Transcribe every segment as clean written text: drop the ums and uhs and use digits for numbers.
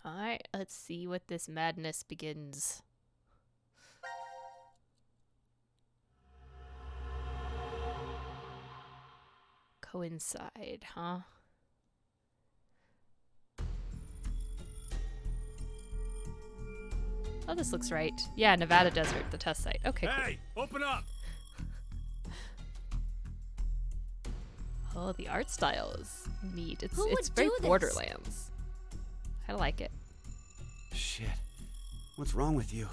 Alright, let's see what this madness begins. Coincide, huh? Oh, this looks right. Yeah, Nevada Desert, the test site. Okay, Hey, open up! cool. Oh, the art style is neat. It's Who it's would very do this? Borderlands. I like it. Shit. What's wrong with you?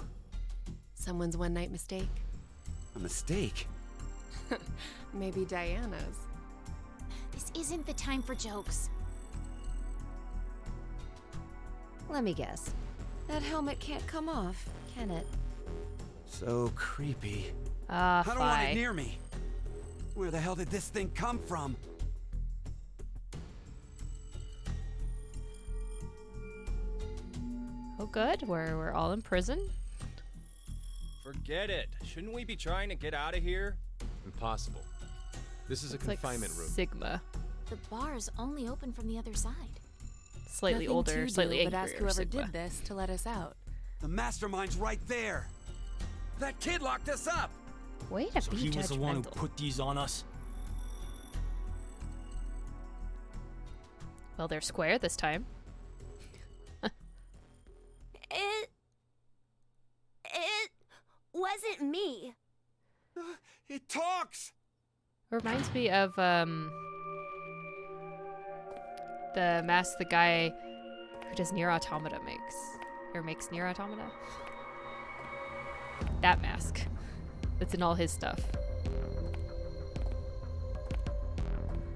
Someone's one-night mistake. A mistake? Maybe Diana's. This isn't the time for jokes. Let me guess. That helmet can't come off, can it? So creepy. Ah, I don't want it fine. near me. Where the hell did this thing come from? Oh, good. We're all in prison. Forget it. Shouldn't we be trying to get out of here? Impossible. This is a It's like confinement room. Sigma. The bar's only open from the other side. Slightly Nothing older, to slightly do, but angrier ask whoever Sigma. did this to let us out. The mastermind's right there. That kid locked us up. Way to So be he was the one who judgmental. put these on us? Well, they're square this time. It wasn't me. It talks. Reminds me of the mask the guy who does Nier Automata makes. Or makes Nier Automata? That mask. That's in all his stuff.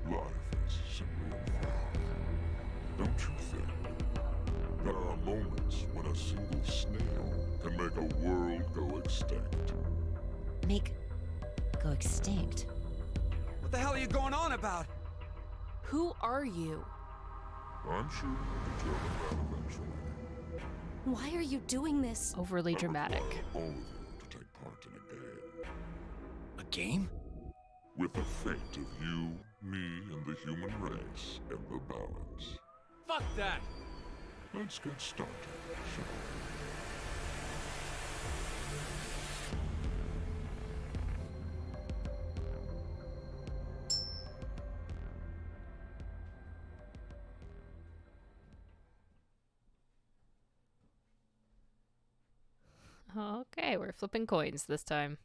Life is simply unfold. Don't you think? There are moments when a single snail can make a world go extinct. Go extinct. What the hell are you going on about? Who are you? I'm sure you'll determine that eventually. Why are you doing this? Overly I dramatic. require all of you to take part in a game. A game? With the fate of you, me, and the human race in the balance. Fuck that! Let's get started, shall we? Okay, we're flipping coins this time.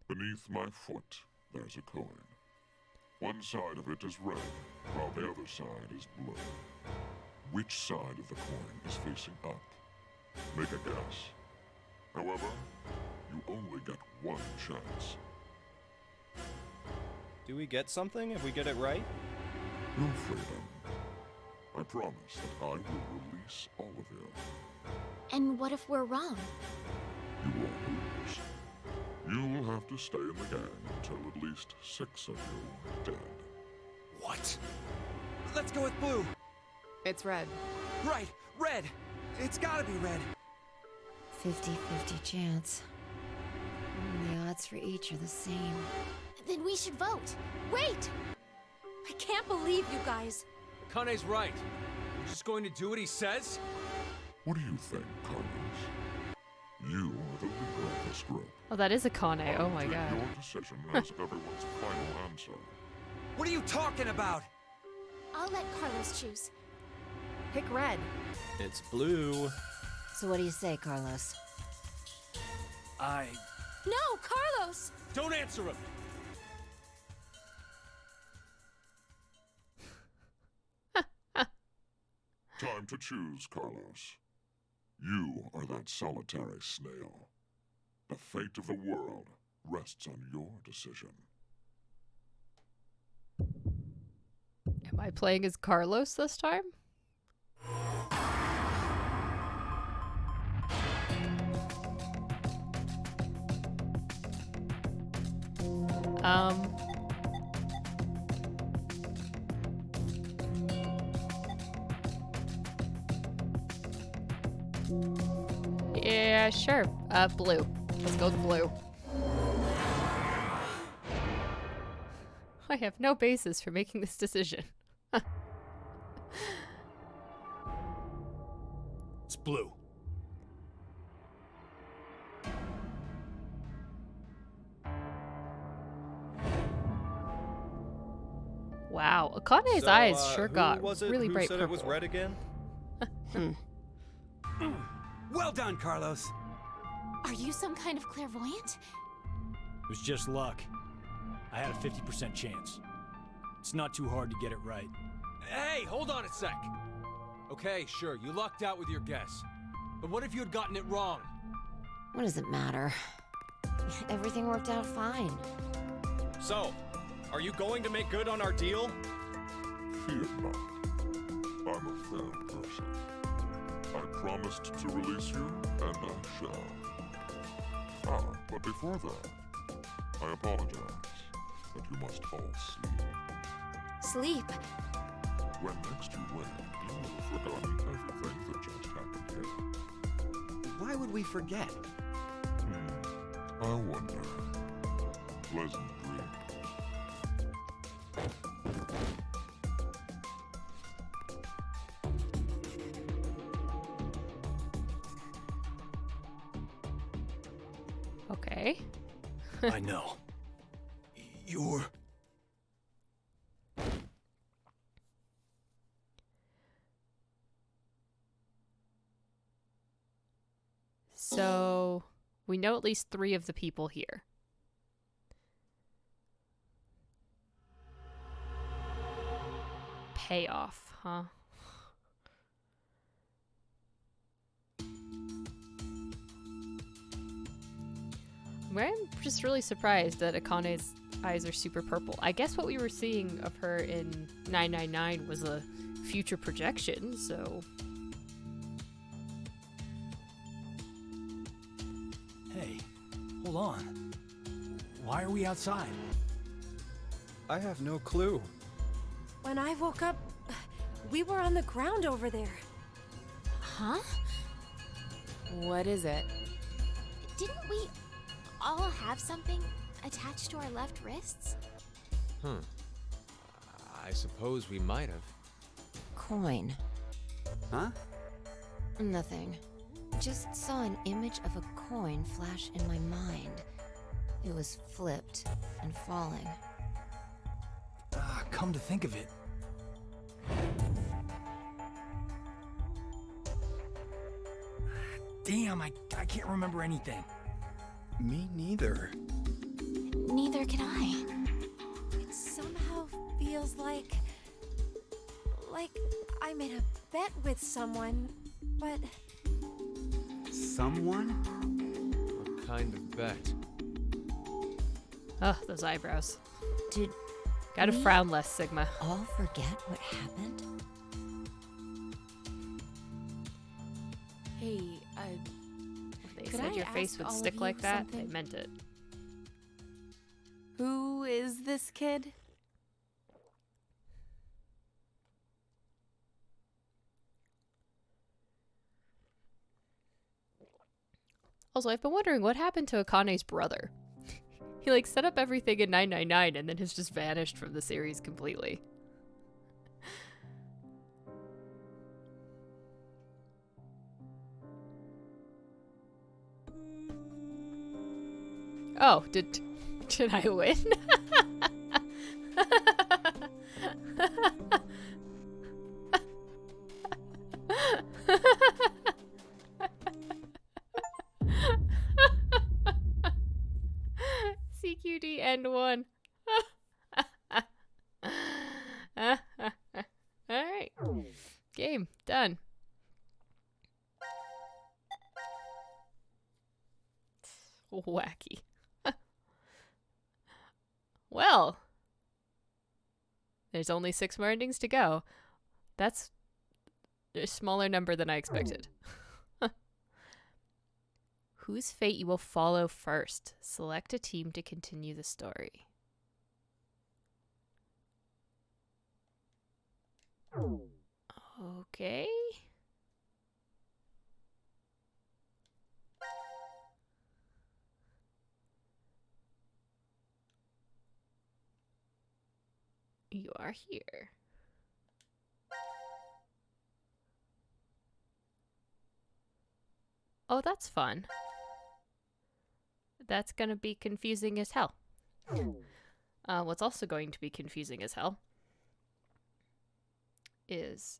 Beneath my foot, there's a coin. One side of it is red, while the other side is blue. Which side of the coin is facing up? Make a guess. However, you only get one chance. Do we get something if we get it right? Your freedom. I promise that I will release all of you. And what if we're wrong? You won't lose. You will have to stay in the gang until at least 6 of you are dead. What? Let's go with blue. It's red. Right, red. It's gotta be red. 50-50 chance. The odds for each are the same. Then we should vote. Wait! I can't believe you guys. Kane's right. We're just going to do what he says? What do you think, Carlos? You are the leader of this group. Oh, that is a Kane. I Oh will my take god. Your decision as everyone's final answer. What are you talking about? I'll let Carlos choose. Pick red. It's blue. So what do you say, Carlos? No, Carlos! Don't answer him! Time to choose, Carlos. You are that solitary snail. The fate of the world rests on your decision. Am I playing as Carlos this time? Um... Yeah, sure. Blue. Let's go with blue. I have no basis for making this decision. It's blue. Wow, Akane's So, eyes sure who got was it really who bright said purple. it was red again? Well done, Carlos. Are you some kind of clairvoyant? It was just luck. I had a 50% chance. It's not too hard to get it right. Hey, hold on a sec. Okay, sure, you lucked out with your guess. But what if you had gotten it wrong? What does it matter? Everything worked out fine. So, are you going to make good on our deal? Fear not. I'm a fair person. I promised to release you, and I shall. Ah, but before that, I apologize that you must all sleep. Sleep. When next you wake, you will have forgotten everything that just happened here. Why would we forget? I wonder. Pleasant dreams. Okay. I know. You're... So we know at least 3 of the people here. Payoff, huh? I'm just really surprised that Akane's eyes are super purple. I guess what we were seeing of her in 999 was a future projection, so... Hey, hold on. Why are we outside? I have no clue. When I woke up, we were on the ground over there. Huh? What is it? Didn't we all have something attached to our left wrists? I suppose we might have. Coin. Huh? Nothing. Just saw an image of a coin flash in my mind. It was flipped and falling. Come to think of it. Damn, I can't remember anything. Me neither. Neither can I. It somehow feels like I made a bet with someone, but Someone? What kind of bet? Ugh, those eyebrows. Did Gotta we frown less, Sigma. all forget what happened? Hey, If they Could said I your face ask would all of stick you like that, they something? meant it. who is this kid? Also, I've been wondering what happened to Akane's brother. He like set up everything in 999 and then has just vanished from the series completely. Oh, did I win? CQD end 1. Alright. Game done. Wacky. Well, there's only 6 more endings to go. That's a smaller number than I expected. Whose fate you will follow first? Select a team to continue the story. Okay. You are here. Oh, that's fun. That's gonna be confusing as hell. What's also going to be confusing as hell is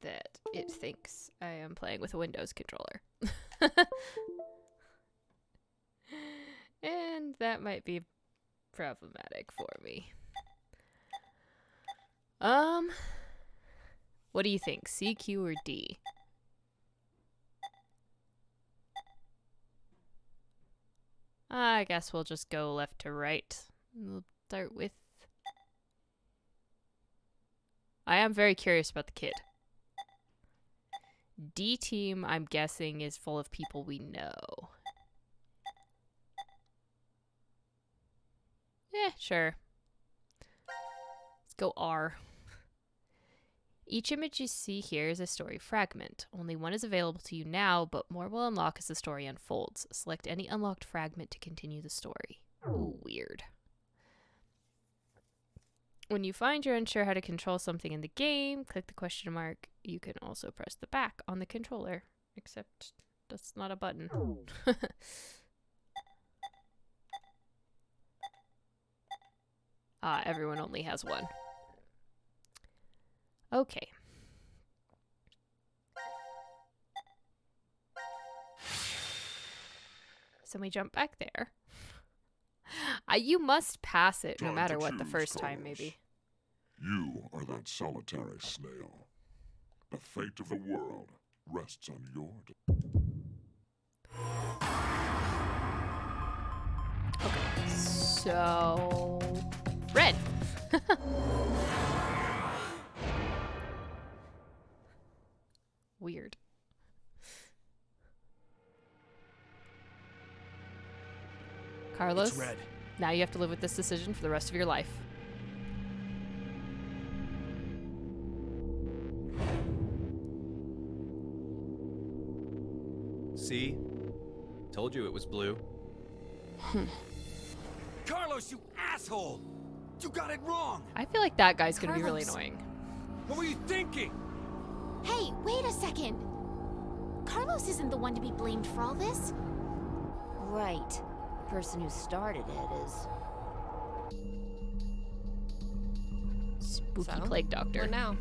that it thinks I am playing with a Windows controller. And that might be problematic for me. What do you think? C, Q, or D? I guess we'll just go left to right. We'll start with... I am very curious about the kid. D team, I'm guessing, is full of people we know. Sure. Let's go R. Each image you see here is a story fragment. Only one is available to you now, but more will unlock as the story unfolds. Select any unlocked fragment to continue the story. Ooh, weird. When you find you're unsure how to control something in the game, click the question mark. You can also press the back on the controller, except that's not a button. Everyone only has one. Okay. So we jump back there. You must pass it no matter what the first time, maybe. You are that solitary snail. The fate of the world rests on your... Okay, so... Red! Weird. Carlos, It's red. now you have to live with this decision for the rest of your life. See? Told you it was blue. Carlos, you asshole! You got it wrong! I feel like that guy's gonna be really Carlos. annoying. What were you thinking? Hey, wait a second. Carlos isn't the one to be blamed for all this. Right. The person who started it is... Spooky So, Plague Doctor. What now?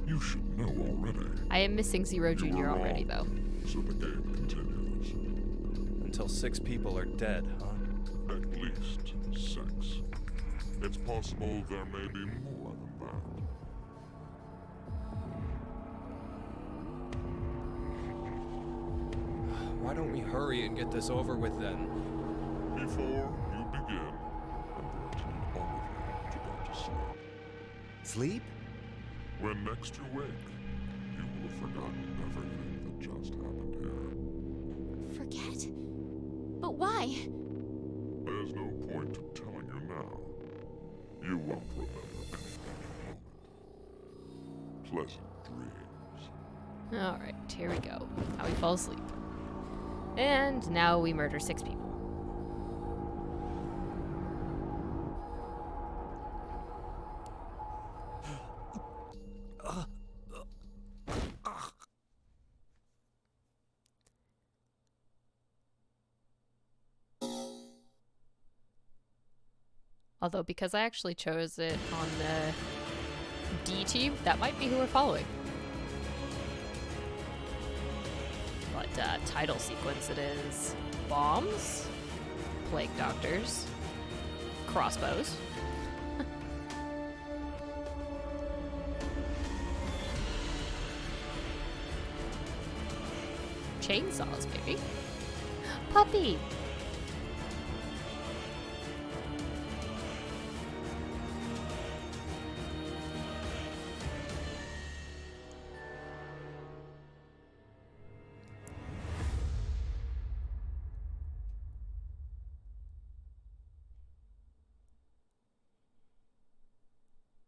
You should know already. I am missing Zero You Jr. were already, wrong, though. So the game continues. Until 6 people are dead, huh? At least 6. It's possible there may be more than that. Why don't we hurry and get this over with then? Before you begin, I'm going to need all of you to go to sleep. Sleep? When next you wake, you will have forgotten everything that just happened here. Forget? But why? There's no point in telling you now. You won't remember anything in a moment. Pleasant dreams. Alright, here we go. How we fall asleep. And now we murder 6 people. Although, because I actually chose it on the D team, that might be who we're following. But title sequence it is: bombs, plague doctors, crossbows. Chainsaws, maybe. Puppy!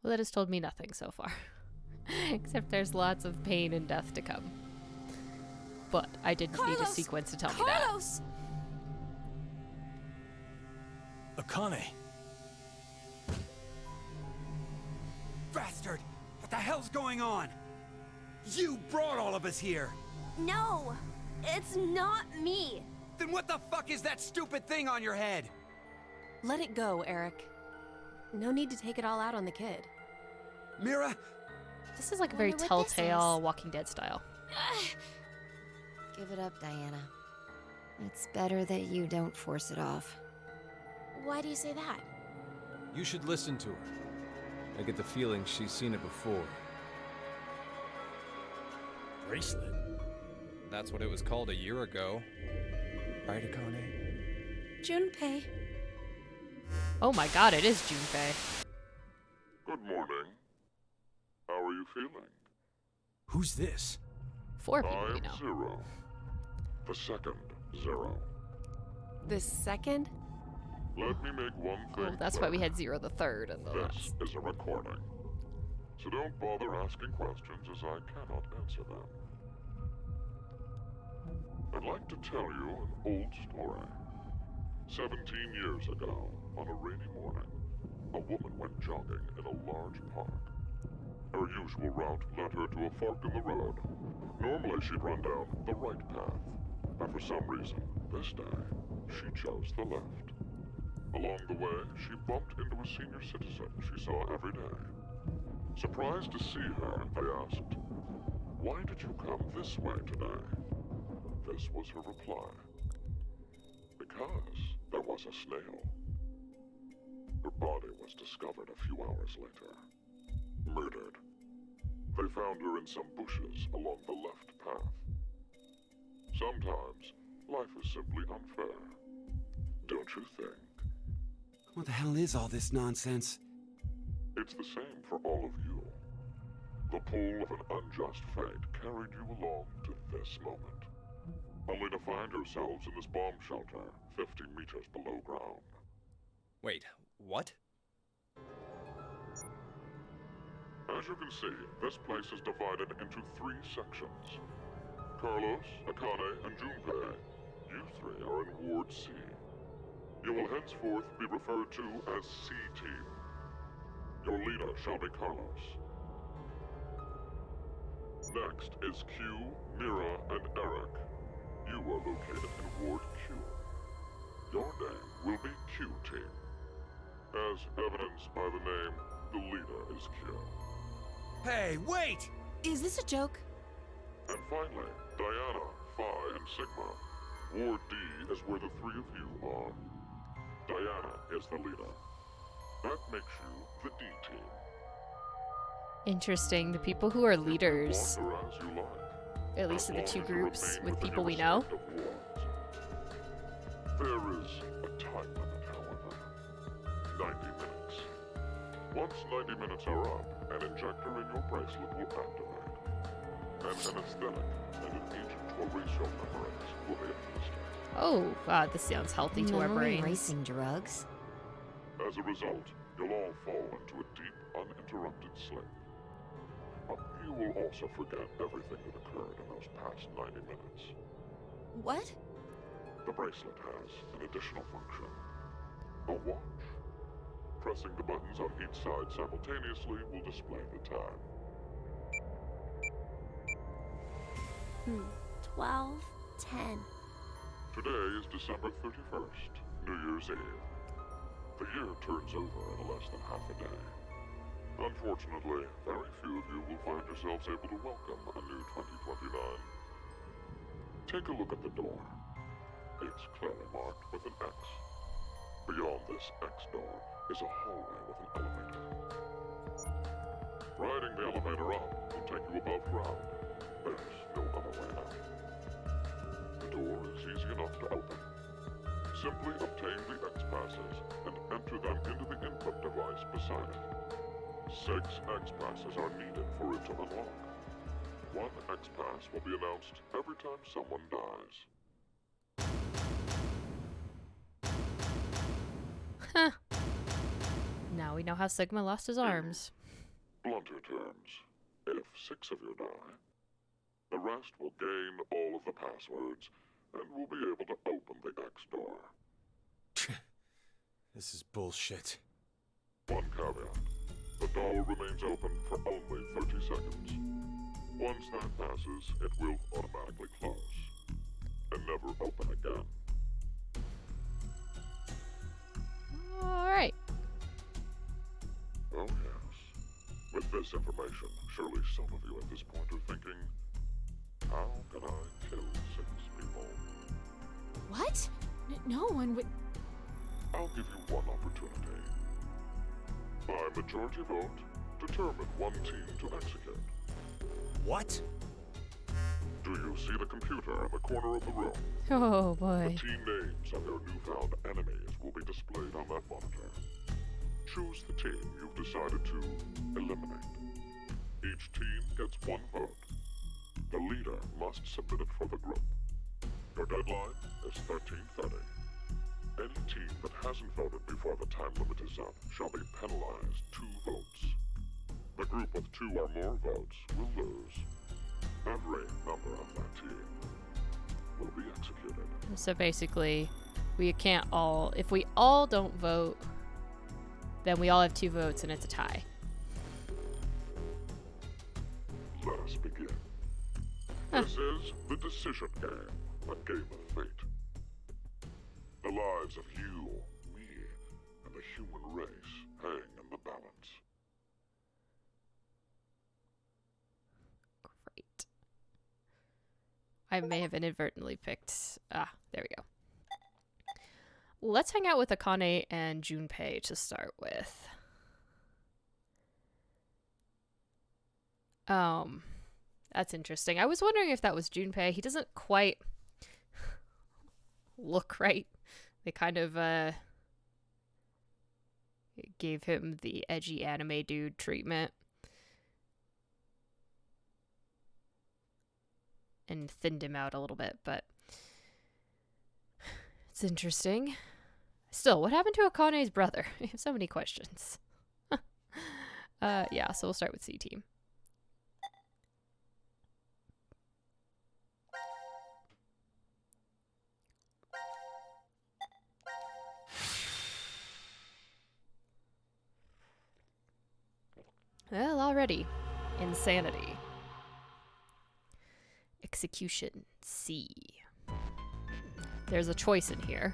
Well, that has told me nothing so far. Except there's lots of pain and death to come. But I didn't need a Carlos! sequence to tell me that. Carlos! Akane. Bastard! What the hell's going on? You brought all of us here! No! It's not me. Then what the fuck is that stupid thing on your head? Let it go, Eric. No need to take it all out on the kid. Mira? This is like very Wonder what this Telltale is. Walking Dead style. Give it up, Diana. It's better that you don't force it off. Why do you say that? You should listen to her. I get the feeling she's seen it before. Bracelet? That's what it was called a year ago. Right, Akane? Junpei. Oh my god, it is Junpei. Good morning. How are you feeling? Who's this? 4 people I we am know. Zero. The second Zero. The second? Let me make one thing Oh, that's why we clear. had Zero the third and the This rest. is a recording. So don't bother asking questions as I cannot answer them. I'd like to tell you an old story. 17 years ago, on a rainy morning, a woman went jogging in a large park. Her usual route led her to a fork in the road. Normally she'd run down the right path, but for some reason, this day, she chose the left. Along the way, she bumped into a senior citizen she saw every day. Surprised to see her, they asked, "Why did you come this way today?" This was her reply. "Because there was a snail." Her body was discovered a few hours later. Murdered. They found her in some bushes along the left path. Sometimes, life is simply unfair. Don't you think? What the hell is all this nonsense? It's the same for all of you. The pull of an unjust fate carried you along to this moment, only to find yourselves in this bomb shelter 50 meters below ground. Wait, what? As you can see, this place is divided into 3 sections. Carlos, Akane, and Junpei, you 3 are in Ward C. You will henceforth be referred to as C-Team. Your leader shall be Carlos. Next is Q, Mira, and Eric. You are located in Ward Q. Your name will be Q-Team. As evidenced by the name, the leader is Q. Hey, wait! Is this a joke? And finally, Diana, Phi, and Sigma. Ward D is where the 3 of you are. Diana is the leader. That makes you the D team. Interesting. The people who are leaders, Wander as you like, at least in the as 2 long as you groups remain with within people your we know. respective wards. There is a time limit, however. 90 minutes. Once 90 minutes are up, an injector in your bracelet will activate. And an anesthetic and an agent or ratio memories will be administered. Oh god, this sounds healthy to our Memory brains. racing drugs? As a result, you'll all fall into a deep, uninterrupted sleep. But you will also forget everything that occurred in those past 90 minutes. What? The bracelet has an additional function. A watch. Pressing the buttons on each side simultaneously will display the time. 12, 10. Today is December 31st, New Year's Eve. The year turns over in less than half a day. Unfortunately, very few of you will find yourselves able to welcome a new 2029. Take a look at the door. It's clearly marked with an X. Beyond this X door is a hallway with an elevator. Riding the elevator up will take you above ground. There's no other way out. The door is easy enough to open. Simply obtain the X-passes and enter them into the input device beside it. 6 X-passes are needed for it to unlock. 1 X-pass will be announced every time someone dies. Huh. Now we know how Sigma lost his arms. Blunter terms, if 6 of you die, the rest will gain all of the passwords and will be able to open the X door. This is bullshit. One caveat. The door remains open for only 30 seconds. Once that passes, it will automatically close. never open again. Alright. Oh yes. With this information, surely some of you at this point are thinking, how can I kill 6 people? What? No one would. I'll give you one opportunity. By majority vote, determine one team to execute. What? Do you see the computer in the corner of the room? Oh The boy. team names of your newfound enemies will be displayed on that monitor. Choose the team you've decided to eliminate. Each team gets 1 vote. The leader must submit it for the group. Your deadline is 13:30. Any team that hasn't voted before the time limit is up shall be penalized 2 votes. The group with 2 or more votes will lose. Every member of that team will be executed. So basically, we can't all. If we all don't vote, then we all have 2 votes and it's a tie. Let us begin. This is the decision game, a game of fate. The lives of you, me, and the human race hang in the balance. Great. I may have inadvertently picked. There we go. Let's hang out with Akane and Junpei to start with. That's interesting. I was wondering if that was Junpei. He doesn't quite look right. They kind of gave him the edgy anime dude treatment and thinned him out a little bit, but it's interesting. Still, what happened to Akane's brother? I have so many questions. Yeah, so we'll start with C Team. Well, already. Insanity. Execution C. There's a choice in here.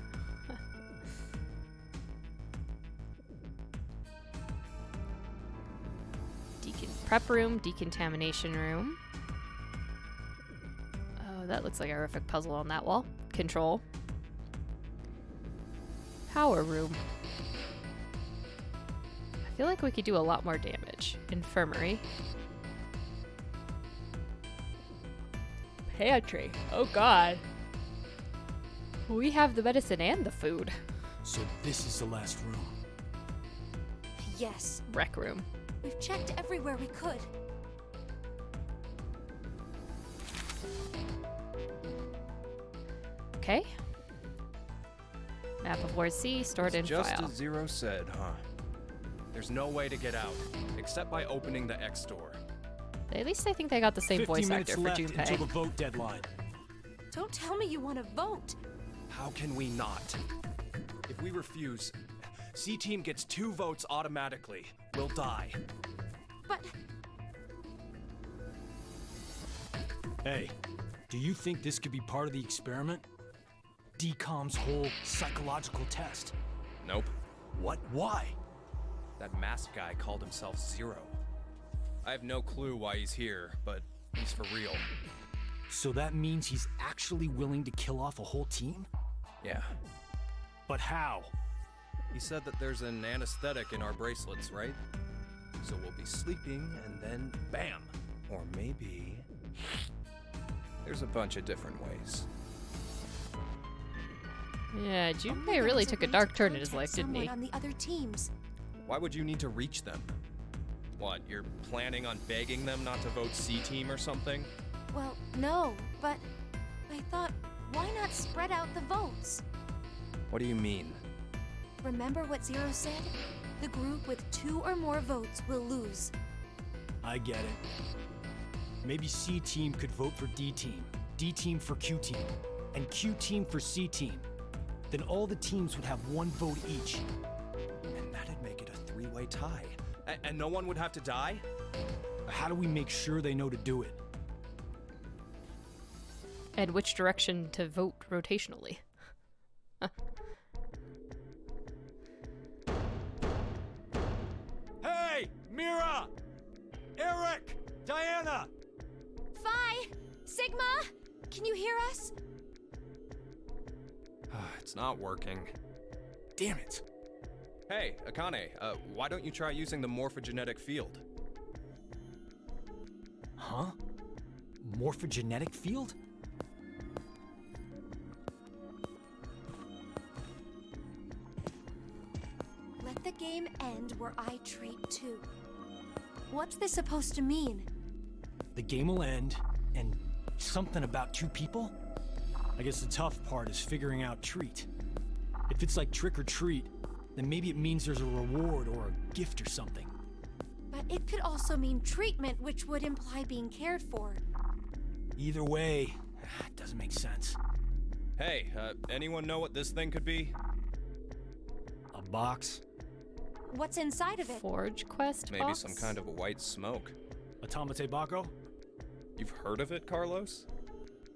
Prep room, decontamination room. Oh, that looks like a horrific puzzle on that wall. Control. Power room. I feel like we could do a lot more damage. Infirmary. Pantry. Oh god. We have the medicine and the food. So this is the last room. Yes. Rec room. We've checked everywhere we could. Okay. Map of Ward C stored in Just file. as Zero said, huh? There's no way to get out, except by opening the X door. At least I think they got the same 50 voice minutes actor for left until Junpei. the vote deadline. Don't tell me you want to vote. How can we not? If we refuse, C-Team gets 2 votes automatically. We'll die. But Hey, do you think this could be part of the experiment? DCOM's whole psychological test. Nope. What? Why? That masked guy called himself Zero. I have no clue why he's here, but he's for real. So that means he's actually willing to kill off a whole team? Yeah. But how? He said that there's an anesthetic in our bracelets, right? So we'll be sleeping and then bam! Or maybe... There's a bunch of different ways. Yeah, only Junpei there really was a took a way dark to turn in his contact life, didn't he? someone on the other teams. Why would you need to reach them? What, you're planning on begging them not to vote C-Team or something? Well, no, but I thought, why not spread out the votes? What do you mean? Remember what Zero said? The group with 2 or more votes will lose. I get it. Maybe C team could vote for D team, D team for Q team, and Q team for C team. Then all the teams would have 1 vote each. And that'd make it a 3-way tie. And no one would have to die? How do we make sure they know to do it? And which direction to vote rotationally. Hey! Mira! Eric! Diana! Phi! Sigma! Can you hear us? It's not working. Damn it. Hey, Akane, why don't you try using the morphogenetic field? Huh? Morphogenetic field? Let the game end where I treat two. What's this supposed to mean? The game will end, and something about two people? I guess the tough part is figuring out treat. If it's like trick or treat, then maybe it means there's a reward or a gift or something. But it could also mean treatment, which would imply being cared for. Either way, it doesn't make sense. Hey, anyone know what this thing could be? A box? What's inside of it? Forge quest Maybe box? some kind of a white smoke. Automate Bako? You've heard of it, Carlos?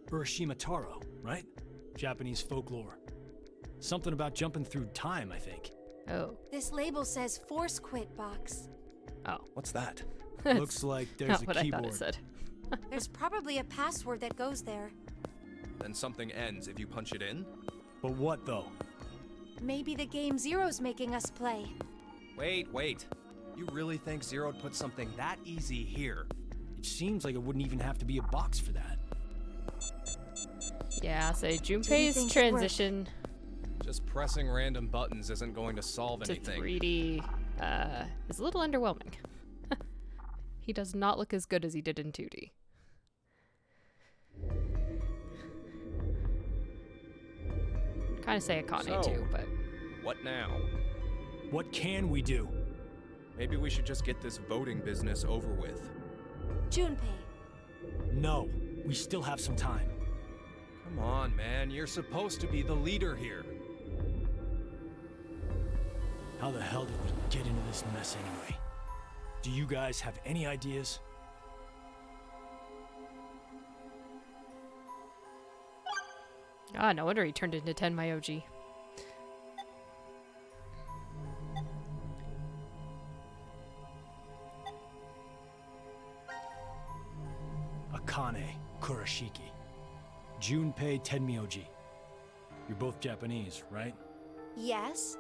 Urashima Taro, right? Japanese folklore. Something about jumping through time, I think. Oh. This label says Force Quit box. Oh. What's that? Looks like there's Not a what I keyboard. thought it said. There's probably a password that goes there. Then something ends if you punch it in? But what though? Maybe the game Zero's making us play. Wait. You really think Zero'd put something that easy here? It seems like it wouldn't even have to be a box for that. Yeah, so Do you Junpei's think it worked? transition Just pressing random buttons isn't going to solve to anything. 3D is a little underwhelming. He does not look as good as he did in 2D. Kind of say Akane too, but What now? What can we do? Maybe we should just get this voting business over with. Junpei. No, we still have some time. Come on, man. You're supposed to be the leader here. How the hell did we get into this mess anyway? Do you guys have any ideas? ah, no wonder he turned into Tenmyoji. Akane Kurashiki. Junpei Tenmyoji. You're both Japanese, right? Yes?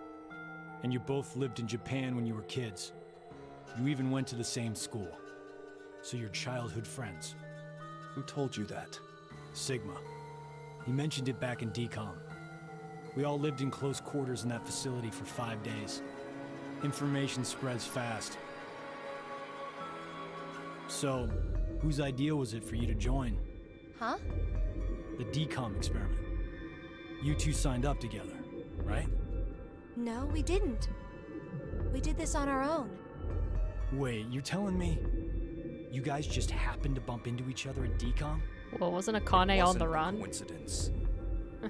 And you both lived in Japan when you were kids. You even went to the same school. So you're childhood friends. Who told you that? Sigma. He mentioned it back in DCOM. We all lived in close quarters in that facility for 5 days. Information spreads fast. So, whose idea was it for you to join? Huh? The DCOM experiment. You two signed up together, right? No, we didn't. We did this on our own. Wait, you're telling me you guys just happened to bump into each other at DCOM? Well, wasn't It Akane on wasn't the a run? coincidence.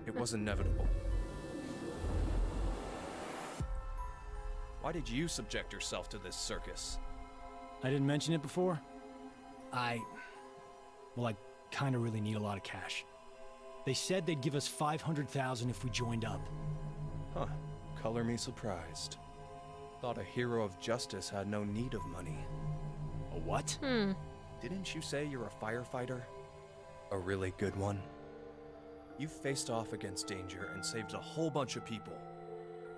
It was inevitable. Why did you subject yourself to this circus? I didn't mention it before? I kind of really need a lot of cash. They said they'd give us $500,000 if we joined up. Huh. Color me surprised. Thought a hero of justice had no need of money. A what? Didn't you say you're a firefighter? A really good one? You faced off against danger and saved a whole bunch of people.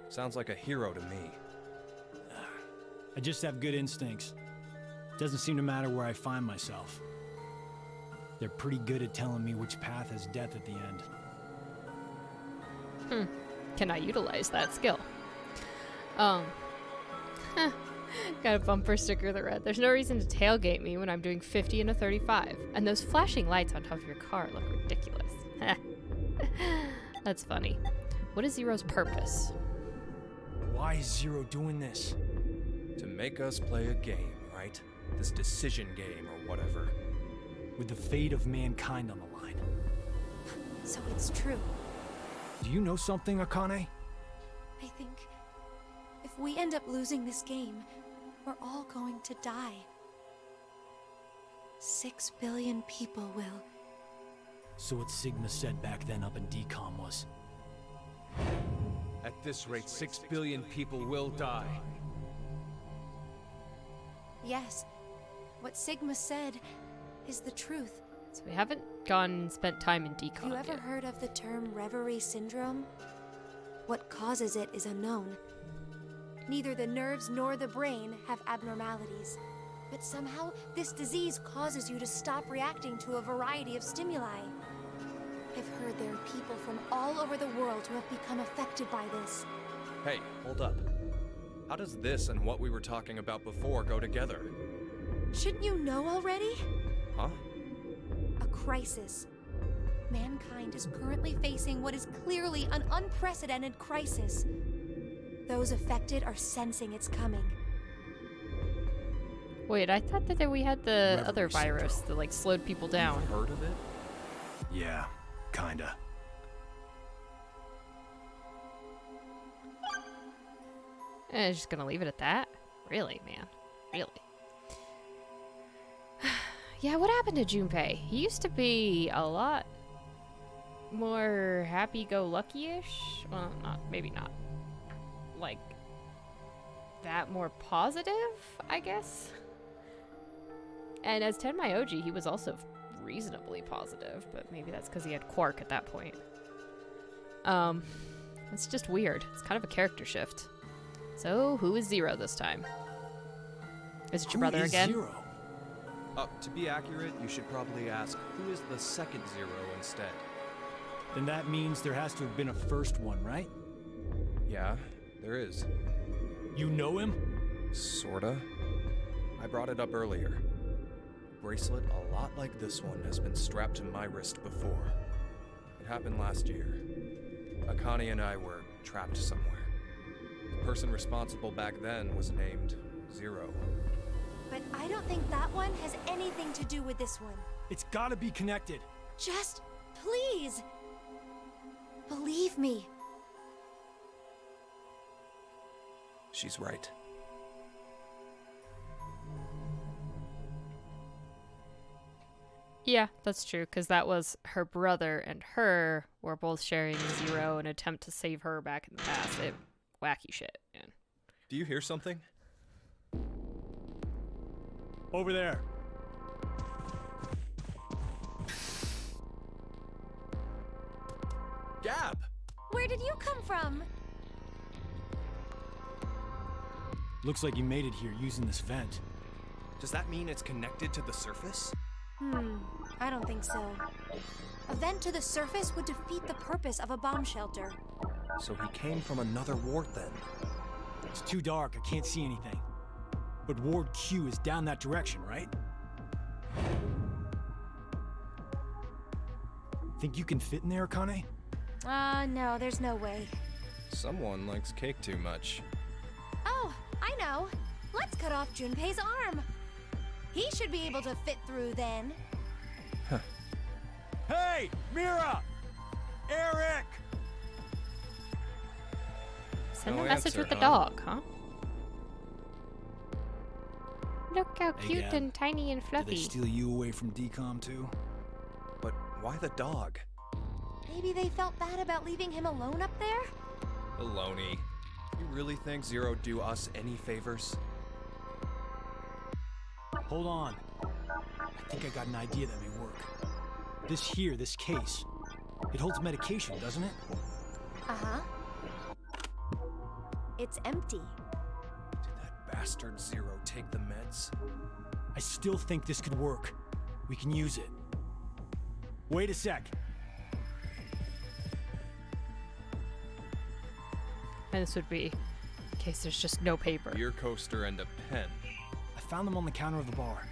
Sounds like a hero to me. I just have good instincts. Doesn't seem to matter where I find myself. They're pretty good at telling me which path has death at the end. Can I utilize that skill? Got a bumper sticker that read, "There's no reason to tailgate me when I'm doing 50 and a 35. And those flashing lights on top of your car look ridiculous." That's funny. What is Zero's purpose? Why is Zero doing this? To make us play a game, right? This decision game or whatever. With the fate of mankind on the line. So it's true. Do you know something, Akane? I think if we end up losing this game, we're all going to die. 6 billion people will. So what Sigma said back then up in DCOM was... At this rate, 6 billion people will die. Yes, what Sigma said is the truth. So we haven't gone and spent time in decon Have you ever yet. heard of the term reverie syndrome? What causes it is unknown. Neither the nerves nor the brain have abnormalities. But somehow, this disease causes you to stop reacting to a variety of stimuli. I've heard there are people from all over the world who have become affected by this. Hey, hold up. How does this and what we were talking about before go together? Shouldn't you know already? Huh? A crisis. Mankind is currently facing what is clearly an unprecedented crisis. Those affected are sensing it's coming. Wait, I thought that we had the Reverie other virus syndrome. that like slowed people down. You've heard of it? Yeah, kinda. Just gonna leave it at that? Really, man? Really? Yeah, what happened to Junpei? He used to be a lot more happy-go-lucky-ish. Well, maybe not. Like, that more positive, I guess? And as Tenmai Oji, he was also reasonably positive, but maybe that's because he had Quark at that point. It's just weird. It's kind of a character shift. So, who is Zero this time? Is it your brother again? Zero? To be accurate, you should probably ask, who is the second Zero instead? Then that means there has to have been a first one, right? Yeah, there is. You know him? Sorta. I brought it up earlier. A bracelet a lot like this one has been strapped to my wrist before. It happened last year. Akane and I were trapped somewhere. The person responsible back then was named Zero. But I don't think that one has anything to do with this one. It's gotta be connected. Just, please, believe me. She's right. Yeah, that's true, because that was her brother and her were both sharing Zero in an attempt to save her back in the past. Wacky shit, man. Do you hear something? Over there. Gab! Where did you come from? Looks like you made it here using this vent. Does that mean it's connected to the surface? I don't think so. A vent to the surface would defeat the purpose of a bomb shelter. So he came from another ward then? It's too dark, I can't see anything. But Ward Q is down that direction, right? Think you can fit in there, Akane? No, there's no way. Someone likes cake too much. Oh, I know. Let's cut off Junpei's arm. He should be able to fit through then. Hey, Mira! Eric! Send No a message answer, with the huh? dog, huh? Look how Hey, cute Gab. and tiny and Did fluffy. they steal you away from DCOM too? But why the dog? Maybe they felt bad about leaving him alone up there? Baloney. You really think Zero do us any favors? Hold on. I think I got an idea that may work. This case, it holds medication, doesn't it? Uh-huh. It's empty. Did that bastard Zero take the meds? I still think this could work. We can use it. Wait a sec. And this would be in case there's just no paper. Beer coaster and a pen. I found them on the counter of the bar.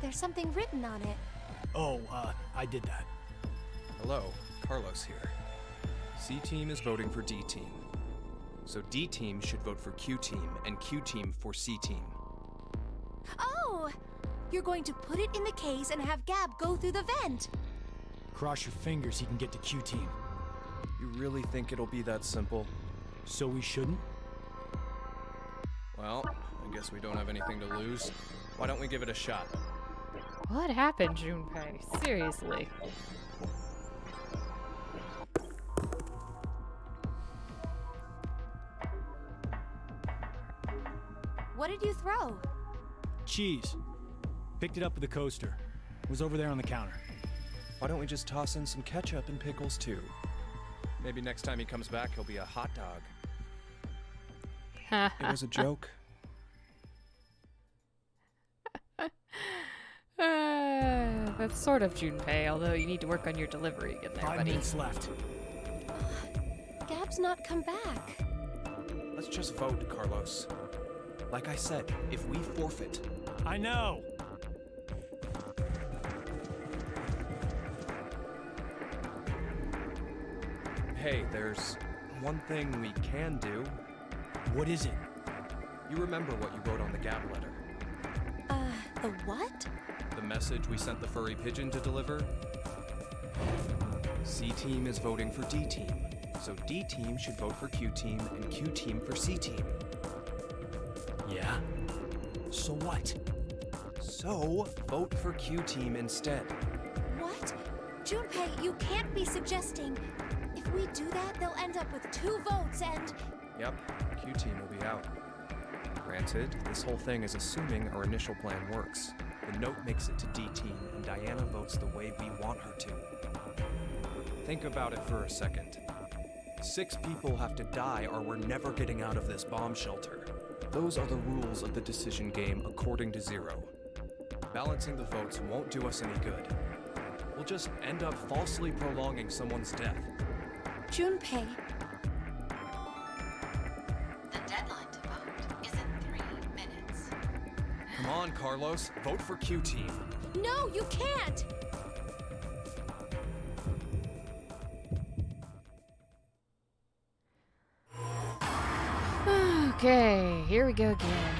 There's something written on it. Oh, I did that. Hello, Carlos here. C-Team is voting for D-Team. So D-Team should vote for Q-Team, and Q-Team for C-Team. Oh! You're going to put it in the case and have Gab go through the vent. Cross your fingers he can get to Q-Team. You really think it'll be that simple? So we shouldn't? Well, I guess we don't have anything to lose. Why don't we give it a shot? What happened, Junpei? Seriously. What did you throw? Cheese. Picked it up with the coaster. It was over there on the counter. Why don't we just toss in some ketchup and pickles too? Maybe next time he comes back, he'll be a hot dog. It was a joke. That's sort of Junpei, although you need to work on your delivery again there, 5 buddy. minutes left. Gab's not come back. Let's just vote, Carlos. Like I said, if we forfeit... I know! Hey, there's one thing we can do. What is it? You remember what you wrote on the Gab letter? The what? The message we sent the furry pigeon to deliver? C-Team is voting for D-Team, so D-Team should vote for Q-Team and Q-Team for C-Team. Yeah? So what? So, vote for Q-Team instead. What? Junpei, you can't be suggesting... If we do that, they'll end up with 2 votes and... Yep, Q-Team will be out. Granted, this whole thing is assuming our initial plan works. The note makes it to D-Team, and Diana votes the way we want her to. Think about it for a second. 6 people have to die or we're never getting out of this bomb shelter. Those are the rules of the decision game according to Zero. Balancing the votes won't do us any good. We'll just end up falsely prolonging someone's death. Junpei, The deadline to vote is in 3 minutes. Come on, Carlos. Vote for Q-Team. no, you can't! Okay, here we go again.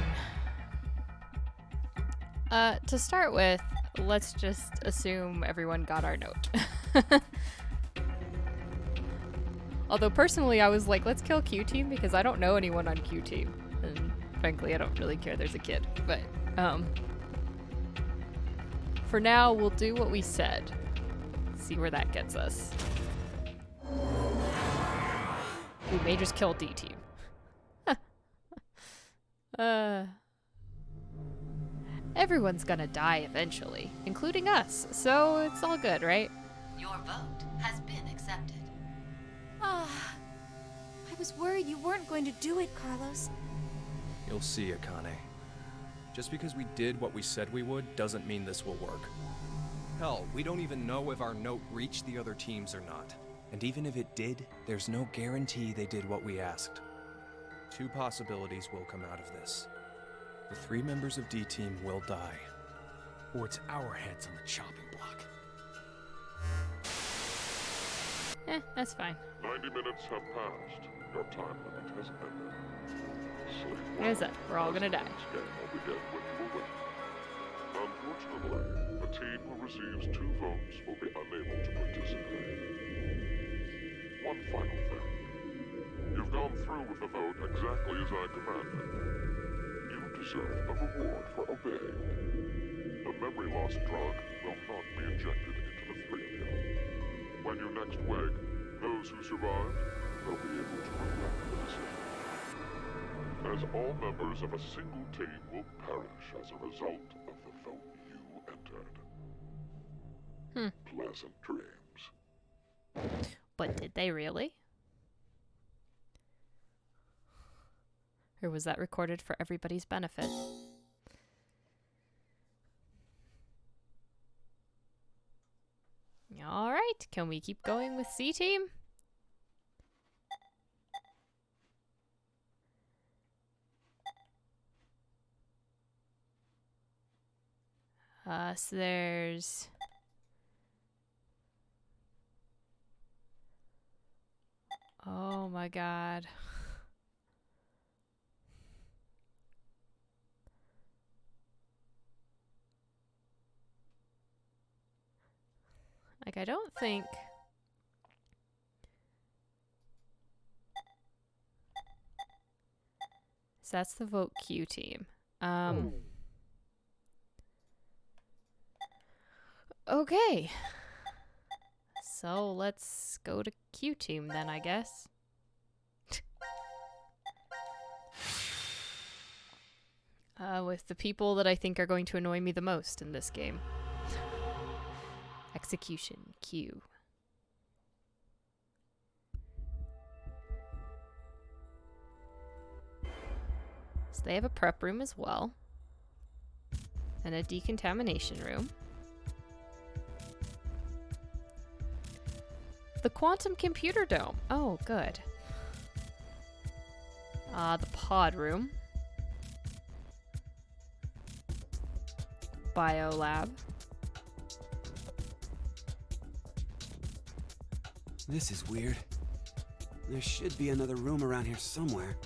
To start with, let's just assume everyone got our note. Although personally, I was like, let's kill Q-Team because I don't know anyone on Q-Team. And frankly, I don't really care there's a kid. But, for now, we'll do what we said. See where that gets us. We may just kill D-Team. Everyone's gonna die eventually, including us, so it's all good, right? Your vote has been accepted. I was worried you weren't going to do it, Carlos. You'll see, Akane. Just because we did what we said we would doesn't mean this will work. Hell, we don't even know if our note reached the other teams or not. And even if it did, there's no guarantee they did what we asked. 2 possibilities will come out of this. The 3 members of D-Team will die. Or it's our heads on the chopping block. That's fine. 90 minutes have passed. Your time limit has ended. Sleep well. There's it. We're all gonna die. This game will begin when you awake. Unfortunately, the team who receives 2 votes will be unable to participate. One final thing. You've gone through with the vote exactly as I commanded. You deserve a reward for obeying. The memory loss drug will not be injected into the 3 of you. When you next wake, those who survived will be able to regret the decision. As all members of a single team will perish as a result of the vote you entered. Pleasant dreams. But did they really? Or was that recorded for everybody's benefit? Alright, can we keep going with C-Team? So there's... Oh my god. Like, I don't think... So that's the vote Q team. Okay. So let's go to Q Team then, I guess. With the people that I think are going to annoy me the most in this game. Execution Q. So they have a prep room as well. And a decontamination room. The quantum computer dome. Oh, good. The pod room. Biolab. This is weird. There should be another room around here somewhere.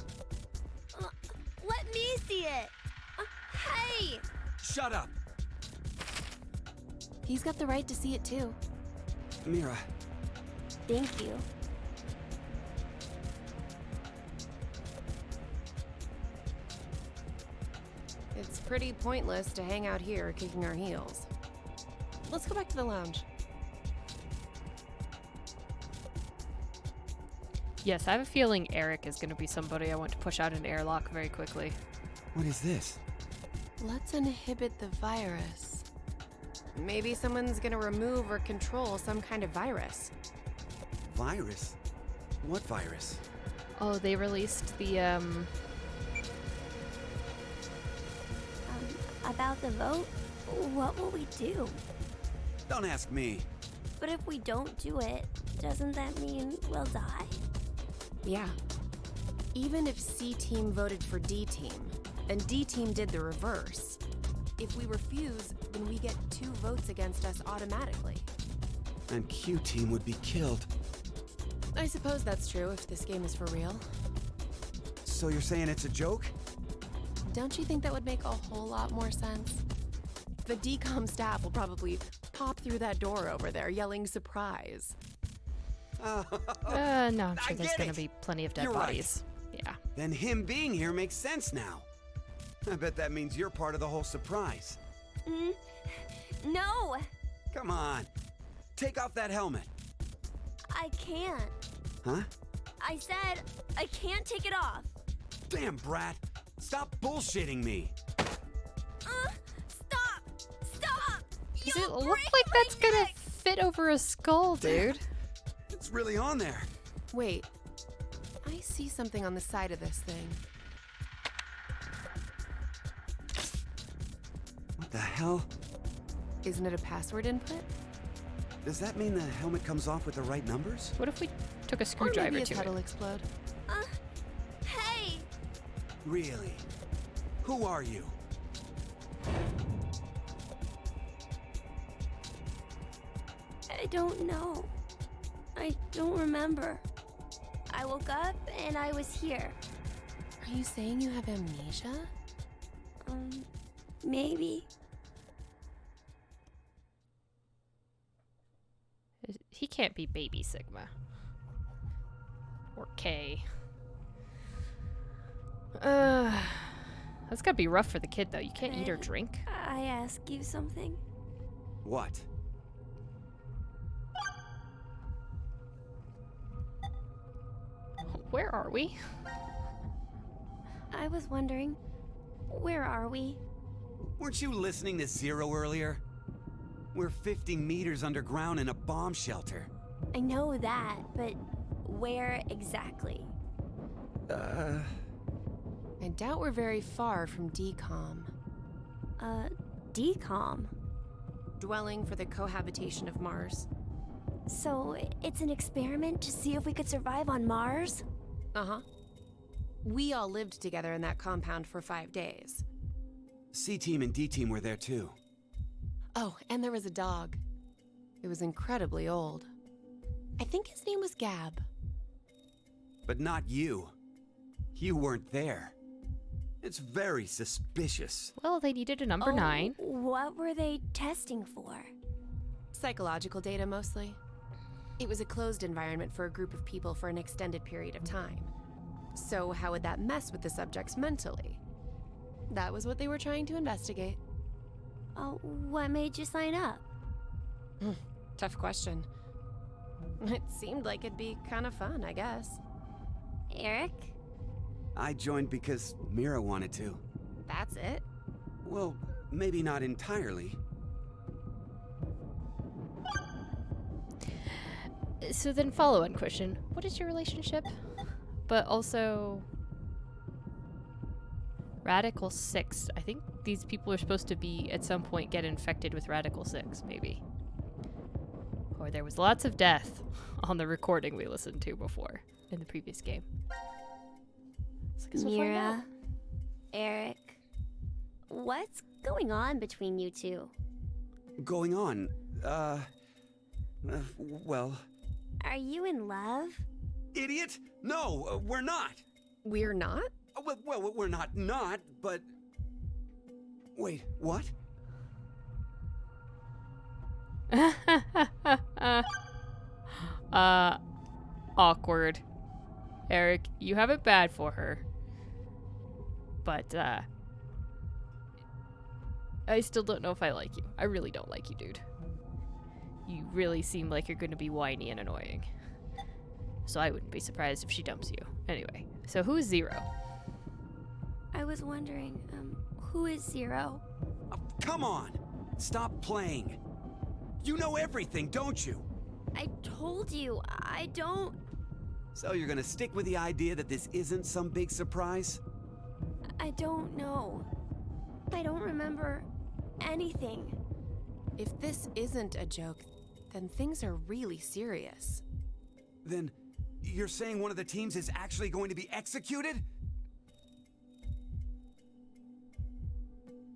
Let me see it! Hey! Shut up! He's got the right to see it too. Mira, Thank you. It's pretty pointless to hang out here kicking our heels. Let's go back to the lounge. Yes, I have a feeling Eric is going to be somebody I want to push out an airlock very quickly. what is this? Let's inhibit the virus. Maybe someone's gonna remove or control some kind of virus. Virus? What virus? Oh, they released the, About the vote? What will we do? Don't ask me. But if we don't do it, doesn't that mean we'll die? Yeah. Even if C Team voted for D Team, and D Team did the reverse, if we refuse, then we get 2 votes against us automatically. And Q Team would be killed. I suppose that's true if this game is for real. So you're saying it's a joke? Don't you think that would make a whole lot more sense? The DCOM staff will probably pop through that door over there yelling surprise. no, I'm sure I there's get going it. to be plenty of dead You're right. bodies. Yeah. Then him being here makes sense now. I bet that means you're part of the whole surprise. No! Come on. Take off that helmet. I can't. Huh? I said I can't take it off. Damn, Brat. Stop bullshitting me. Stop! Stop! Does it You'll look break like my that's going to neck! fit over a skull, dude? It's really on there. Wait, I see something on the side of this thing. What the hell? Isn't it a password input? Does that mean the helmet comes off with the right numbers? What if we took a Or screwdriver maybe his to head it? will explode. Hey! Really? Who are you? I don't know. I don't remember. I woke up and I was here. Are you saying you have amnesia? Maybe. He can't be Baby Sigma. Or K. That's gotta be rough for the kid, though. You can't eat or drink. I ask you something? What? Where are we? I was wondering, where are we? Weren't you listening to Zero earlier? We're 50 meters underground in a bomb shelter. I know that, but where exactly? I doubt we're very far from DCOM. DCOM. Dwelling for the cohabitation of Mars. So it's an experiment to see if we could survive on Mars? Uh-huh. We all lived together in that compound for 5 days. C-Team and D-Team were there too. Oh, and there was a dog. It was incredibly old. I think his name was Gab. But not you. You weren't there. It's very suspicious. Well, they needed a number 9. What were they testing for? Psychological data, mostly. It was a closed environment for a group of people for an extended period of time. So how would that mess with the subjects mentally? That was what they were trying to investigate. What made you sign up? Tough question. It seemed like it'd be kind of fun, I guess. Eric? I joined because Mira wanted to. That's it? Well, maybe not entirely. So then follow-on question. What is your relationship? But also... Radical 6. I think these people are supposed to be, at some point, get infected with Radical 6, maybe. Or there was lots of death on the recording we listened to before, in the previous game. So I guess we'll find out. Mira? Eric? What's going on between you two? Going on, well... Are you in love? Idiot! No, we're not! We're not? Well, we're not, but... Wait, what? Awkward. Eric, you have it bad for her. But, I still don't know if I like you. I really don't like you, dude. You really seem like you're gonna be whiny and annoying. So I wouldn't be surprised if she dumps you. Anyway, so who's Zero? I was wondering, who is Zero? Oh, come on! Stop playing! You know everything, don't you? I told you, I don't... So you're gonna stick with the idea that this isn't some big surprise? I don't know. I don't remember anything. If this isn't a joke, then things are really serious. Then, you're saying one of the teams is actually going to be executed?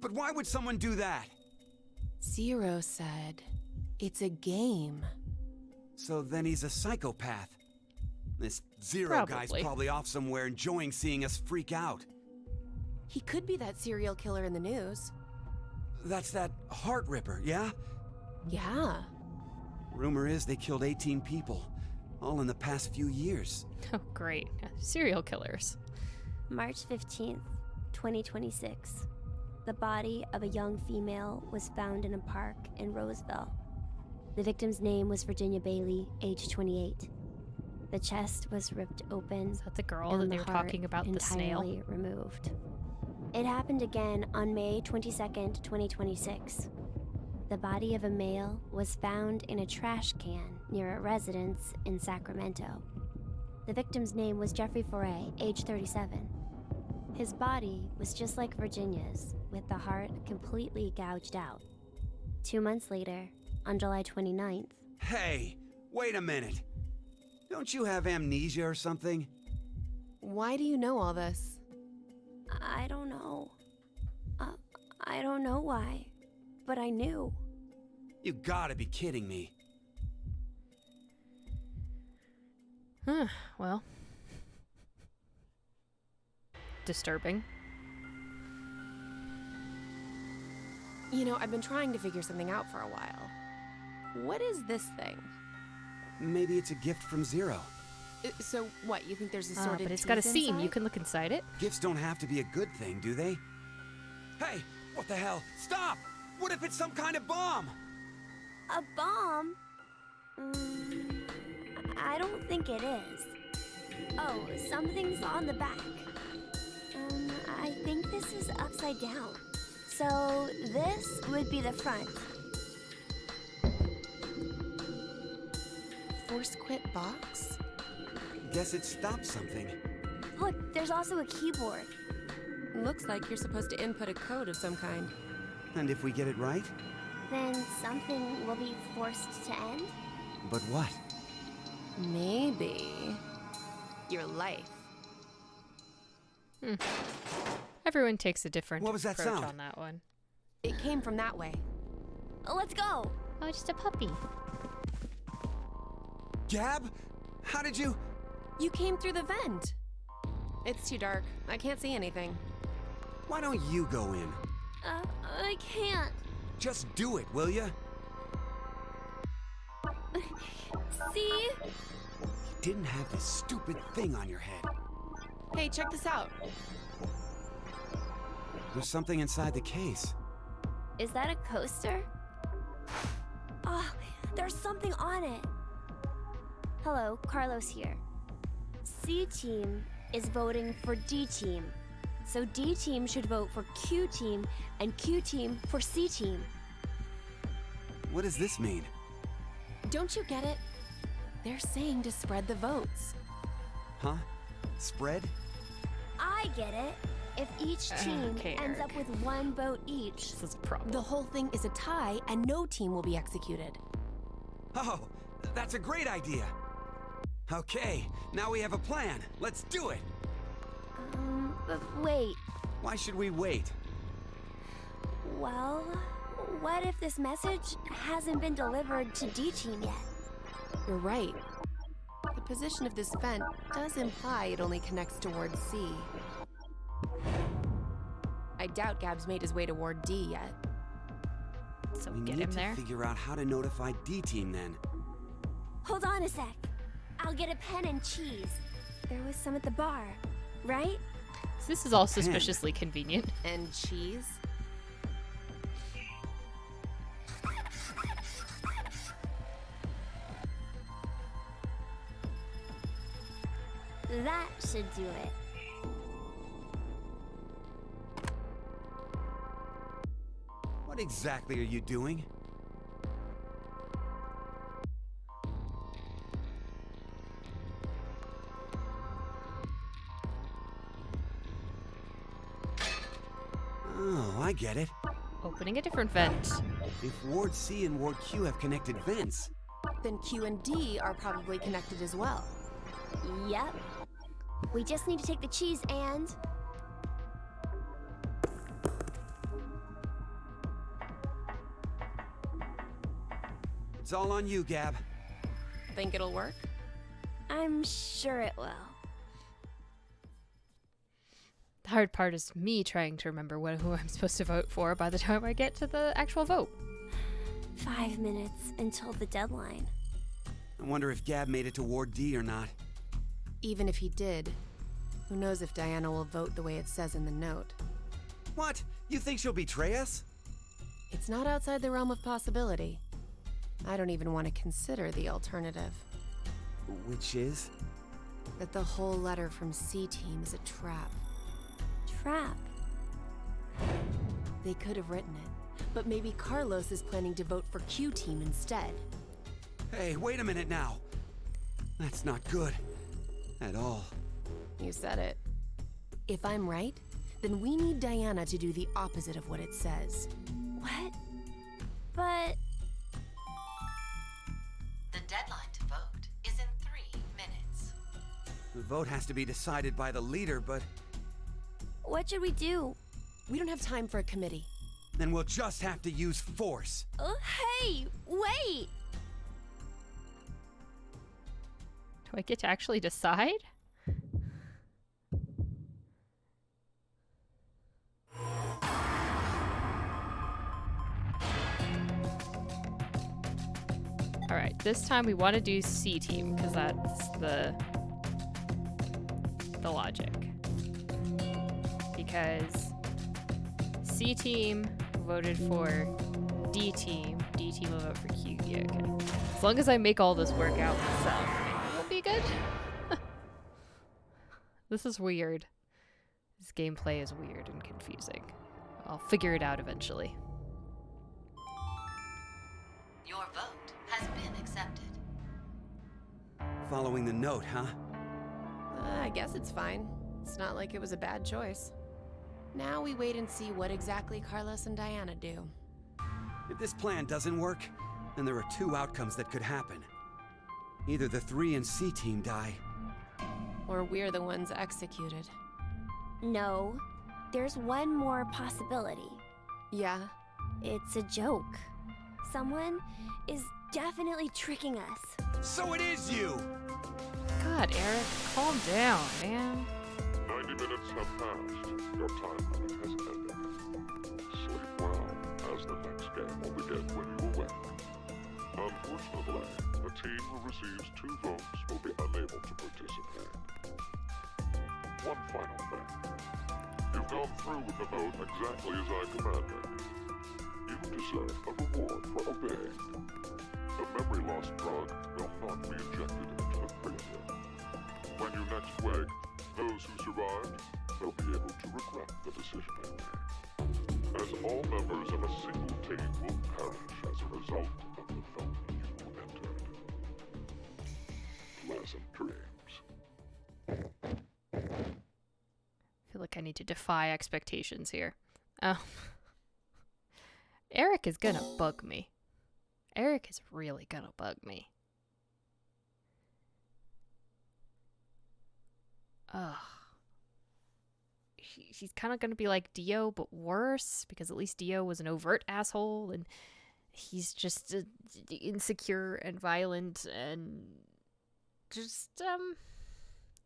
But why would someone do that? Zero said, it's a game. So then he's a psychopath. This Zero guy's probably off somewhere enjoying seeing us freak out. He could be that serial killer in the news. That's that Heart Ripper, yeah? Yeah. Rumor is they killed 18 people, all in the past few years. Oh, great. Serial killers. March 15th, 2026. The body of a young female was found in a park in Roseville. The victim's name was Virginia Bailey, age 28. The chest was ripped open. Is that the girl that they were talking about, the snail? Entirely removed. It happened again on May 22nd, 2026. The body of a male was found in a trash can near a residence in Sacramento. The victim's name was Jeffrey Foray, age 37. His body was just like Virginia's, with the heart completely gouged out. 2 months later, on July 29th... Hey, wait a minute. Don't you have amnesia or something? Why do you know all this? I don't know. I don't know why, but I knew. You gotta be kidding me. Huh, well. Disturbing. You know, I've been trying to figure something out for a while. What is this thing? Maybe it's a gift from Zero. So what, you think there's a sorted But it's got a teeth seam. inside? You can look inside it. Gifts don't have to be a good thing, do they? Hey, what the hell? Stop! What if it's some kind of bomb? A bomb? I don't think it is. Oh, something's on the back. I think this is upside down. So this would be the front. Force quit box? Guess it stopped something. Look, there's also a keyboard. Looks like you're supposed to input a code of some kind. And if we get it right? Then something will be forced to end? But what? Maybe... your life. Everyone takes a different What was that approach sound? on that one. It came from that way. Let's go! Oh, just a puppy. Gab? How did you... You came through the vent. It's too dark. I can't see anything. Why don't you go in? I can't. Just do it, will ya? See? You didn't have this stupid thing on your head. Hey, check this out. There's something inside the case. Is that a coaster? Oh, There's something on it. Hello, Carlos here. C Team is voting for D Team. So D Team should vote for Q Team, and Q Team for C Team. What does this mean? Don't you get it? They're saying to spread the votes. Huh? Spread? I get it. If each team ends up with 1 vote each, This is a problem. The whole thing is a tie, and no team will be executed. Oh, that's a great idea. Okay, now we have a plan. Let's do it. but wait. Why should we wait? Well, what if this message hasn't been delivered to D Team yet? You're right. The position of this vent does imply it only connects toward C. I doubt Gab's made his way to Ward D yet. So We get need him to there. figure out how to notify D Team then. Hold on a sec. I'll get a pen and cheese. There was some at the bar, right? So this is all suspiciously convenient. And cheese? That should do it. What exactly are you doing? Oh, I get it. Opening a different vent. If Ward C and Ward Q have connected vents, Then Q and D are probably connected as well. Yep. We just need to take the cheese and... it's all on you, Gab. Think it'll work? I'm sure it will. The hard part is me trying to remember who I'm supposed to vote for by the time I get to the actual vote. 5 minutes until the deadline. I wonder if Gab made it to Ward D or not. Even if he did, who knows if Diana will vote the way it says in the note. What? You think she'll betray us? It's not outside the realm of possibility. I don't even want to consider the alternative. Which is? That the whole letter from C Team is a trap. Trap. They could have written it, but maybe Carlos is planning to vote for Q Team instead. Hey, wait a minute now. That's not good. At all. You said it. If I'm right, then we need Diana to do the opposite of what it says. What? But... The deadline to vote is in 3 minutes. The vote has to be decided by the leader, but what should we do? We don't have time for a committee. then we'll just have to use force. Hey, wait! Do I get to actually decide? Alright, this time we want to do C Team, because that's the logic. Because C Team voted for D Team will vote for Q. Yeah, okay. As long as I make all this work out myself, it'll be good. This is weird. This gameplay is weird and confusing. I'll figure it out eventually. Your vote has been accepted. Following the note, huh? I guess it's fine. It's not like it was a bad choice. Now we wait and see what exactly Carlos and Diana do. If this plan doesn't work, then there are 2 outcomes that could happen. Either the 3 and C Team die. Or we're the ones executed. No. There's one more possibility. Yeah? It's a joke. Someone is definitely tricking us. So it is you! God, Eric, calm down, man. 90 minutes have passed. Your time limit has ended. Sleep well, as the next game will begin when you awake. Unfortunately, the team who receives 2 votes will be unable to participate. One final thing. You've gone through with the vote exactly as I commanded. You deserve a reward for obeying. The memory loss drug will not be injected into the creature. When you next wake, those who survived will be able to regret the decision they made, as all members of a single team will perish as a result of the fate you entered. Pleasant dreams. I feel like I need to defy expectations here. Oh. Eric is gonna bug me. Eric is really gonna bug me. Ugh. He's kind of gonna be like Dio, but worse, because at least Dio was an overt asshole, and he's just insecure and violent and just,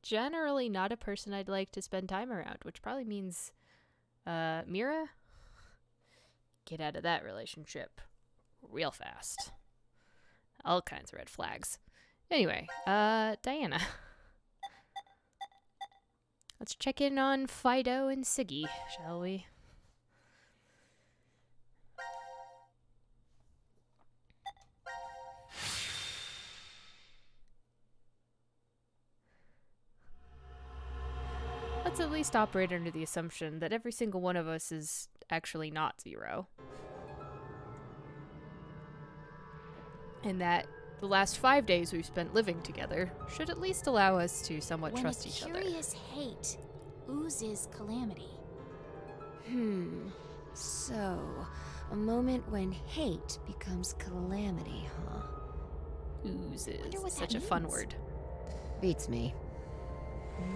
generally not a person I'd like to spend time around, which probably means, Mira? Get out of that relationship real fast. All kinds of red flags. Anyway, Diana. Let's check in on Fido and Siggy, shall we? Let's at least operate under the assumption that every single one of us is actually not Zero. And that the last 5 days we've spent living together should at least allow us to somewhat trust each other. When a curious hate oozes calamity. So, a moment when hate becomes calamity, huh? Oozes. Wonder what Such that a fun means. word. Beats me.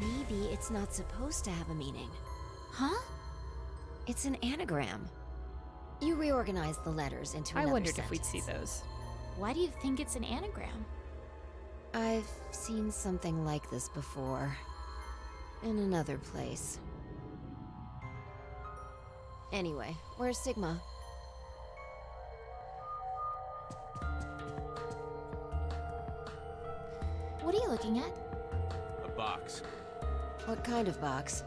Maybe it's not supposed to have a meaning. Huh? It's an anagram. You reorganize the letters into I another wondered if we'd sentence. see those. Why do you think it's an anagram? I've seen something like this before. In another place. Anyway, where's Sigma? What are you looking at? A box. What kind of box?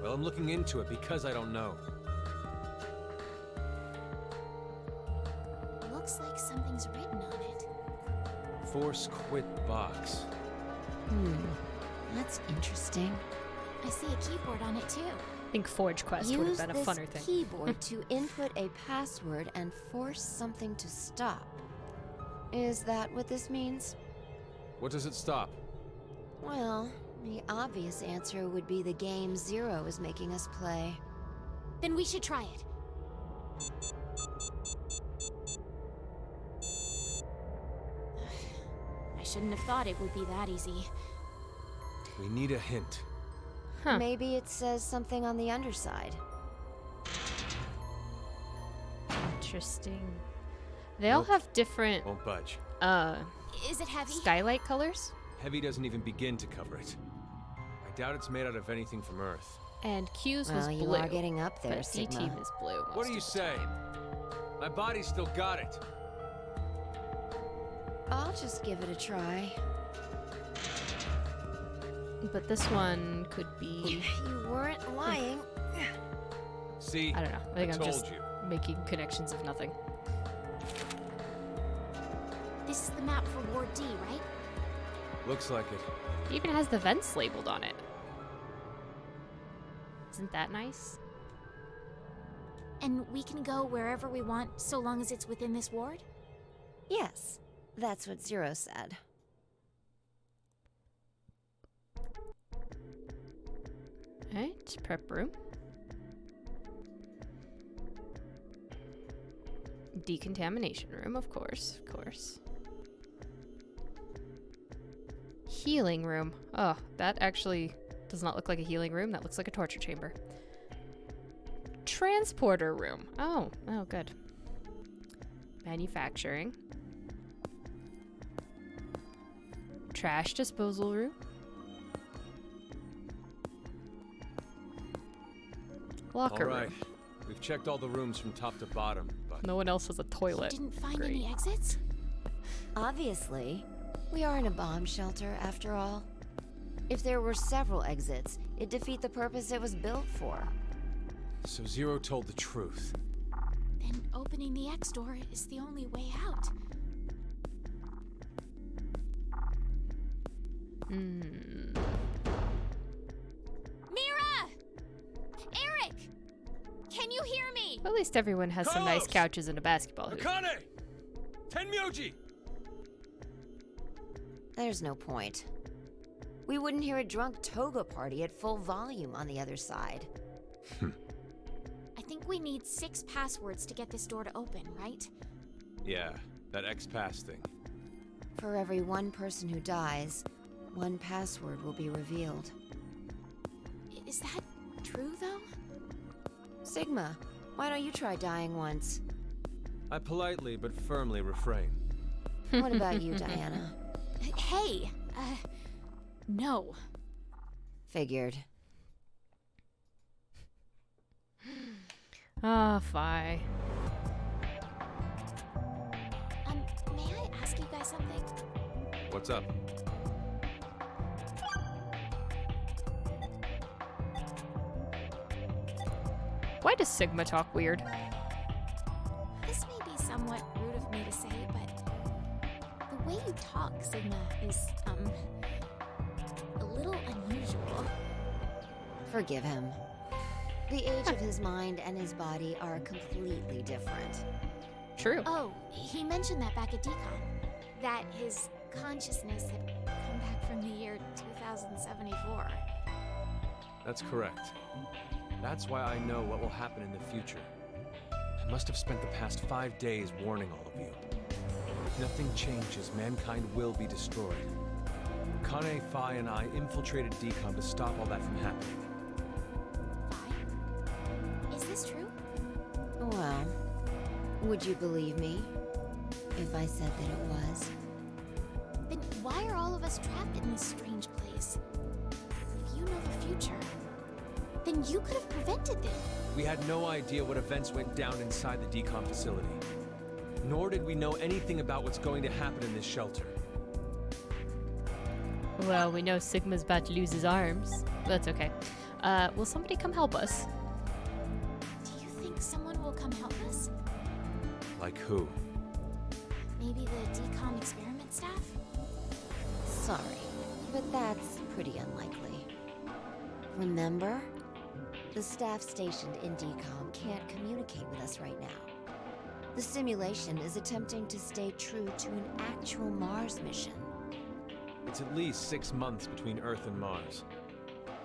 Well, I'm looking into it because I don't know. Looks like something's written on it. Force quit box. That's interesting. I see a keyboard on it too. I think Forge Quest would have Use been a this funner thing. keyboard to input a password and force something to stop. Is that what this means? What does it stop? Well, the obvious answer would be the game Zero is making us play. Then we should try it. I shouldn't have thought it would be that easy. We need a hint. Huh. Maybe it says something on the underside. Interesting. They all have different, Won't budge. Is it heavy? skylight colors. Heavy doesn't even begin to cover it. I doubt it's made out of anything from Earth. And Q's was Well, blue. you are getting up there, but Sigma. D-Team is blue most What do you of the say? time. My body's still got it. I'll just give it a try. But this one could be... You weren't lying. See? I don't know. I think I'm told just you. making connections of nothing. This is the map for Ward D, right? Looks like it. It even has the vents labeled on it. Isn't that nice? And we can go wherever we want so long as it's within this ward? Yes, that's what Zero said. Alright, prep room. Decontamination room, of course, Healing room. Oh, that actually does not look like a healing room. That looks like a torture chamber. Transporter room. Oh, good. Manufacturing. Trash disposal room. Locker All right. room. We've checked all the rooms from top to bottom, but No one else has a toilet. You didn't find Great. any exits? Obviously, we are in a bomb shelter after all. If there were several exits, it'd defeat the purpose it was built for. so Zero told the truth. Then opening the X door is the only way out. Mira! Eric! Can you hear me? Well, at least everyone has some nice couches and a basketball hoop. Akane! Tenmyoji! There's no point. We wouldn't hear a drunk toga party at full volume on the other side. I think we need 6 passwords to get this door to open, right? Yeah, that X-Pass thing. For every one person who dies, one password will be revealed. Is that true, though? Sigma, why don't you try dying once? I politely but firmly refrain. What about you, Diana? Hey! No. Figured. Ah, Fi. May I ask you guys something? What's up? Why does Sigma talk weird? This may be somewhat rude of me to say, but the way you talk, Sigma, is, a little unusual. Forgive him. The age of his mind and his body are completely different. True. Oh, he mentioned that back at DCOM. That his consciousness had come back from the year 2074. That's correct. That's why I know what will happen in the future. I must have spent the past 5 days warning all of you. If nothing changes, mankind will be destroyed. Kane, Fi, and I infiltrated DCOM to stop all that from happening. Is this true? Well, would you believe me if I said that it was? Then why are all of us trapped in this strange place? If you know the future, then you could have prevented this. We had no idea what events went down inside the DCOM facility. Nor did we know anything about what's going to happen in this shelter. Well, we know Sigma's about to lose his arms. That's okay. Will somebody come help us? Do you think someone will come help us? Like who? Maybe the DCOM experiment staff? Sorry, but that's pretty unlikely. Remember? The staff stationed in DCOM can't communicate with us right now. The simulation is attempting to stay true to an actual Mars mission. It's at least 6 months between Earth and Mars.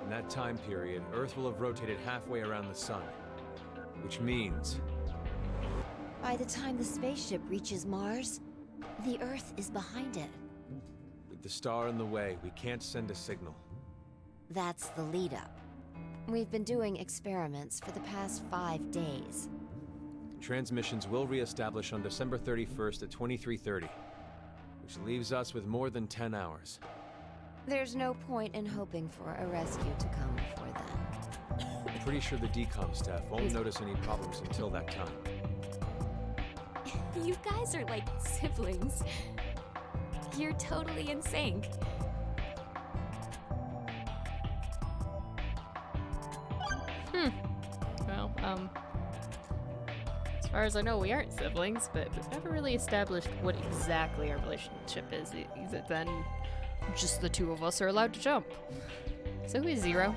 In that time period, Earth will have rotated halfway around the sun. Which means... By the time the spaceship reaches Mars, the Earth is behind it. with the star in the way, we can't send a signal. That's the lead-up. We've been doing experiments for the past 5 days. Transmissions will re-establish on December 31st at 23:30, which leaves us with more than 10 hours. There's no point in hoping for a rescue to come before then. I'm pretty sure the DCOM staff won't notice any problems until that time. You guys are like siblings. You're totally in sync. Well, as far as I know, we aren't siblings, but we've never really established what exactly our relationship is. Is it then just the two of us are allowed to jump? So who is Zero?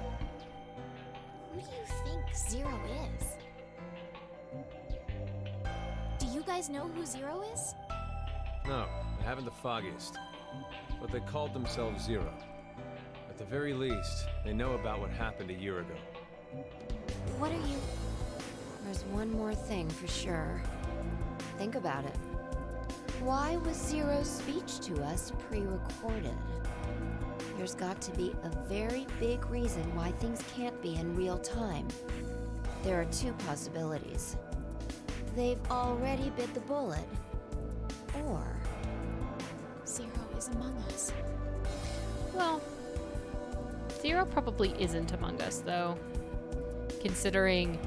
Who do you think Zero is? Do you guys know who Zero is? No, I haven't the foggiest. But they called themselves Zero. At the very least, they know about what happened a year ago. What are you... There's one more thing for sure. Think about it. Why was Zero's speech to us pre-recorded? There's got to be a very big reason why things can't be in real time. There are two possibilities. They've already bit the bullet, or... Zero is among us. Well, Zero probably isn't among us, though. Considering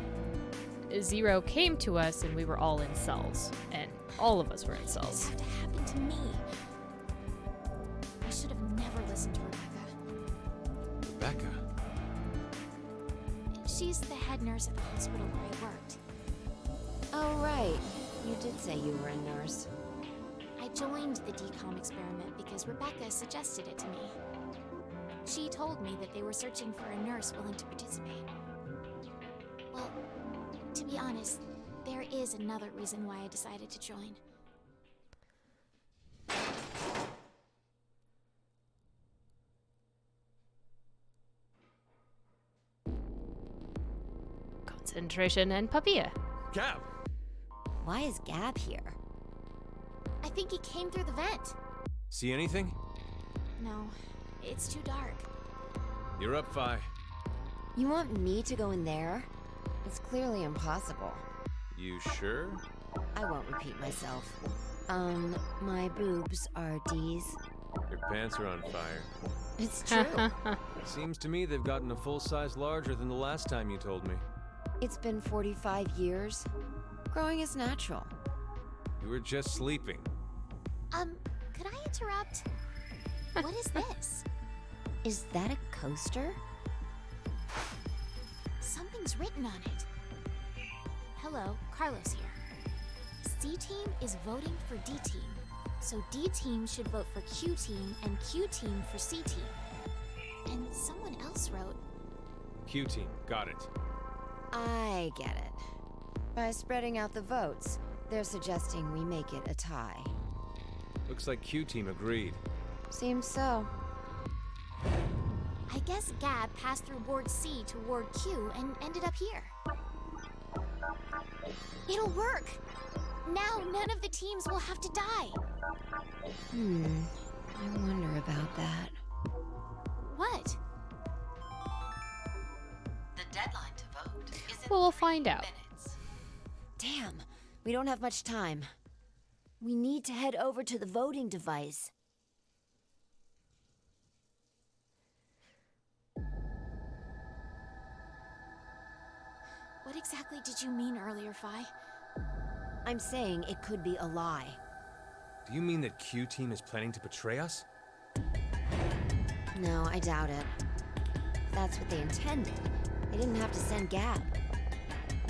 Zero came to us and we were all in cells. And all of us were in cells. This had to happen to me. I should have never listened to Rebecca. Rebecca? She's the head nurse at the hospital where I worked. Oh, right. You did say you were a nurse. I joined the DCOM experiment because Rebecca suggested it to me. She told me that they were searching for a nurse willing to participate. Well, to be honest, there is another reason why I decided to join. Concentration and Papilla. Gab! Why is Gab here? I think he came through the vent. See anything? No, it's too dark. You're up, Fi. You want me to go in there? It's clearly impossible. You sure? I won't repeat myself. My boobs are D's. Your pants are on fire. It's true. Seems to me they've gotten a full size larger than the last time you told me. It's been 45 years. Growing is natural. You were just sleeping. Could I interrupt? What is this? Is that a coaster? Something's written on it. Hello, Carlos here. C-Team is voting for D-Team. So D-Team should vote for Q-Team and Q-Team for C-Team. And someone else wrote... Q-Team, got it. I get it. By spreading out the votes, they're suggesting we make it a tie. Looks like Q-Team agreed. Seems so. I guess Gab passed through Ward C to Ward Q and ended up here. It'll work! Now none of the teams will have to die! I wonder about that. What? The deadline to vote is in Well, we'll find out. minutes. Damn, we don't have much time. We need to head over to the voting device. What exactly did you mean earlier, Fi? I'm saying it could be a lie. Do you mean that Q-Team is planning to betray us? No, I doubt it. If that's what they intended, they didn't have to send Gab.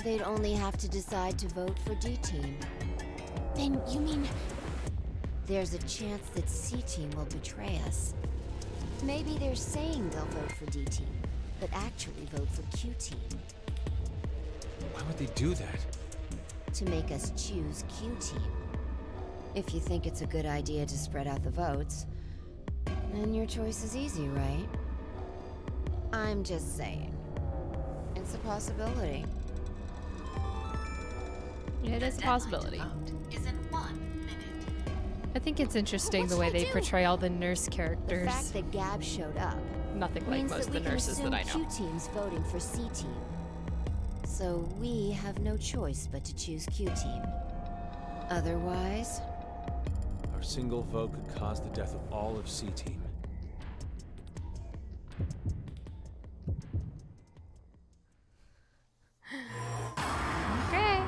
They'd only have to decide to vote for D-Team. Then you mean... There's a chance that C-Team will betray us. Maybe they're saying they'll vote for D-Team, but actually vote for Q-Team. Why would they do that? To make us choose Q-Team. If you think it's a good idea to spread out the votes, then your choice is easy, right? I'm just saying. It's a possibility. It is a possibility. Is in 1 minute. I think it's interesting What the way should I they do? portray all the nurse The characters. fact that Gab showed up Nothing like means most that of we the can nurses assume that I know. Q-Team's voting for C-Team. So we have no choice but to choose Q-Team. Otherwise, Our single vote could cause the death of all of C-Team. Okay.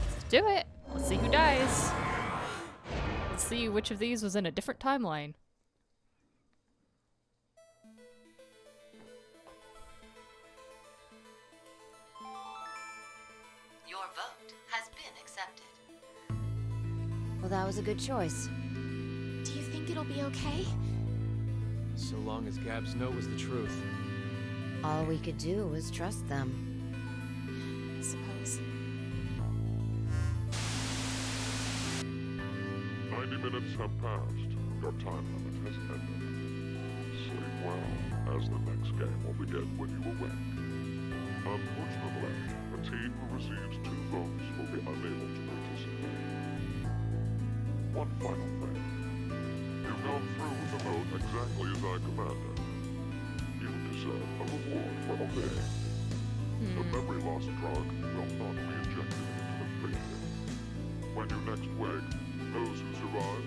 Let's do it. Let's see who dies. Let's see which of these was in a different timeline. your vote has been accepted. Well, that was a good choice. Do you think it'll be okay? So long as Gab's note was the truth. All we could do was trust them. I suppose. 90 minutes have passed. Your time limit has ended. Sleep well, as the next game will begin when you awake. Unfortunately, the team who receives 2 votes will be unable to participate. One final thing. You've gone through with the vote exactly as I commanded. You deserve a reward for obeying. The memory loss drug will not be injected into the freezer. When you next wake, those who survive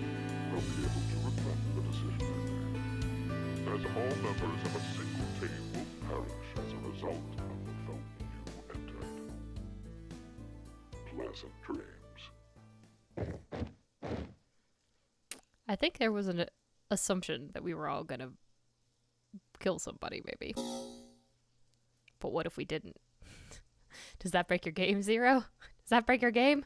will be able to regret the decision they made. As all members of a single team will perish as a result of the vote you entered. Pleasant dreams. I think there was an assumption that we were all gonna kill somebody, maybe. But what if we didn't? Does that break your game, Zero? Does that break your game?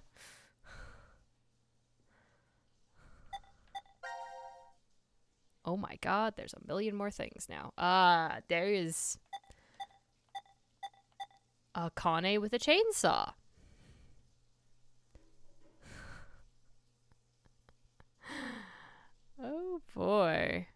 Oh my god, there's a million more things now. There is a Kane with a chainsaw. Oh boy.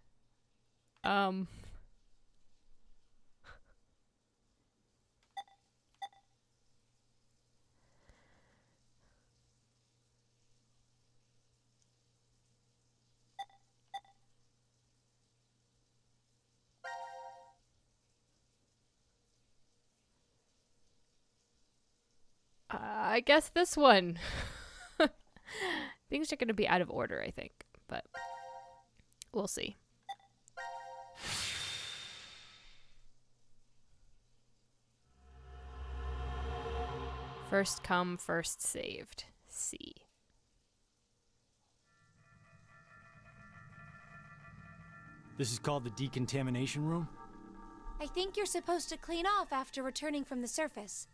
I guess this one. Things are going to be out of order, I think, but we'll see. First come, first saved. C. This is called the decontamination room? I think you're supposed to clean off after returning from the surface.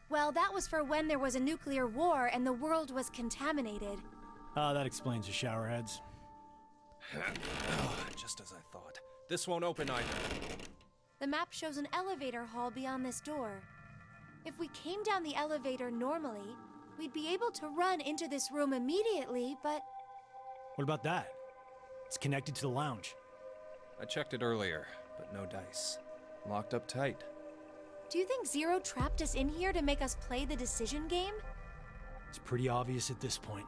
Well, that was for when there was a nuclear war and the world was contaminated. That explains the shower heads. Just as I thought. This won't open either. The map shows an elevator hall beyond this door. If we came down the elevator normally, we'd be able to run into this room immediately, but... What about that? It's connected to the lounge. I checked it earlier, but no dice. Locked up tight. Do you think Zero trapped us in here to make us play the decision game? It's pretty obvious at this point.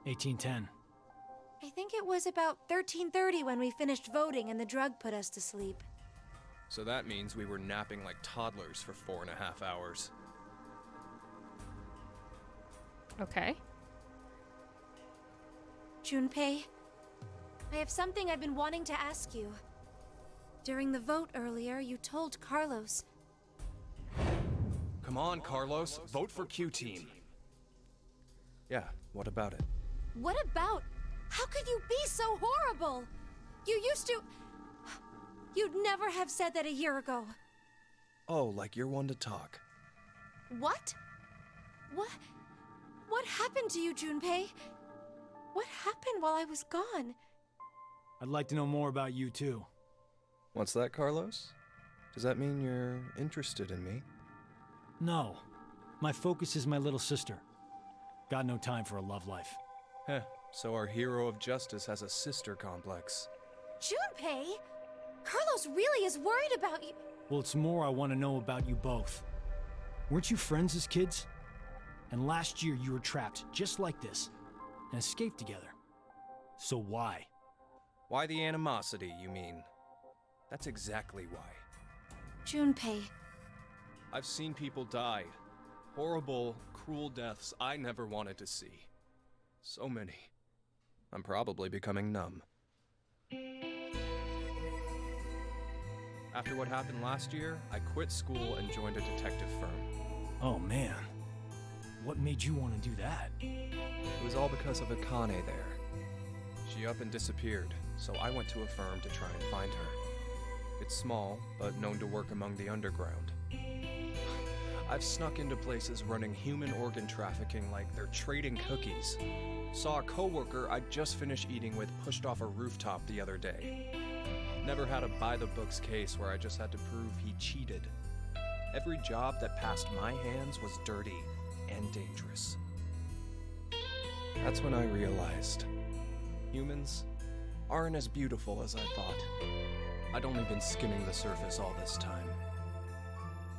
1810. I think it was about 13:30 when we finished voting and the drug put us to sleep. So that means we were napping like toddlers for 4.5 hours. Okay. Junpei, I have something I've been wanting to ask you. During the vote earlier, you told Carlos. Come on, Carlos. Vote for Q Team. Yeah, what about it? What about? How could you be so horrible? You used to... You'd never have said that a year ago. Oh, like you're one to talk. What? What happened to you, Junpei? What happened while I was gone? I'd like to know more about you, too. What's that, Carlos? Does that mean you're interested in me? No. My focus is my little sister. Got no time for a love life. Heh, so our hero of justice has a sister complex. Junpei? Carlos really is worried about you. Well, it's more I want to know about you both. Weren't you friends as kids? And last year you were trapped just like this and escaped together. So why? Why the animosity, you mean? That's exactly why. Junpei. I've seen people die. Horrible, cruel deaths I never wanted to see. So many. I'm probably becoming numb. After what happened last year, I quit school and joined a detective firm. Oh man. What made you want to do that? It was all because of Akane there. She up and disappeared, so I went to a firm to try and find her. It's small, but known to work among the underground. I've snuck into places running human organ trafficking like they're trading cookies. Saw a coworker I'd just finished eating with pushed off a rooftop the other day. Never had a by-the-books case where I just had to prove he cheated. Every job that passed my hands was dirty and dangerous. That's when I realized humans aren't as beautiful as I thought. I'd only been skimming the surface all this time.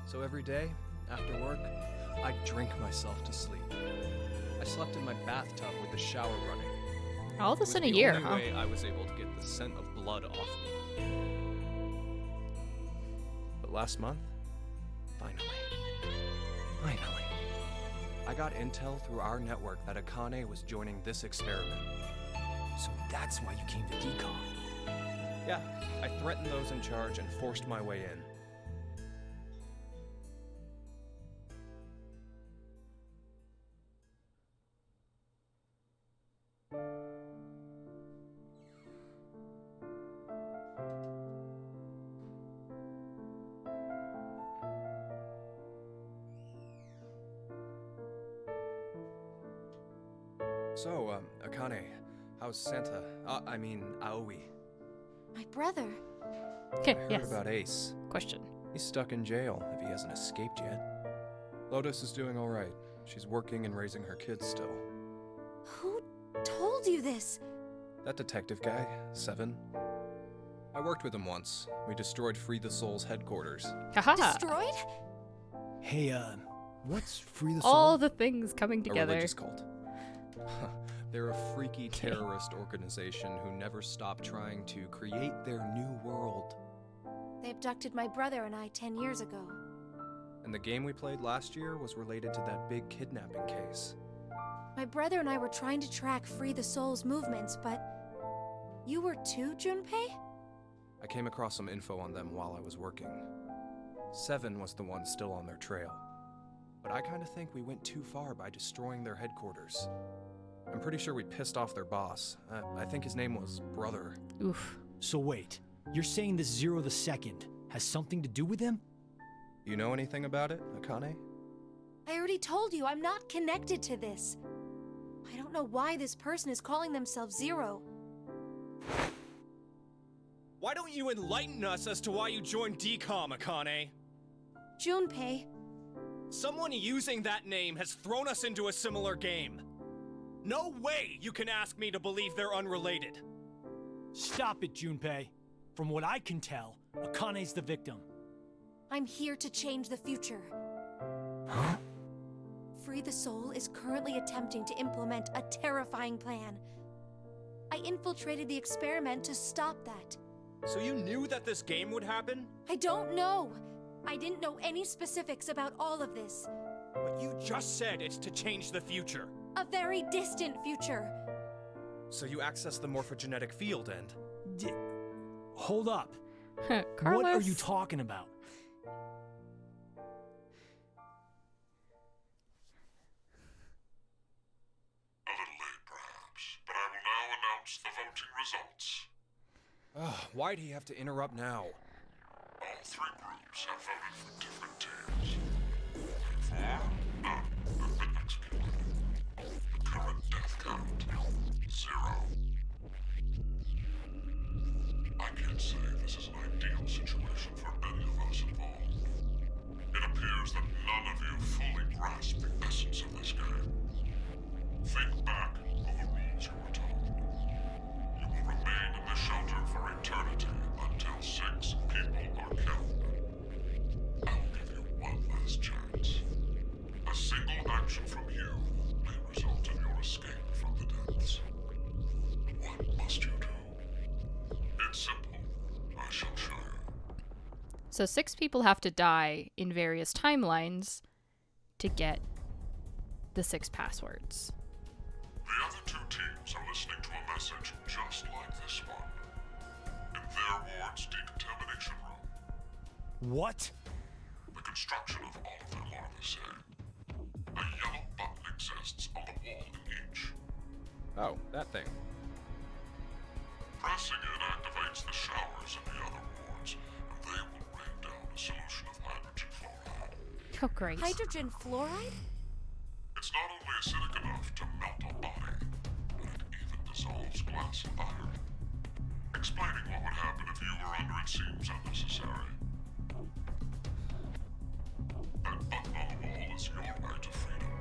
So every day, after work, I'd drink myself to sleep. I slept in my bathtub with the shower running. All this in a year, huh? It was the only way I was able to get the scent of blood off me. But last month, finally, I got intel through our network that Akane was joining this experiment. So that's why you came to decon. Yeah, I threatened those in charge and forced my way in. So, Akane, How's Santa? Aoi. My brother. I heard about Ace. Question. He's stuck in jail if he hasn't escaped yet. Lotus is doing all right. She's working and raising her kids still. Who told you this? That detective guy, Seven. I worked with him once. We destroyed Free the Soul's headquarters. Haha. Destroyed? Hey, what's Free the Soul? All the things coming A together. religious cult. They're a freaky terrorist organization who never stop trying to create their new world. They abducted my brother and I 10 years ago. And the game we played last year was related to that big kidnapping case. My brother and I were trying to track Free the Soul's movements, but... You were too, Junpei? I came across some info on them while I was working. Seven was the one still on their trail. But I kinda think we went too far by destroying their headquarters. I'm pretty sure we pissed off their boss. I think his name was Brother. Oof. So wait, you're saying this Zero the Second has something to do with him? You know anything about it, Akane? I already told you, I'm not connected to this. I don't know why this person is calling themselves Zero. Why don't you enlighten us as to why you joined DCOM, Akane? Junpei. Someone using that name has thrown us into a similar game. No way you can ask me to believe they're unrelated. Stop it, Junpei. From what I can tell, Akane's the victim. I'm here to change the future. Huh? Free the Soul is currently attempting to implement a terrifying plan. I infiltrated the experiment to stop that. So you knew that this game would happen? I don't know. I didn't know any specifics about all of this. But you just said it's to change the future. A very distant future. So you access the morphogenetic field and... Hold up. Carlos? What are you talking about? A little late, perhaps, but I will now announce the voting results. Why'd he have to interrupt now? All three groups have voted for different teams. Therefore, none have been executed. The current death count, 0. I can't say this is an ideal situation for any of us involved. It appears that none of you fully grasp the essence of this game. Think back of the rules you were told. You will remain in the shelter for eternity until 6 people are killed. I'll give you one last chance. A single action from you may result in your escape from the depths. What must you do? It's simple. I shall show you. So 6 people have to die in various timelines to get the 6 passwords. The other 2 teams are listening to a message just like this one. In their ward's decontamination room. What? The construction of all of them are the same. A yellow button exists on the wall in each. Oh, that thing. Pressing it activates the showers in the other wards, and they will rain down a solution of hydrogen fluoride. Oh, great. Hydrogen fluoride? It's not only acidic enough to melt a body, but it even dissolves glass and iron. Explaining what would happen if you were under it seems unnecessary. That button on the wall is your right to freedom.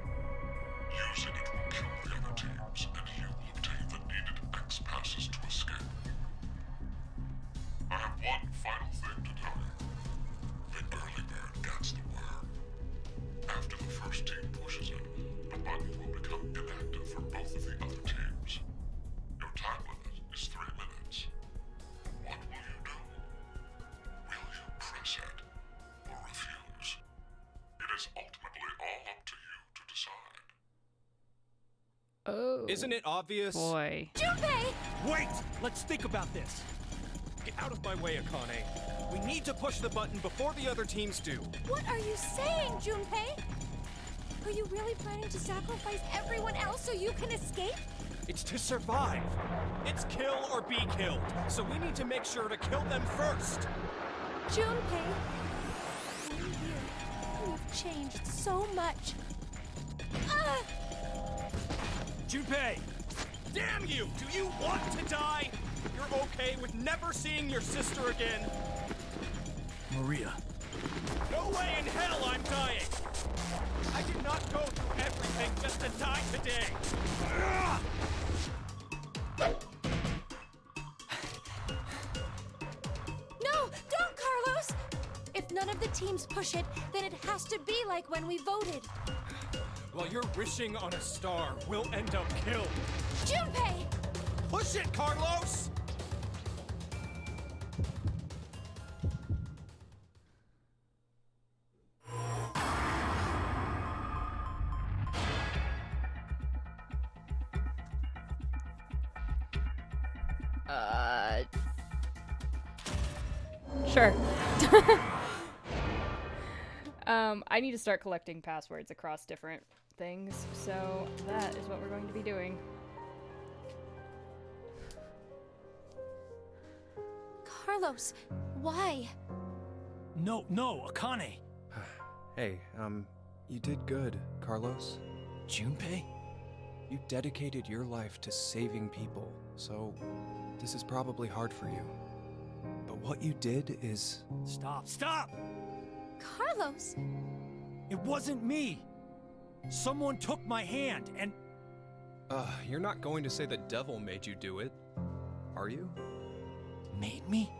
Using it will kill the other teams, and you will obtain the needed X passes to escape. I have one final thing to tell you. The early bird gets the worm. After the first team pushes it, the button will become inactive for both of the other teams. Your time limit is 3 minutes. What will you do? Will you press it or refuse? It is ultimately all up to you to decide. Oh. Isn't it obvious? Boy. Junpei! Wait! Let's think about this. Get out of my way, Akane. We need to push the button before the other teams do. What are you saying, Junpei? Are you really planning to sacrifice everyone else so you can escape? It's to survive. It's kill or be killed. So we need to make sure to kill them first. Junpei, I'm here. You've changed so much. Junpei! Damn you! Do you want to die? You're okay with never seeing your sister again? Maria. No way in hell I'm dying! I did not go through everything just to die today! No! Don't, Carlos! If none of the teams push it, then it has to be like when we voted. While you're wishing on a star, we'll end up killed. Junpei! Push it, Carlos! Sure. I need to start collecting passwords across different things, so that is what we're going to be doing. Carlos, why? No, Akane. Hey, you did good, Carlos. Junpei? You dedicated your life to saving people, so this is probably hard for you. But what you did is... Stop! Carlos! It wasn't me! Someone took my hand and... You're not going to say the devil made you do it, are you? Made me?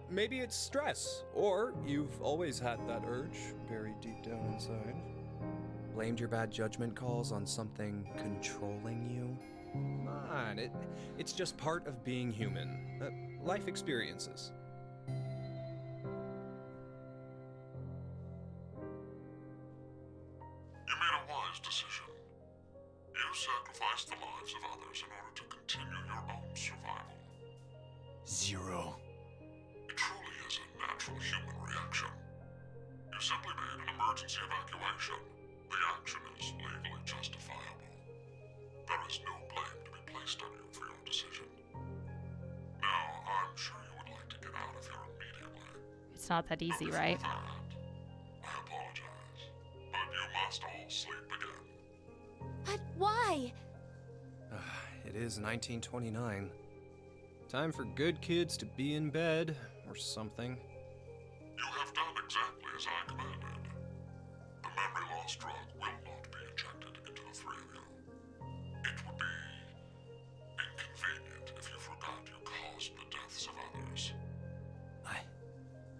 Maybe it's stress, or you've always had that urge buried deep down inside. Blamed your bad judgment calls on something controlling you? Come on, it's just part of being human. Life experiences. You made a wise decision. You sacrificed the lives of others in order to continue your own survival. Zero. It truly is a natural human reaction. You simply made an emergency evacuation. The action is legally justifiable. There is no blame to be placed on you for your decision. Now, I'm sure you would like to get out of here immediately. It's not that easy, right? I apologize, but you must all sleep again. But why? It is 1929. Time for good kids to be in bed, or something. You have done exactly as I commanded. The memory loss drug will not be injected into the three of you. It would be inconvenient if you forgot you caused the deaths of others. I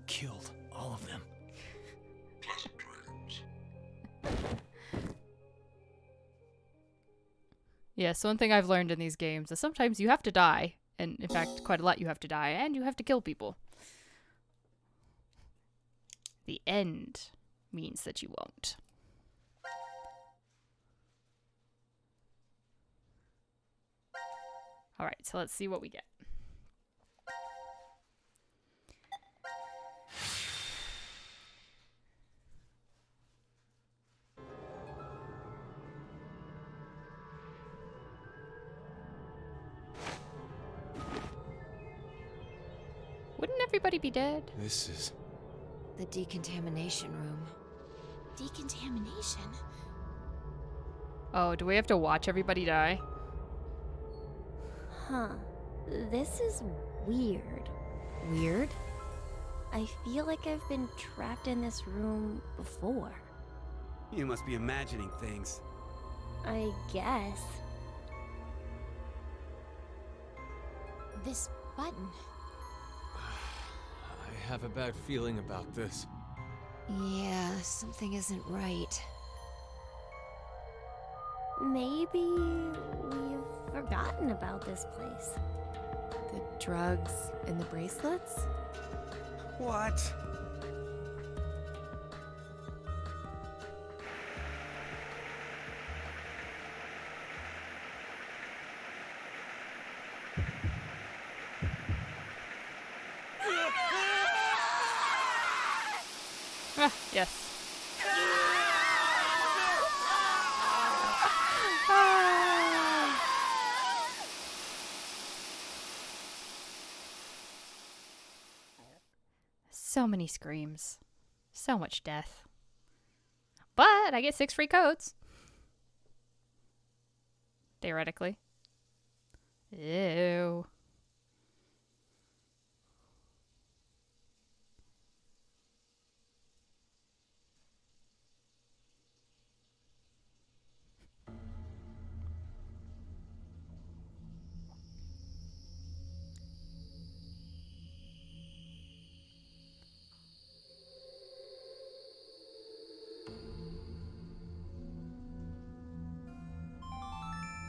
killed all of them. Pleasant dreams. Yes, one thing I've learned in these games is sometimes you have to die. And in fact, quite a lot you have to die, and you have to kill people. The end means that you won't. Alright, so let's see what we get. Wouldn't everybody be dead? This is... The decontamination room. Decontamination? Oh, do we have to watch everybody die? Huh. This is weird. Weird? I feel like I've been trapped in this room before. You must be imagining things. I guess. This button. I have a bad feeling about this. Yeah, something isn't right. Maybe we've forgotten about this place. The drugs and the bracelets? What? Ah, yes. So many screams. So much death. But I get 6 free codes. Theoretically. Ew.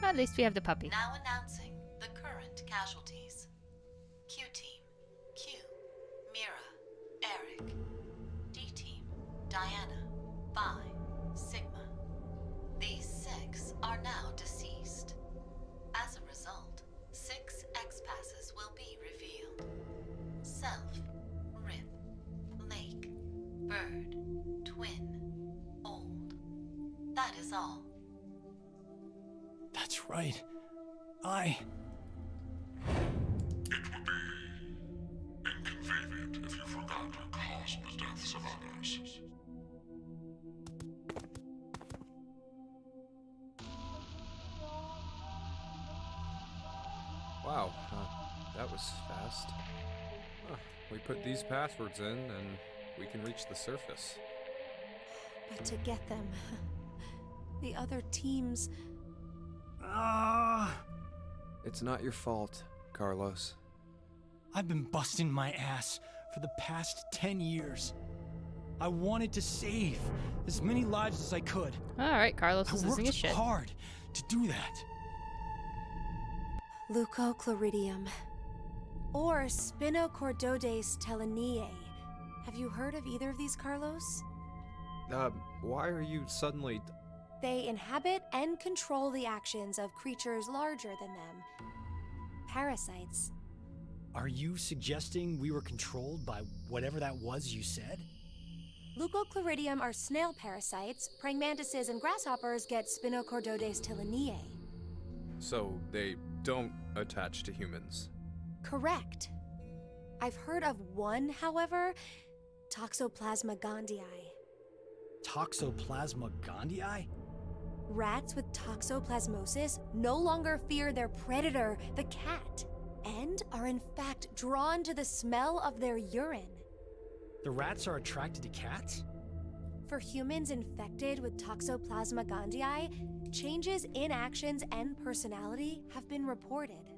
At least we have the puppy. Now announcing the current casualties. Q Team, Q, Mira, Eric. D Team, Diana, Vi, Sigma. These 6 are now deceased. As a result, 6 X-Passes will be revealed. Self, Rip, Lake, Bird, Twin, Old. That is all. That's right. It would be inconvenient if you forgot to cause the deaths of others. Wow, that was fast. We put these passwords in and we can reach the surface. But to get them, the other teams... It's not your fault, Carlos. I've been busting my ass for the past 10 years. I wanted to save as many lives as I could. Alright, Carlos is I losing his shit. worked hard to do that. Leucochloridium. Or Spinochordodes teleniae. Have you heard of either of these, Carlos? Why are you suddenly... They inhabit and control the actions of creatures larger than them. Parasites. Are you suggesting we were controlled by whatever that was you said? Leucochloridium are snail parasites. Praying mantises and grasshoppers get Spinochordodes teleniae. So they don't attach to humans? Correct. I've heard of one, however, Toxoplasma gondii. Toxoplasma gondii? Rats with toxoplasmosis no longer fear their predator, the cat, and are in fact drawn to the smell of their urine. The rats are attracted to cats? For humans infected with Toxoplasma gondii, changes in actions and personality have been reported.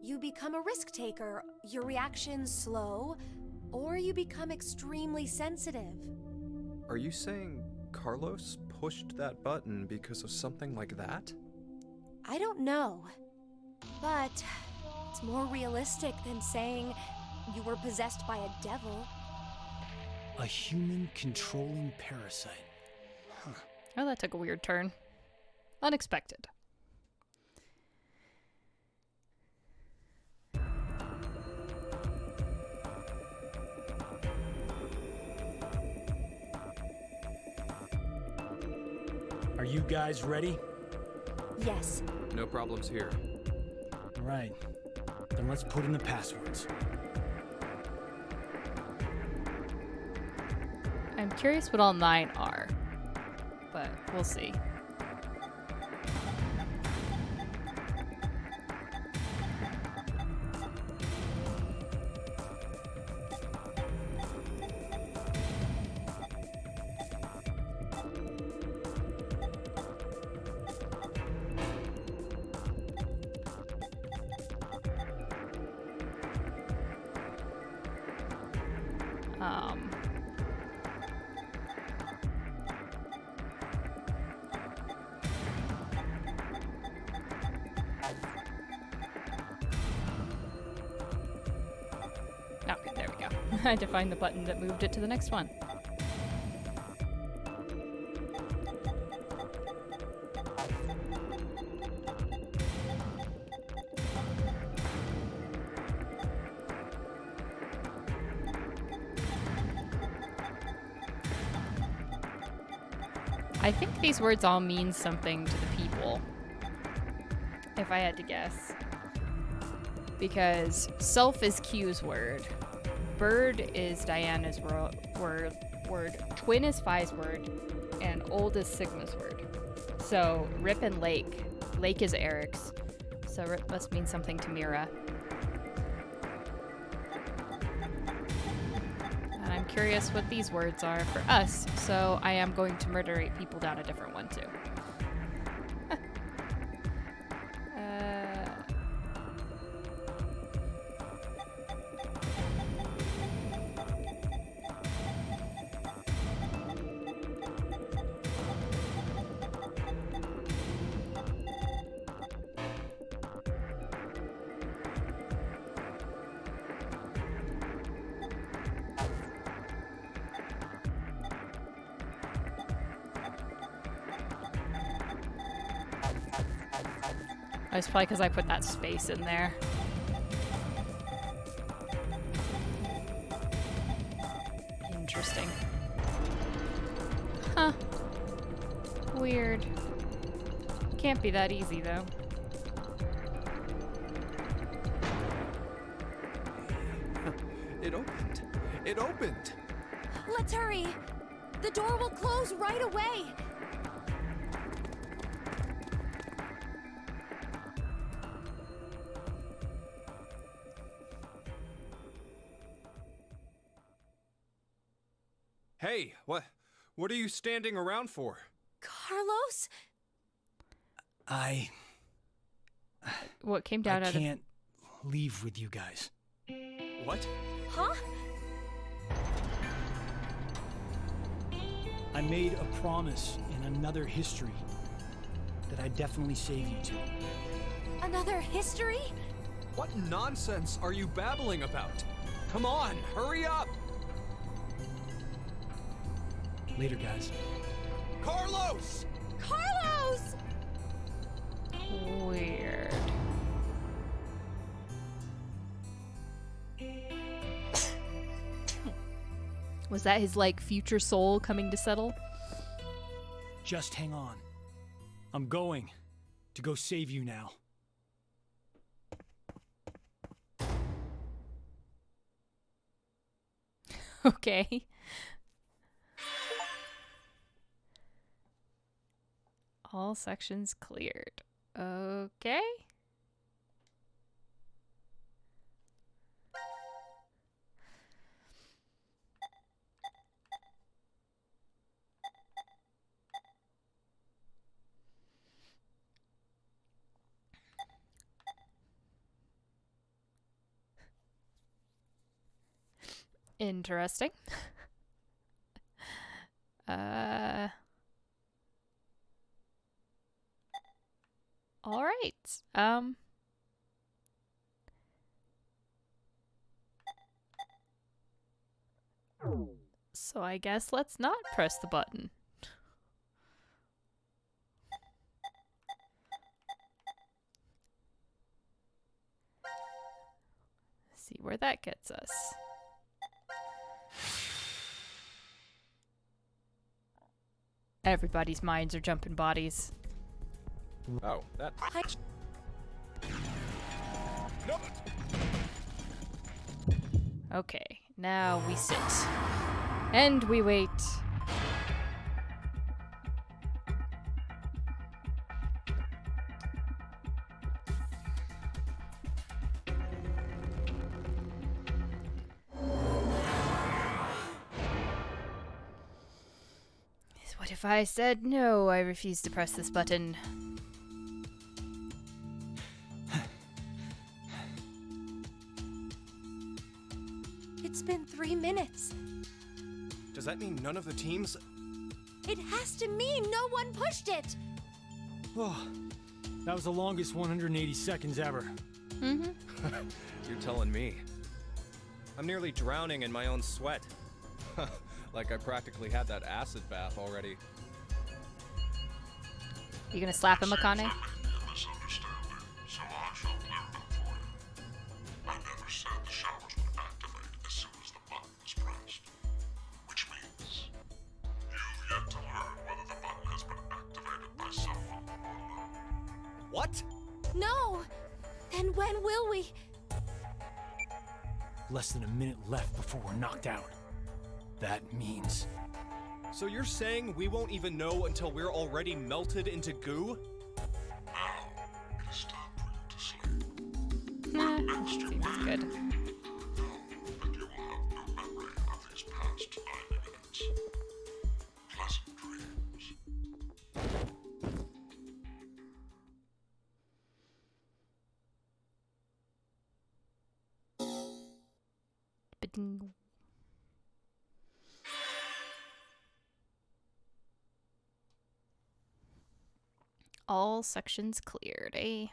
You become a risk taker, your reactions slow, or you become extremely sensitive. Are you saying Carlos pushed that button because of something like that? I don't know, but it's more realistic than saying you were possessed by a devil. A human controlling parasite. Huh. Oh, that took a weird turn. Unexpected. Are you guys ready? Yes. No problems here. All right. Then let's put in the passwords. I'm curious what all 9 are, but we'll see. Okay, there we go. I had to find the button that moved it to the next one. I think these words all mean something to the people, if I had to guess. Because self is Q's word, bird is Diana's word, twin is Phi's word, and old is Sigma's word. So Rip and Lake is Eric's, So it must mean something to Mira. And I'm curious what these words are for us, so I am going to murder 8 people down a different one too. It's probably because I put that space in there. Interesting. Huh. Weird. Can't be that easy, though. It opened. It opened! Let's hurry! The door will close right away! Hey, what are you standing around for? Carlos? What came down I out of... can't leave with you guys. What? Huh? I made a promise in another history that I'd definitely save you two. Another history? What nonsense are you babbling about? Come on, hurry up! Later, guys. Carlos! Carlos! Weird. Was that his, like, future soul coming to settle? Just hang on. I'm going to go save you now. Okay. All sections cleared. Okay. Interesting. All right. So I guess let's not press the button. See where that gets us. Everybody's minds are jumping bodies. Oh, that... No. Okay, now we sit. And we wait. What if I said no, I refuse to press this button? It's been 3 minutes. Does that mean none of the teams... It has to mean no one pushed it! Oh, that was the longest 180 seconds ever. Mm-hmm. You're telling me. I'm nearly drowning in my own sweat. Like I practically had that acid bath already. You gonna slap him, Akane? So I shall clear it up for you. I never said the showers would activate as soon as the button was pressed. Which means you've yet to learn whether the button has been activated by someone or not. What? No! Then when will we? Less than a minute left before we're knocked out. That means... So you're saying we won't even know until we're already melted into goo? Now, it is time for you to That's good. Know that you will have no memory of these past 90 minutes. Pleasant dreams. Ba-ding. All sections cleared, eh?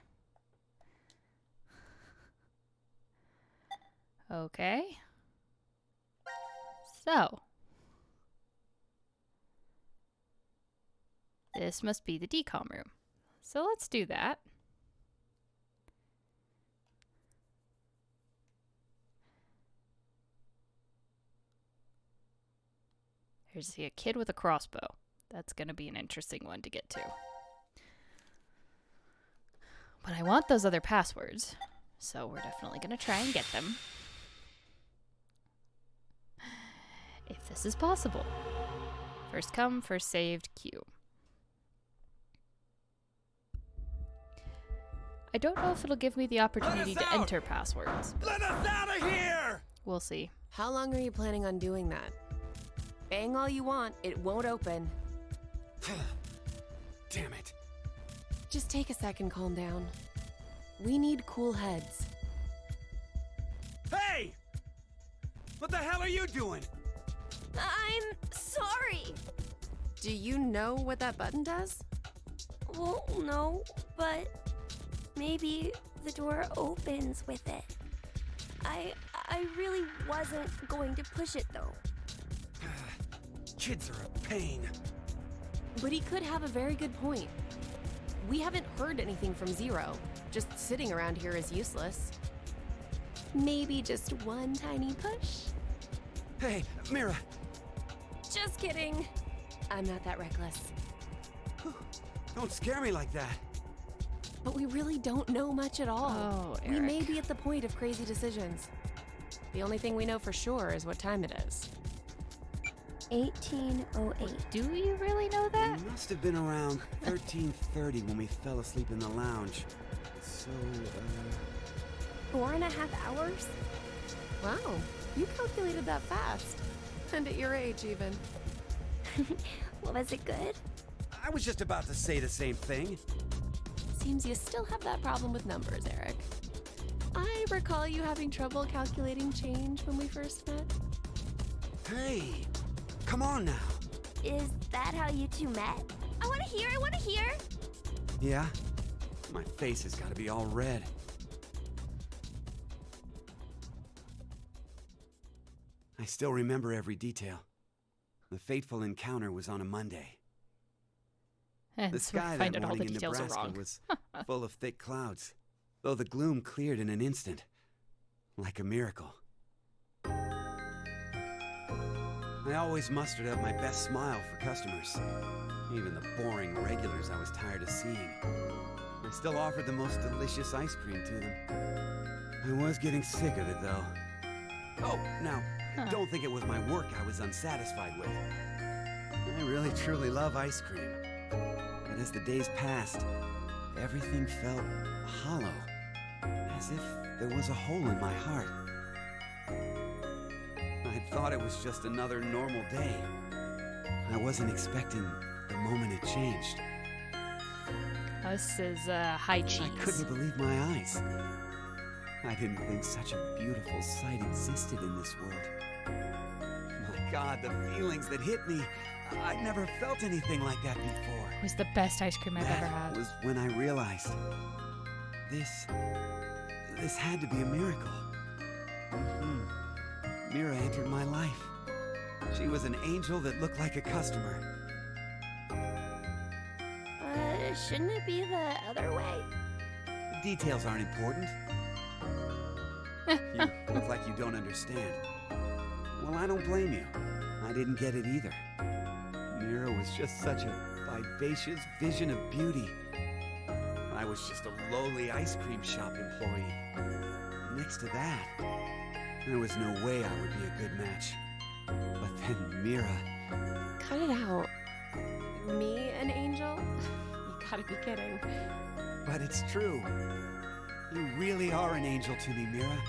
Okay. So. This must be the decom room. So let's do that. Here's a kid with a crossbow. That's going to be an interesting one to get to. But I want those other passwords, so we're definitely going to try and get them. If this is possible. First come, first saved, queue. I don't know if it'll give me the opportunity to enter passwords. Let us out of here! We'll see. How long are you planning on doing that? Bang all you want, it won't open. Damn it. Just take a second, calm down. We need cool heads. Hey! What the hell are you doing? I'm sorry. Do you know what that button does? Well, no, but maybe the door opens with it. I really wasn't going to push it though. Kids are a pain. But he could have a very good point. We haven't heard anything from Zero. Just sitting around here is useless. Maybe just one tiny push? Hey, Mira. Just kidding. I'm not that reckless. Don't scare me like that. But we really don't know much at all. Oh, Eric. We may be at the point of crazy decisions. The only thing we know for sure is what time it is. 1808. Do you really know that? It must have been around 13:30 when we fell asleep in the lounge. So, 4.5 hours? Wow, you calculated that fast. And at your age, even. Was it good? I was just about to say the same thing. Seems you still have that problem with numbers, Eric. I recall you having trouble calculating change when we first met. Hey, come on now. Is that how you two met? I want to hear! Yeah? My face has got to be all red. I still remember every detail. The fateful encounter was on a Monday. And The so we sky find that out all the morning in details are Nebraska wrong. was full of thick clouds, though the gloom cleared in an instant, like a miracle. I always mustered up my best smile for customers, even the boring regulars I was tired of seeing. I still offered the most delicious ice cream to them. I was getting sick of it, though. Oh, now, don't think it was my work I was unsatisfied with. I really truly love ice cream. But as the days passed, everything felt hollow, as if there was a hole in my heart. I thought it was just another normal day. I wasn't expecting the moment it changed. This is high cheese. I couldn't believe my eyes. I didn't think such a beautiful sight existed in this world. My God, the feelings that hit me. I'd never felt anything like that before. It was the best ice cream I've ever had. That was when I realized this had to be a miracle. Mira entered my life. She was an angel that looked like a customer. Shouldn't it be the other way? The details aren't important. You look like you don't understand. Well, I don't blame you. I didn't get it either. Mira was just such a vivacious vision of beauty. I was just a lowly ice cream shop employee. Next to that, there was no way I would be a good match. But then Mira... Cut it out. Me, an angel? You gotta be kidding. But it's true. You really are an angel to me, Mira.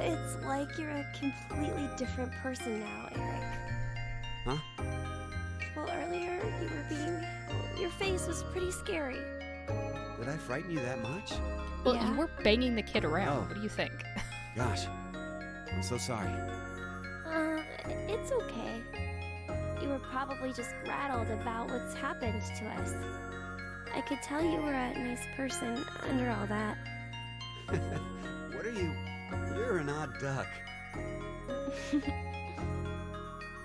It's like you're a completely different person now, Eric. Huh? Well, earlier your face was pretty scary. Did I frighten you that much? Well, Yeah. you were banging the kid around. Oh. What do you think? Gosh, I'm so sorry. It's okay. You were probably just rattled about what's happened to us. I could tell you were a nice person under all that. What are you? You're an odd duck.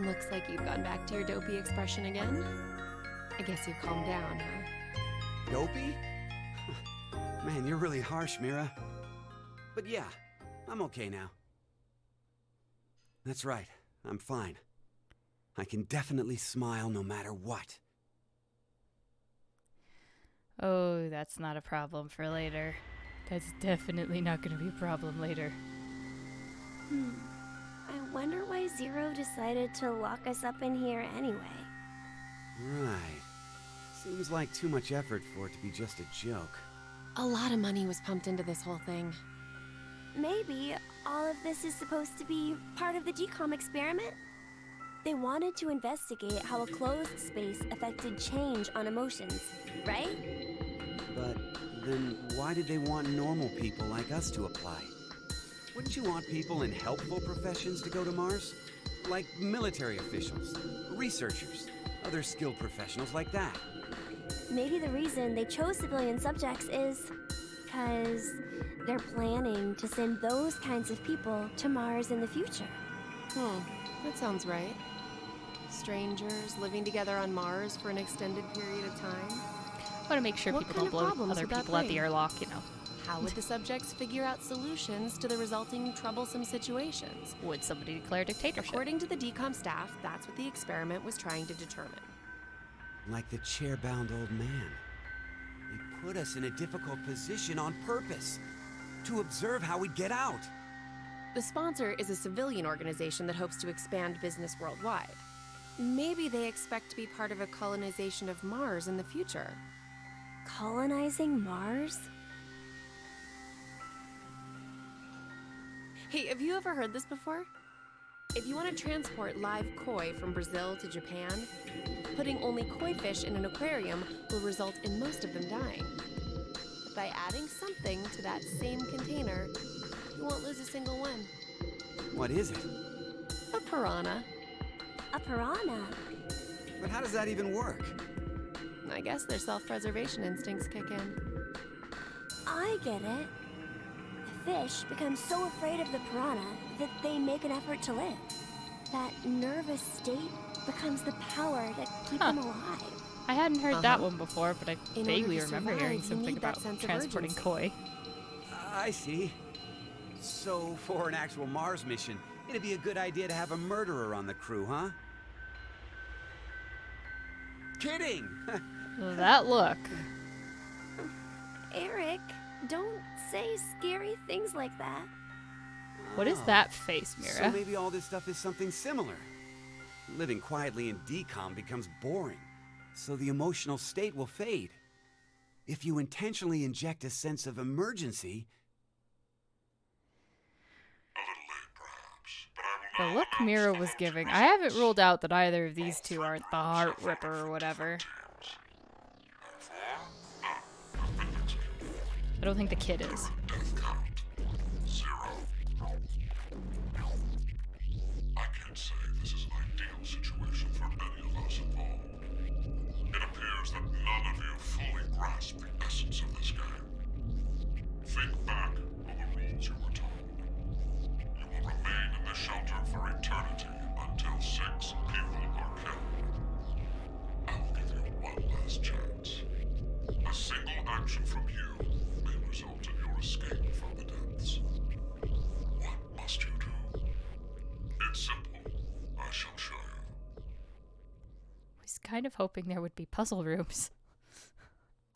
Looks like you've gone back to your dopey expression again. I guess you've calmed down, huh? Dopey? Man, you're really harsh, Mira. But yeah, I'm okay now. That's right, I'm fine. I can definitely smile no matter what. Oh, that's not a problem for later. That's definitely not going to be a problem later. I wonder why Zero decided to lock us up in here anyway. Right. Seems like too much effort for it to be just a joke. A lot of money was pumped into this whole thing. Maybe all of this is supposed to be part of the decom experiment? They wanted to investigate how a closed space affected change on emotions, right? But then why did they want normal people like us to apply? Wouldn't you want people in helpful professions to go to Mars? Like military officials, researchers, other skilled professionals like that. Maybe the reason they chose civilian subjects is because they're planning to send those kinds of people to Mars in the future. That sounds right. Strangers living together on Mars for an extended period of time. I want to make sure What people kind don't of blow problems other would that people out the bring? airlock, you know. How would the subjects figure out solutions to the resulting troublesome situations? Would somebody declare dictatorship? According to the decom staff, that's what the experiment was trying to determine. Like the chair-bound old man. They put us in a difficult position on purpose. To observe how we'd get out. The sponsor is a civilian organization that hopes to expand business worldwide. Maybe they expect to be part of a colonization of Mars in the future. Colonizing Mars? Hey, have you ever heard this before? If you want to transport live koi from Brazil to Japan, putting only koi fish in an aquarium will result in most of them dying. But by adding something to that same container, you won't lose a single one. What is it? A piranha. A piranha? But how does that even work? I guess their self-preservation instincts kick in. I get it. The fish become so afraid of the piranha that they make an effort to live. That nervous state becomes the power that keeps them alive. I hadn't heard that one before, but I In order vaguely to remember survive, hearing you something need that about sense of transporting urgency. koi. I see. So, for an actual Mars mission, it'd be a good idea to have a murderer on the crew, huh? Kidding! That look. Eric, don't say scary things like that. What is that face, So Mira? maybe all this stuff is something similar. Living quietly in decom becomes boring, so the emotional state will fade. If you intentionally inject a sense of emergency... The look Mira was giving, I haven't ruled out that either of these two aren't the Heart Ripper or whatever. I don't think the kid is. I can't say this is an ideal situation for any of us involved. It appears that none of you fully grasp the essence of this game. Think back on the rules you were told. You will remain in the shelter for eternity until 6 people are killed. I'll give you one last chance. A single action from you may result in your escape from the depths. What must you do? It's simple. I shall show you. I was kind of hoping there would be puzzle rooms.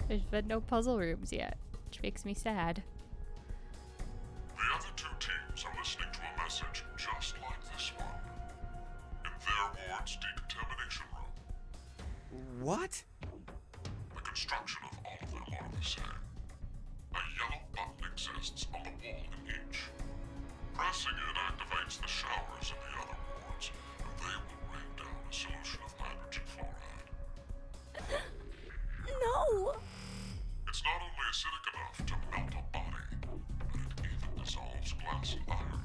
There's been no puzzle rooms yet, which makes me sad. The other 2 teams are listening to a message just like this one. In their ward's decontamination room. What? The construction of all of them are the same. A yellow button exists on the wall in each. Pressing it activates the showers in the other wards, and they will rain down a solution of hydrogen fluoride. No! It's not only acidic enough to melt a body, but it even dissolves glass and iron.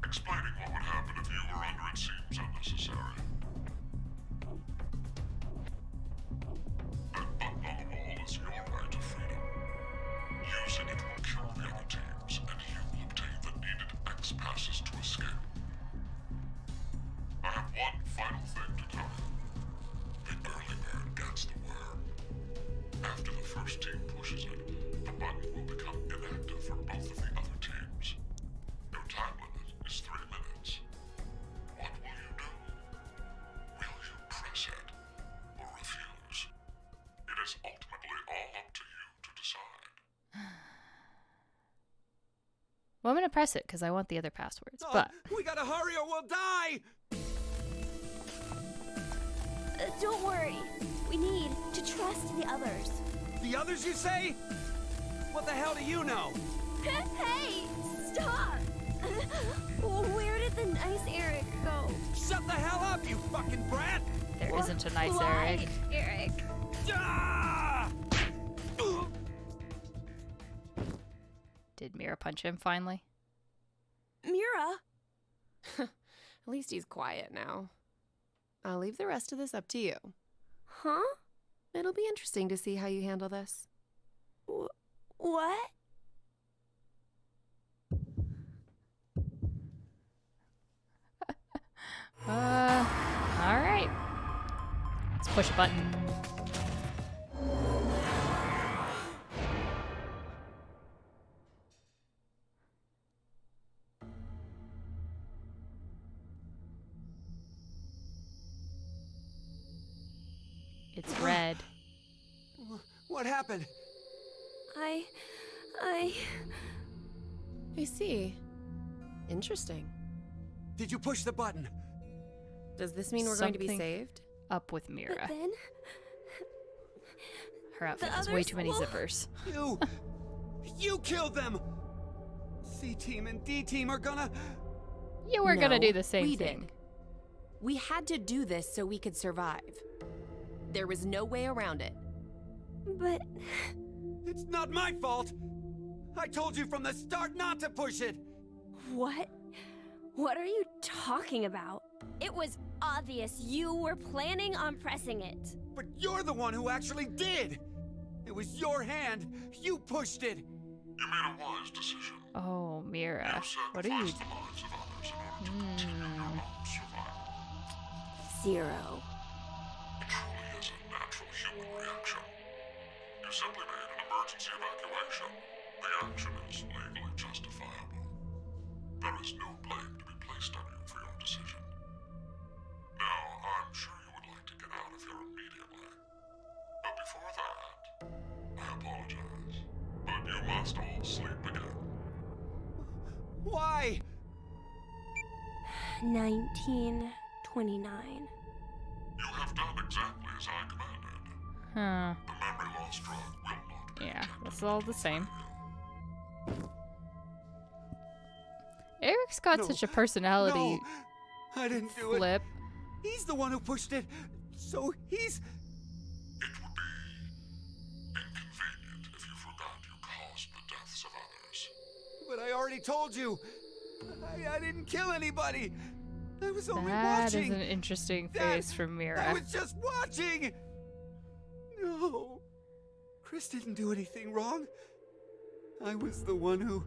Explaining what would happen if you were under it seems unnecessary. That button on the wall is your right to freedom. Using it will kill the other teams, and you will obtain the needed X passes to escape. I have one final thing to tell you. The early bird gets the worm. After the first team pushes it, the button will become inactive for both of the other teams. Your time limit is 3 minutes. What will you do? Will you press it or refuse? It is ultimately all up to you to decide. Well, I'm going to press it because I want the other passwords. Oh, But we gotta hurry or we'll die! Don't worry. We need to trust the others. The others, you say? What the hell do you know? Hey! Stop! Where did the nice Eric go? Shut the hell up, you fucking brat! there isn't a nice Why, Eric. Eric? Ah! Did Mira punch him finally? Mira! At least he's quiet now. I'll leave the rest of this up to you. Huh? It'll be interesting to see how you handle this. What? All right. Let's push a button. It's red. What happened? I see. Interesting. Did you push the button? Does this mean we're going to be Something saved? Up with But Mira. then Her outfit the has way others too many will- zippers. You killed them! C-Team and D-Team are gonna... You were gonna No, do the same we thing. did. We had to do this so we could survive. There was no way around it. But It's not my fault! I told you from the start not to push it! what? What are you talking about? It was obvious you were planning on pressing it. But you're the one who actually did! It was your hand! You pushed it! You made a wise decision. Oh, Mira. You What are you? sacrificed the lives of others in order to continue your own survival. Zero. It truly is a natural human reaction. You simply made an emergency evacuation. The action is legally justifiable. There is no blame to be placed on you for your decision. Now, I'm sure you would like to get out of here immediately. But before that, I apologize. But you must all sleep again. Why? 1929. You have done exactly as I commanded. Huh. The memory loss drug will not be Yeah, detected that's all the same. failure. Eric's got No. such a personality No! I didn't do it. flip. He's the one who pushed it. So he's... It would be inconvenient if you forgot you caused the deaths of others. But I already told you. I didn't kill anybody. I was only That is watching. an interesting Dad, face from I Mira. was just watching. No. Chris didn't do anything wrong. I was the one who...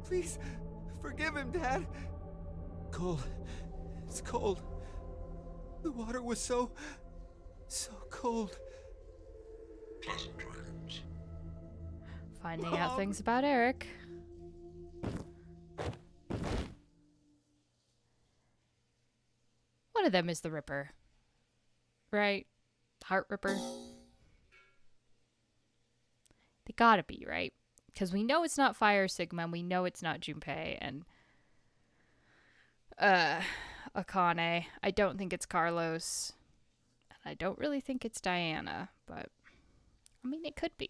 Please, forgive him, Dad. Cold. It's cold. The water was so cold. Pleasant dreams. Finding out Mom. things about Eric. One of them is the Ripper. Right? Heart Ripper. They gotta be, right? Because we know it's not Fire Sigma, and we know it's not Junpei, and Akane. I don't think it's Carlos. And I don't really think it's Diana, but I mean, it could be.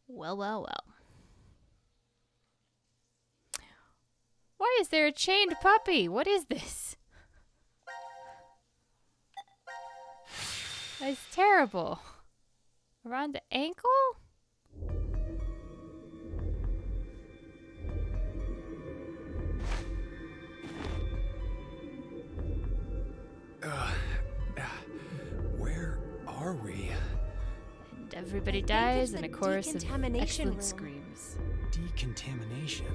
Well, well, well. Why is there a chained puppy? What is this? That's terrible. Around the ankle? Where are we? And everybody I think dies it's in a the chorus of decontamination excellent room. screams. Decontamination.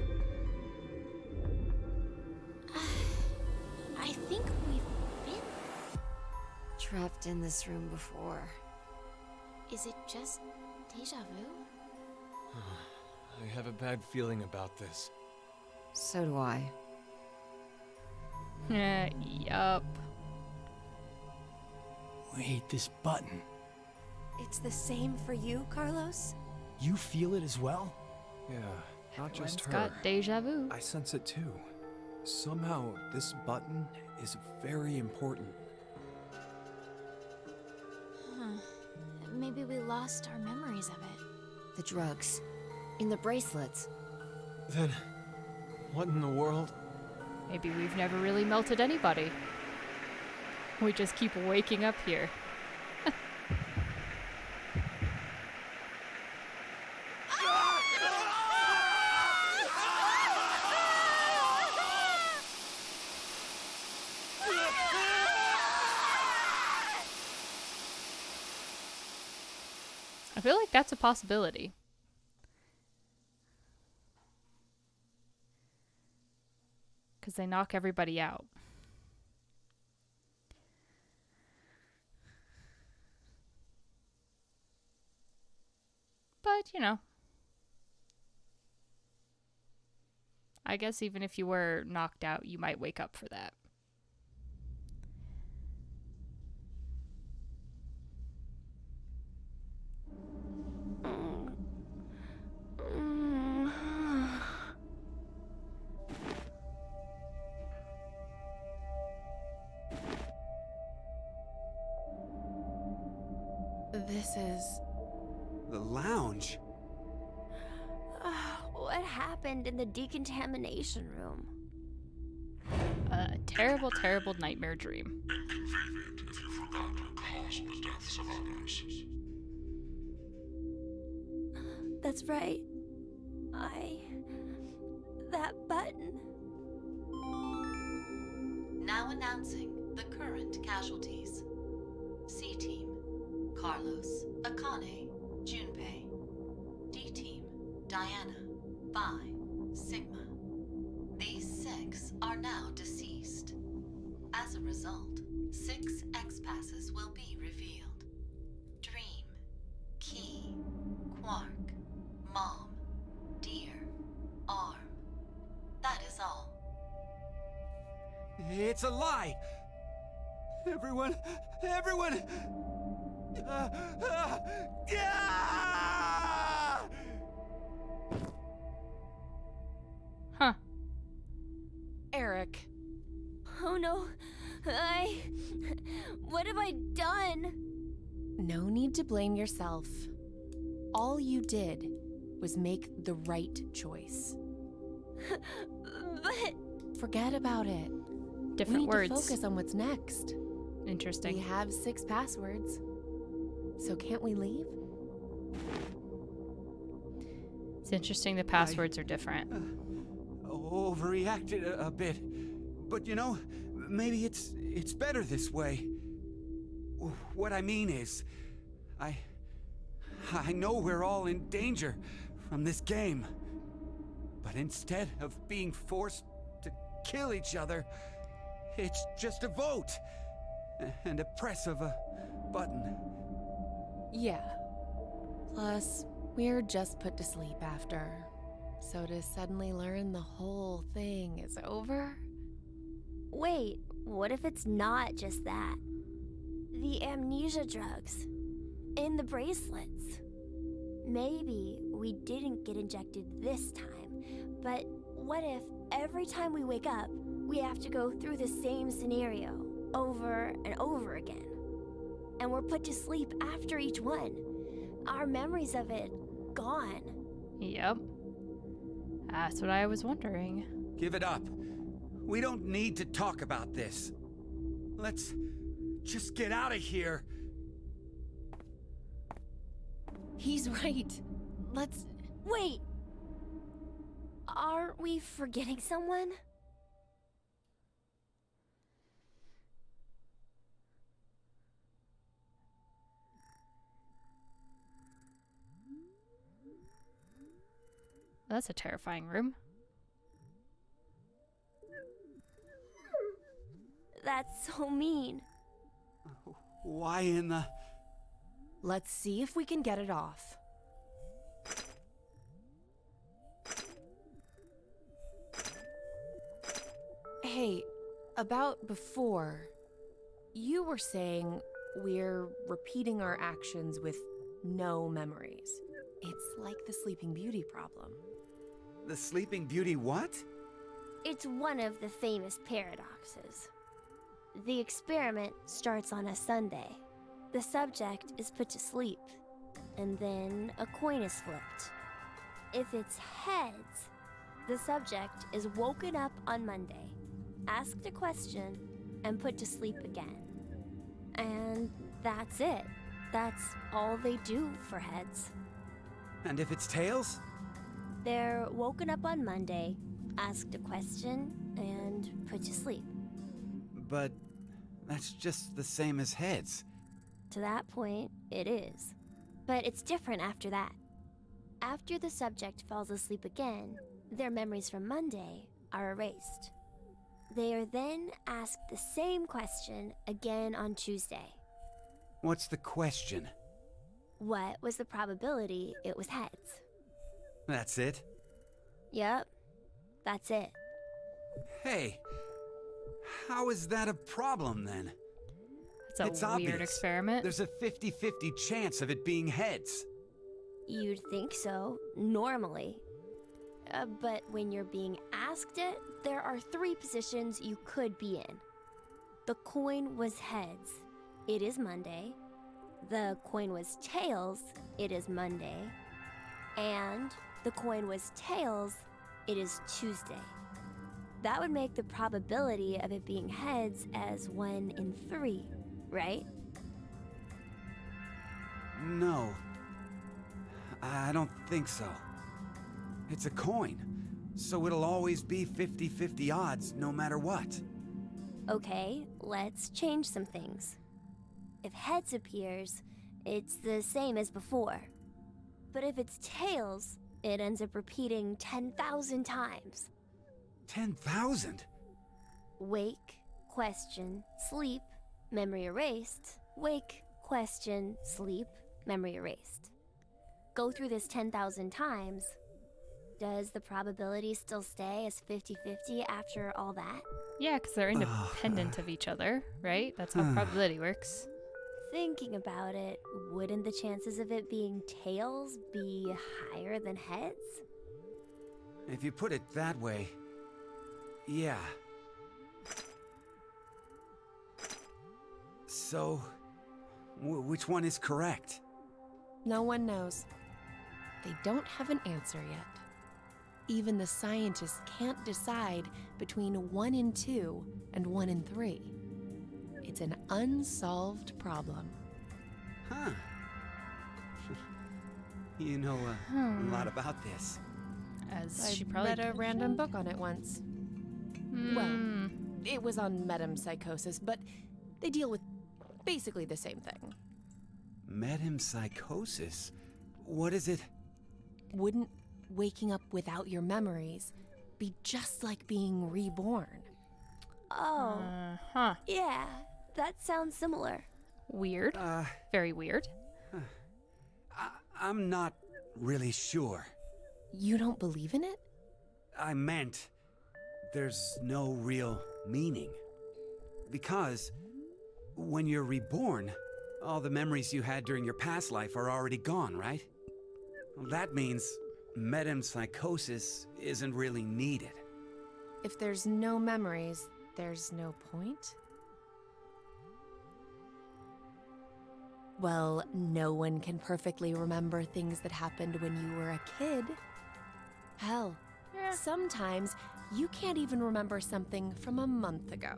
I think we've been. Trapped in this room before. Is it just deja vu? I have a bad feeling about this. So do I. Yup. Wait, this button. It's the same for you, Carlos? You feel it as well? Yeah, not just Everyone's her. got deja vu. I sense it too. Somehow, this button is very important. Huh. Maybe we lost our memories of it. The drugs. In the bracelets. Then, what in the world? Maybe we've never really melted anybody. We just keep waking up here. I feel like that's a possibility. Because they knock everybody out. But, you know. I guess even if you were knocked out, you might wake up for that. This is... The lounge? What happened in the decontamination room? A terrible, terrible nightmare dream. Inconvenient if you forgot to cause the deaths of others. That's right. That button. Now announcing the current casualties. C-Team, Carlos, Akane, Junpei. D-Team, Diana, Phi, Sigma. These 6 are now deceased. As a result, 6 X-Passes will be revealed. Dream, Key, Quark, Mom, Deer, Arm. That is all. It's a lie! Everyone! Yeah! Huh. Eric. Oh no. What have I done? No need to blame yourself. All you did was make the right choice. But Forget about it. Different we need words. to focus on what's next. Interesting. We have 6 passwords. So can't we leave? It's interesting the passwords are different. Overreacted a bit. But you know, maybe it's better this way. What I mean is, I know we're all in danger from this game. But instead of being forced to kill each other, it's just a vote and a press of a button. Yeah. Plus, we're just put to sleep after. So to suddenly learn the whole thing is over? wait, what if it's not just that? The amnesia drugs. In the bracelets. Maybe we didn't get injected this time, but what if every time we wake up, we have to go through the same scenario? over and over again. And we're put to sleep after each one. Our memories of it gone. Yep. That's what I was wondering. Give it up. We don't need to talk about this. Let's just get out of here. He's right. Let's... Wait! Are we forgetting someone? That's a terrifying room. That's so mean. Why in the... Let's see if we can get it off. Hey, about before, you were saying we're repeating our actions with no memories. It's like the Sleeping Beauty problem. The Sleeping Beauty what? It's one of the famous paradoxes. The experiment starts on a Sunday. The subject is put to sleep, and then a coin is flipped. If it's heads, the subject is woken up on Monday, asked a question, and put to sleep again. And that's it. That's all they do for heads. And if it's tails? They're woken up on Monday, asked a question, and put to sleep. But that's just the same as heads. To that point, it is. But it's different after that. After the subject falls asleep again, their memories from Monday are erased. They are then asked the same question again on Tuesday. What's the question? What was the probability it was heads? That's it? Yep, that's it. Hey, how is that a problem then? It's a weird obvious. experiment. There's a 50-50 chance of it being heads. You'd think so, normally. But when you're being asked it, there are 3 positions you could be in. The coin was heads. It is Monday. The coin was tails. It is Monday. And the coin was tails. It is Tuesday. That would make the probability of it being heads as 1 in 3, right? No. I don't think so. It's a coin, so it'll always be 50-50 odds no matter what. Okay, let's change some things. If heads appears, it's the same as before. But if it's tails, it ends up repeating 10,000 times. 10,000? Wake, question, sleep, memory erased. Wake, question, sleep, memory erased. Go through this 10,000 times. Does the probability still stay as 50-50 after all that? Yeah, because they're independent of each other, right? That's how probability works. Thinking about it, wouldn't the chances of it being tails be higher than heads? If you put it that way, yeah. So, which one is correct? No one knows. They don't have an answer yet. Even the scientists can't decide between 1 in 2 and 1 in 3. It's an unsolved problem. Huh. You know a lot about this. As I she probably read a random book on it once. Well, it was on metempsychosis, but they deal with basically the same thing. Metempsychosis? What is it? Wouldn't waking up without your memories be just like being reborn? Oh, yeah, that sounds similar. Weird. Very weird. I'm not really sure. You don't believe in it? I meant there's no real meaning. Because when you're reborn, all the memories you had during your past life are already gone, right? Well, that means metempsychosis isn't really needed. If there's no memories, there's no point? Well, no one can perfectly remember things that happened when you were a kid. Hell, sometimes you can't even remember something from a month ago.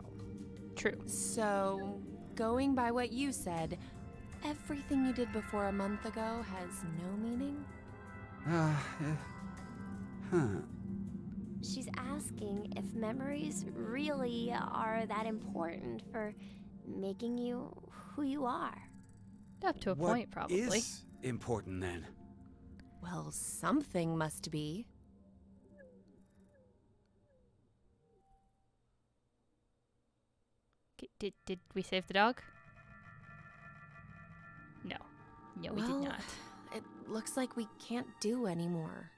True. So, going by what you said, everything you did before a month ago has no meaning? She's asking if memories really are that important for making you who you are. Up to a point, probably. What is important then? Well, something must be. Did we save the dog? No. No, we did Well, not. It looks like we can't do anymore.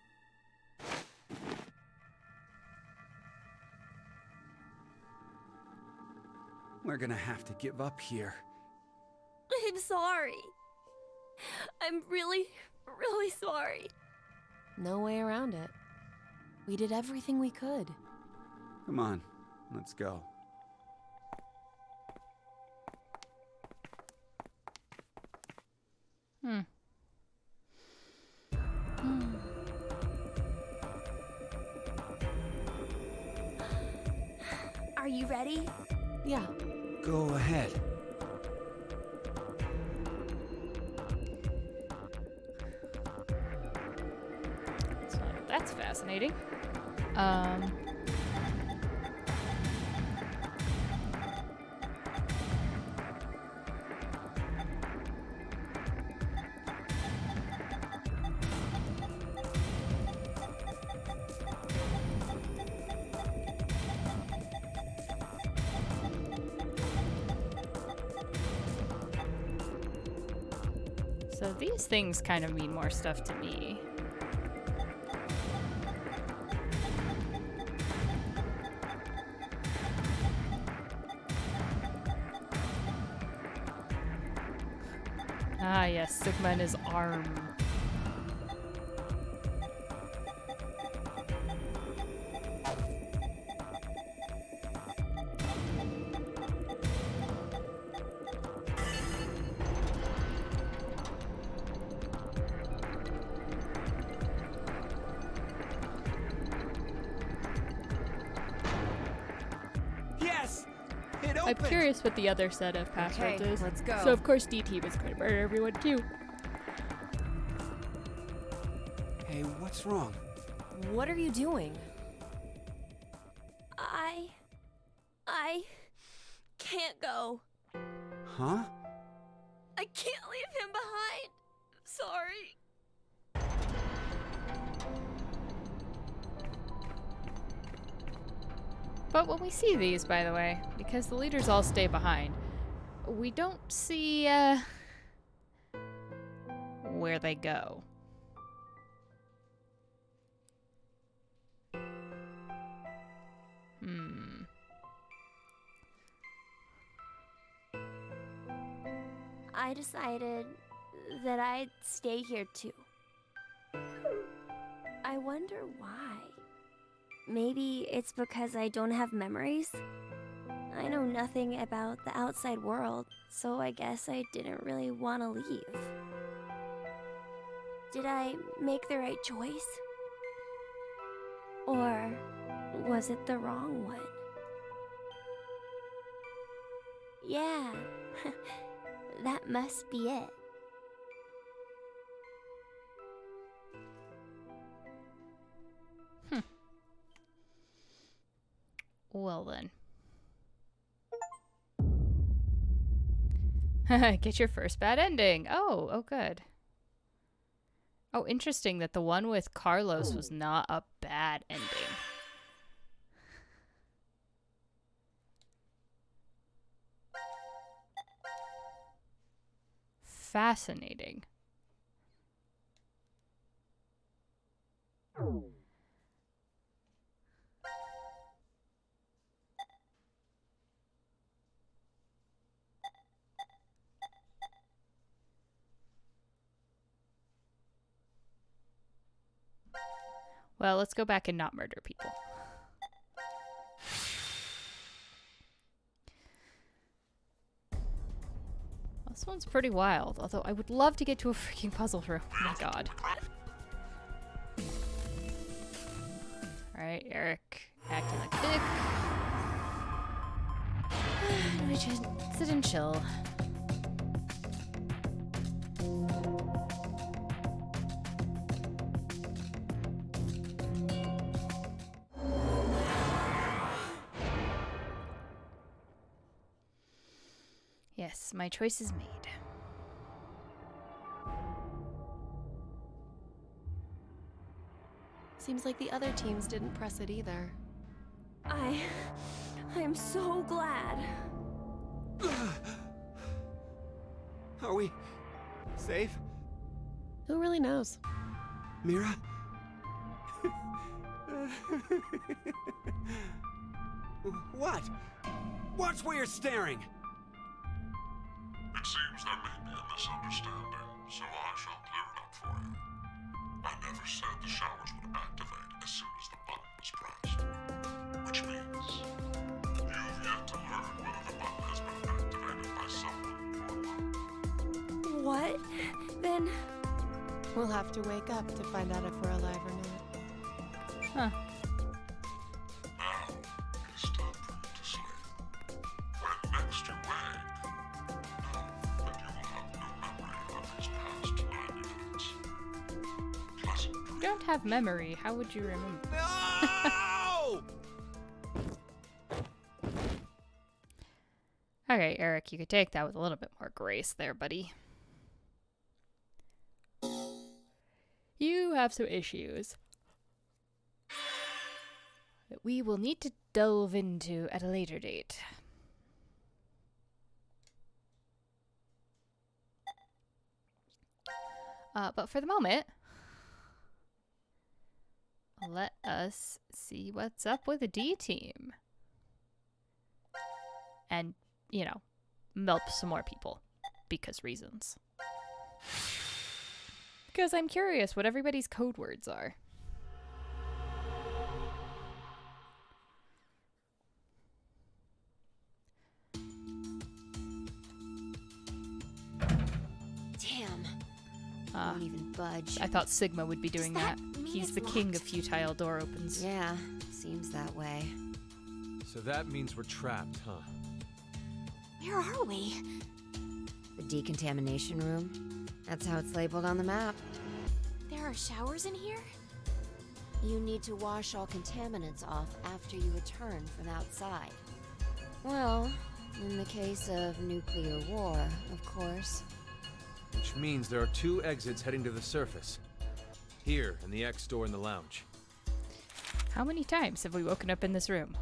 We're gonna have to give up here. I'm sorry. I'm really, really sorry. No way around it. We did everything we could. Come on, let's go. Are you ready? Yeah. Go ahead. So that's fascinating. So these things kind of mean more stuff to me. Ah, yes, Sigma and his arm. Yes! It I'm opened! curious what the other set of passwords Okay, is. let's go. So of course D-Team is going to murder everyone too. Hey, what's wrong? What are you doing? I can't go. Huh? I can't leave him behind. Sorry. But when we see these, by the way, because the leaders all stay behind, we don't see where they go. I decided that I'd stay here too. I wonder why. Maybe it's because I don't have memories? I know nothing about the outside world, so I guess I didn't really want to leave. Did I make the right choice? Or was it the wrong one? Yeah, that must be it. Well then. Get your first bad ending. Oh, good. Oh, interesting that the one with Carlos was not a bad ending. Fascinating. Well, let's go back and not murder people. This one's pretty wild, although I would love to get to a freaking puzzle room. Oh my god. Alright, Eric, acting like a dick. We should sit and chill. Yes, my choice is made. Seems like the other teams didn't press it either. I am so glad. Are we safe? Who really knows? Mira? What? Watch where you're staring! It seems there may be a misunderstanding, so I shall clear it up for you. I never said the showers would activate as soon as the button was pressed. Which means you've yet to learn whether the button has been activated by someone or not. What? Then We'll have to wake up to find out if we're alive or not. Huh. Now, it is time for you to sleep. When next you wake, know that you will have no memory of these past 90 minutes. Pleasant dreams. You don't have memory. How would you remember? No! Okay, Eric, you could take that with a little bit more grace there, buddy. You have some issues that we will need to delve into at a later date. But for the moment, let us see what's up with the D team. And, you know, milk some more people. Because reasons. Because I'm curious what everybody's code words are. Damn. Won't even budge. I thought Sigma would be doing that. He's it's the king locked? of futile door opens. Yeah, seems that way. So that means we're trapped, huh? Where are we? The decontamination room. That's how it's labeled on the map. There are showers in here? You need to wash all contaminants off after you return from outside. Well, in the case of nuclear war, of course. Which means there are 2 exits heading to the surface. Here, and the X door in the lounge. How many times have we woken up in this room?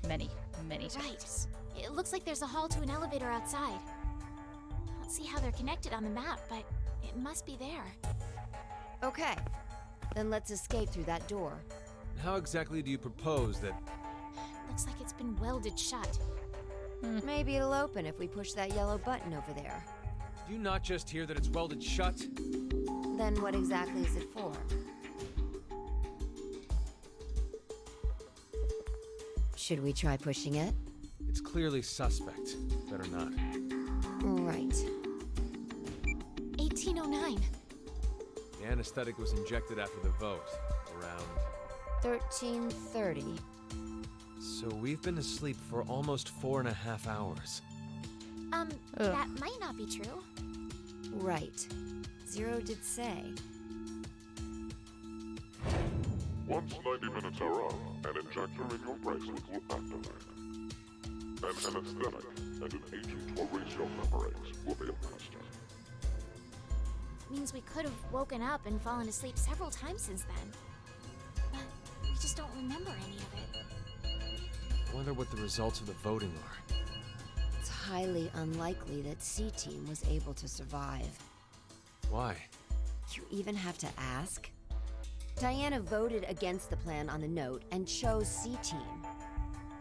Many, many times. Right. It looks like there's a hall to an elevator outside. I don't see how they're connected on the map, but it must be there. Okay, then let's escape through that door. How exactly do you propose that... Looks like it's been welded shut. Maybe it'll open if we push that yellow button over there. Do you not just hear that it's welded shut? Then what exactly is it for? Should we try pushing it? It's clearly suspect. Better not. Right. 1809. The anesthetic was injected after the vote, around... 1330. So we've been asleep for almost 4.5 hours. That might not be true. Right. Zero did say. Once 90 minutes are up, an injector in your bracelet will activate. An anesthetic and an agent to erase your memories will be administered. Means we could have woken up and fallen asleep several times since then. But we just don't remember any of it. I wonder what the results of the voting are. It's highly unlikely that C-Team was able to survive. Why? You even have to ask? Diana voted against the plan on the note and chose C-Team.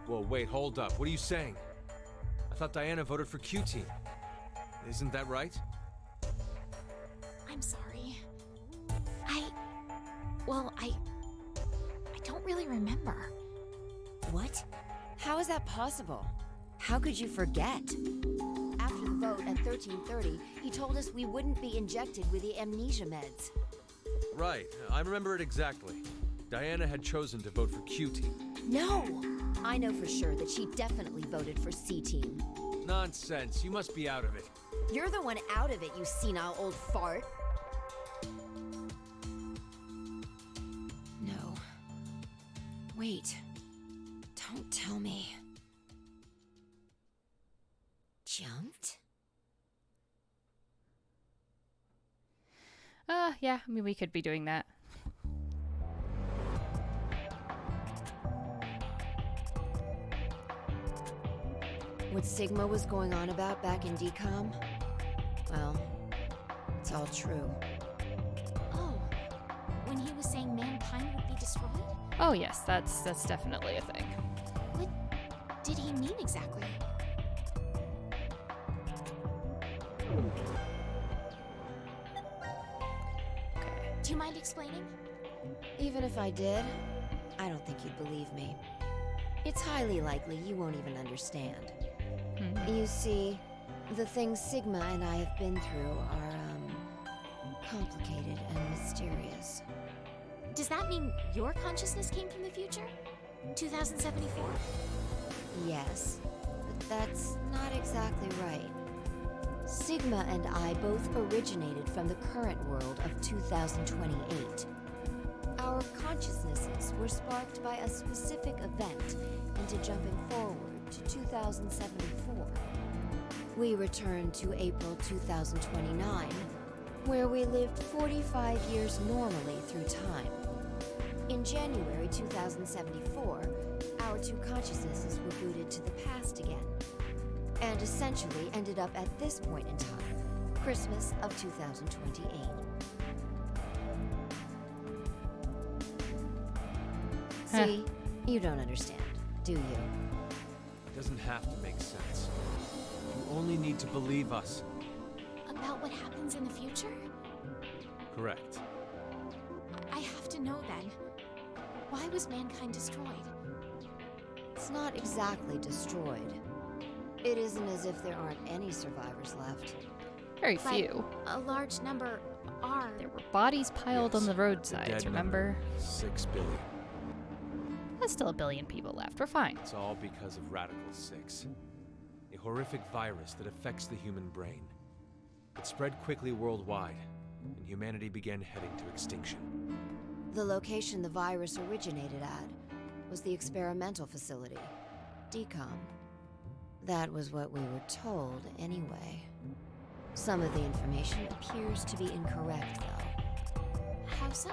Whoa, wait, hold up. What are you saying? I thought Diana voted for Q-Team. Isn't that right? I'm sorry. I don't really remember. What? How is that possible? How could you forget? After the to vote at 13:30, he told us we wouldn't be injected with the amnesia meds. Right, I remember it exactly. Diana had chosen to vote for Q Team. No! I know for sure that she definitely voted for C Team. Nonsense, you must be out of it. You're the one out of it, you senile old fart. No. Wait. Don't tell me. Jumped? Yeah, I mean, we could be doing that. What Sigma was going on about back in DCOM? Well, it's all true. Oh, when he was saying mankind would be destroyed? Oh yes, that's definitely a thing. What did he mean exactly? Do you mind explaining? Even if I did, I don't think you'd believe me. It's highly likely you won't even understand. You see, the things Sigma and I have been through are, complicated and mysterious. Does that mean your consciousness came from the future? 2074? Yes, but that's not exactly right. Sigma and I both originated from the current world of 2028. Our consciousnesses were sparked by a specific event into jumping forward to 2074. We returned to April 2029, where we lived 45 years normally through time. In January 2074, our two consciousnesses were booted to the past again, and essentially ended up at this point in time, Christmas of 2028. See, you don't understand, do you? It doesn't have to make sense. You only need to believe us. About what happens in the future? Correct. I have to know then. Why was mankind destroyed? It's not exactly destroyed. It isn't as if there aren't any survivors left. Very But few. a large number are. There were bodies piled on the roadsides, Dead remember? number, 6 billion. There's still 1 billion people left. We're fine. It's all because of Radical 6. A horrific virus that affects the human brain. It spread quickly worldwide, and humanity began heading to extinction. The location the virus originated at was the experimental facility, DCOM. That was what we were told, anyway. Some of the information appears to be incorrect, though. How so?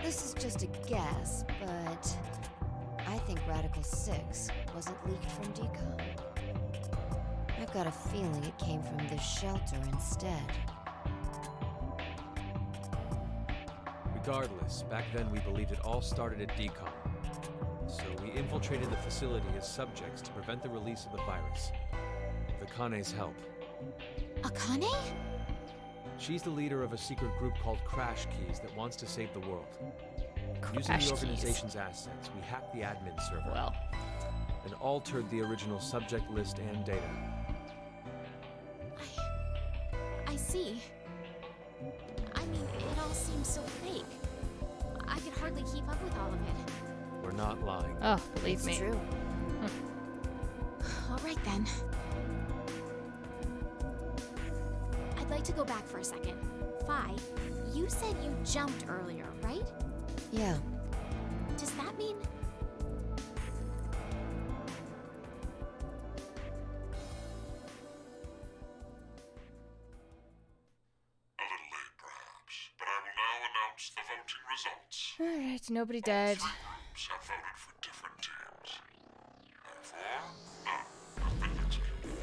This is just a guess, but I think Radical 6 wasn't leaked from DCOM. I've got a feeling it came from this shelter instead. Regardless, back then we believed it all started at DCOM. So we infiltrated the facility as subjects to prevent the release of the virus. With Akane's help. Akane? She's the leader of a secret group called Crash Keys that wants to save the world. Using Crash the Keys. organization's assets, we hacked the admin server. Well. And altered the original subject list and data. I see. I mean, it all seems so fake. I could hardly keep up with all of it. We're not lying. Oh, believe It's me. true. All right then. I'd like to go back for a second. Fi, you said you jumped earlier, right? Yeah. Does that mean... A little late, perhaps, but I will now announce the voting results. Alright, nobody dead. Three groups have voted for different teams. Therefore, none have been executed.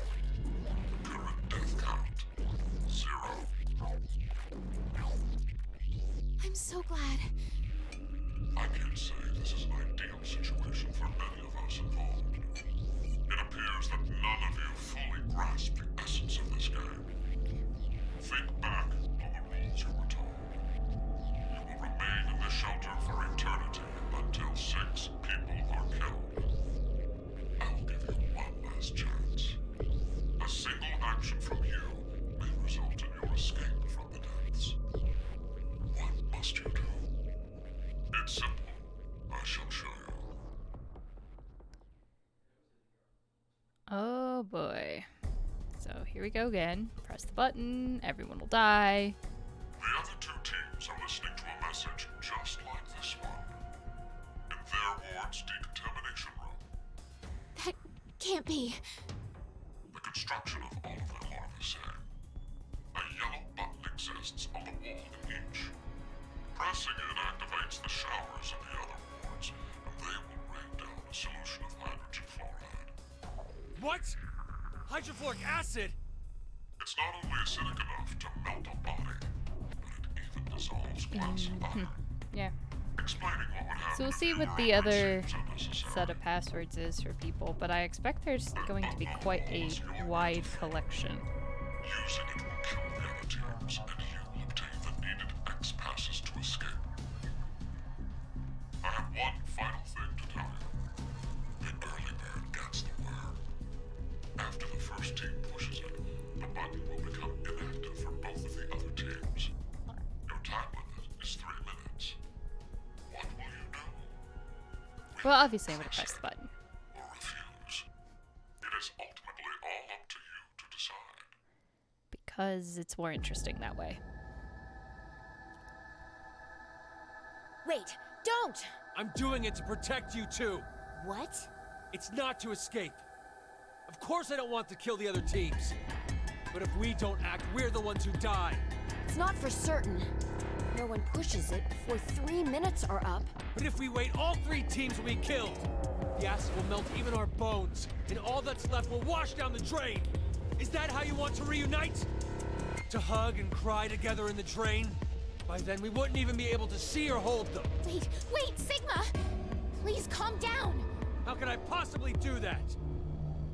The current death count, 0. I'm so glad. I can't say this is an ideal situation for any of us involved. It appears that none of you fully grasp the essence of this game. Think back on the rules you were told. You will remain in the shelter for eternity until 6 people are killed. I'll give you one last chance. A single action Oh boy. So here we go again. Press the button. Everyone will die. The other two teams are listening to a message just like this one. In their ward's decontamination room. That can't be. The construction of all of them are the same. A yellow button exists on the wall in each. Pressing it activates the showers in the other wards, and they will rain down a solution of hydrogen fluoride. What? Hydrofluoric acid? It's not only acidic enough to melt a body, but it even dissolves glass and butter. Yeah. Explaining what would happen So we'll if see you what were the a other seems unnecessary. set of passwords is for people, but I expect there's going to be quite a wide collection. Using it will kill the other teams, and you'll obtain the needed X passes to escape. I have one final thing to tell you. The early bird gets the worm. After the first team pushes it, the button will become inactive for both of the other teams. Your time limit is 3 minutes. What will you do? Well, obviously I'm going to press the button. Or refuse? It is ultimately all up to you to decide. Because it's more interesting that way. Wait, don't! I'm doing it to protect you too. What? It's not to escape. Of course I don't want to kill the other teams. But if we don't act, we're the ones who die. It's not for certain. No one pushes it before 3 minutes are up. But if we wait, all 3 teams will be killed. The acid will melt even our bones, and all that's left will wash down the drain. Is that how you want to reunite? To hug and cry together in the drain? By then, we wouldn't even be able to see or hold them. Wait, Sigma! Please calm down! How could I possibly do that?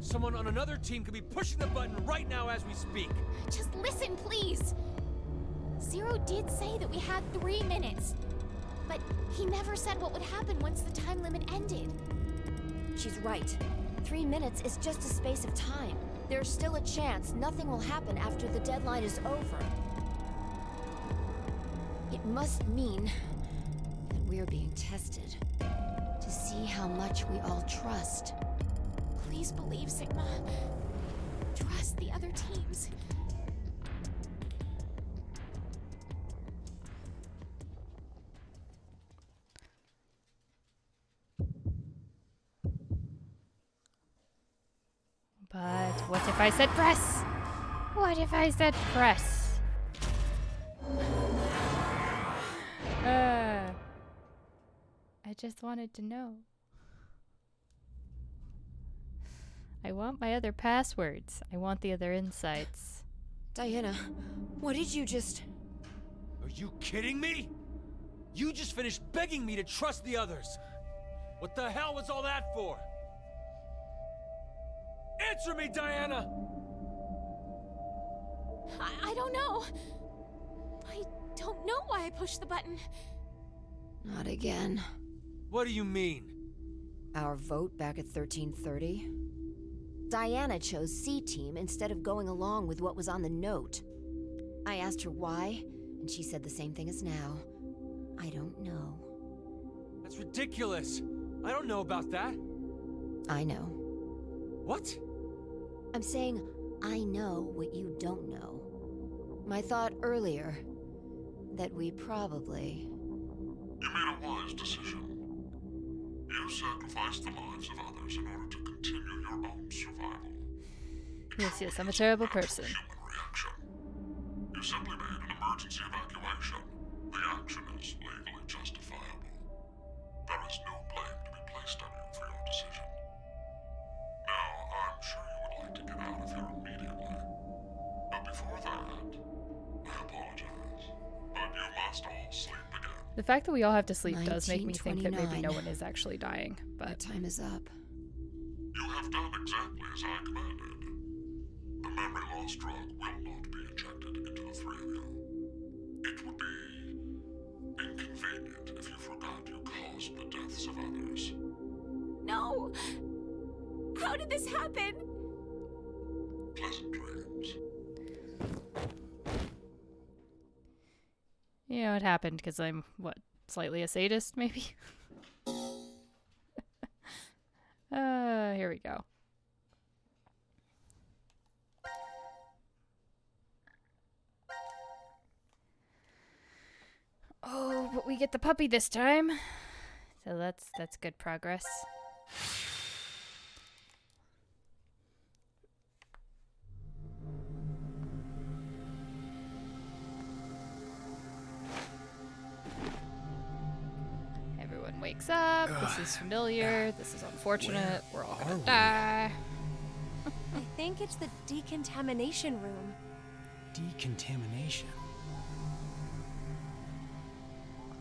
Someone on another team could be pushing the button right now as we speak. Just listen, please! Zero did say that we had 3 minutes. But he never said what would happen once the time limit ended. She's right. 3 minutes is just a space of time. There's still a chance nothing will happen after the deadline is over. It must mean that we're being tested to see how much we all trust. Please believe, Sigma. Trust the other teams. But what if I said press? What if I said press? I just wanted to know. I want my other passwords. I want the other insights. Diana, what did you just... Are you kidding me? You just finished begging me to trust the others. What the hell was all that for? Answer me, Diana! I don't know. I don't know why I pushed the button. Not again. What do you mean? Our vote back at 1330? Diana chose C-Team instead of going along with what was on the note. I asked her why, and she said the same thing as now. I don't know. That's ridiculous. I don't know about that. I know. What? I'm saying I know what you don't know. My thought earlier, that we probably... You made a wise decision. You sacrificed the lives of others in order to continue your own survival. Yes, I'm a terrible person. Human reaction. You simply made an emergency evacuation. The action is legally justifiable. There is no blame to be placed on you for your decision. Now, I'm sure you would like to get out of here immediately. But before that, I apologize. But you must all sleep again. The fact that we all have to sleep does make me think that maybe 1929. no one is actually dying, Our but... time is up. You have done exactly as I commanded. The memory loss drug will not be injected into the 3 of you. It would be inconvenient if you forgot you caused the deaths of others. No! How did this happen? Pleasant dreams. You know, it happened because I'm, what, slightly a sadist, maybe? Here we go. but we get the puppy this time. So that's good progress. Everyone wakes up. This is familiar. This is unfortunate. We're all gonna die. I think it's the decontamination room. Decontamination.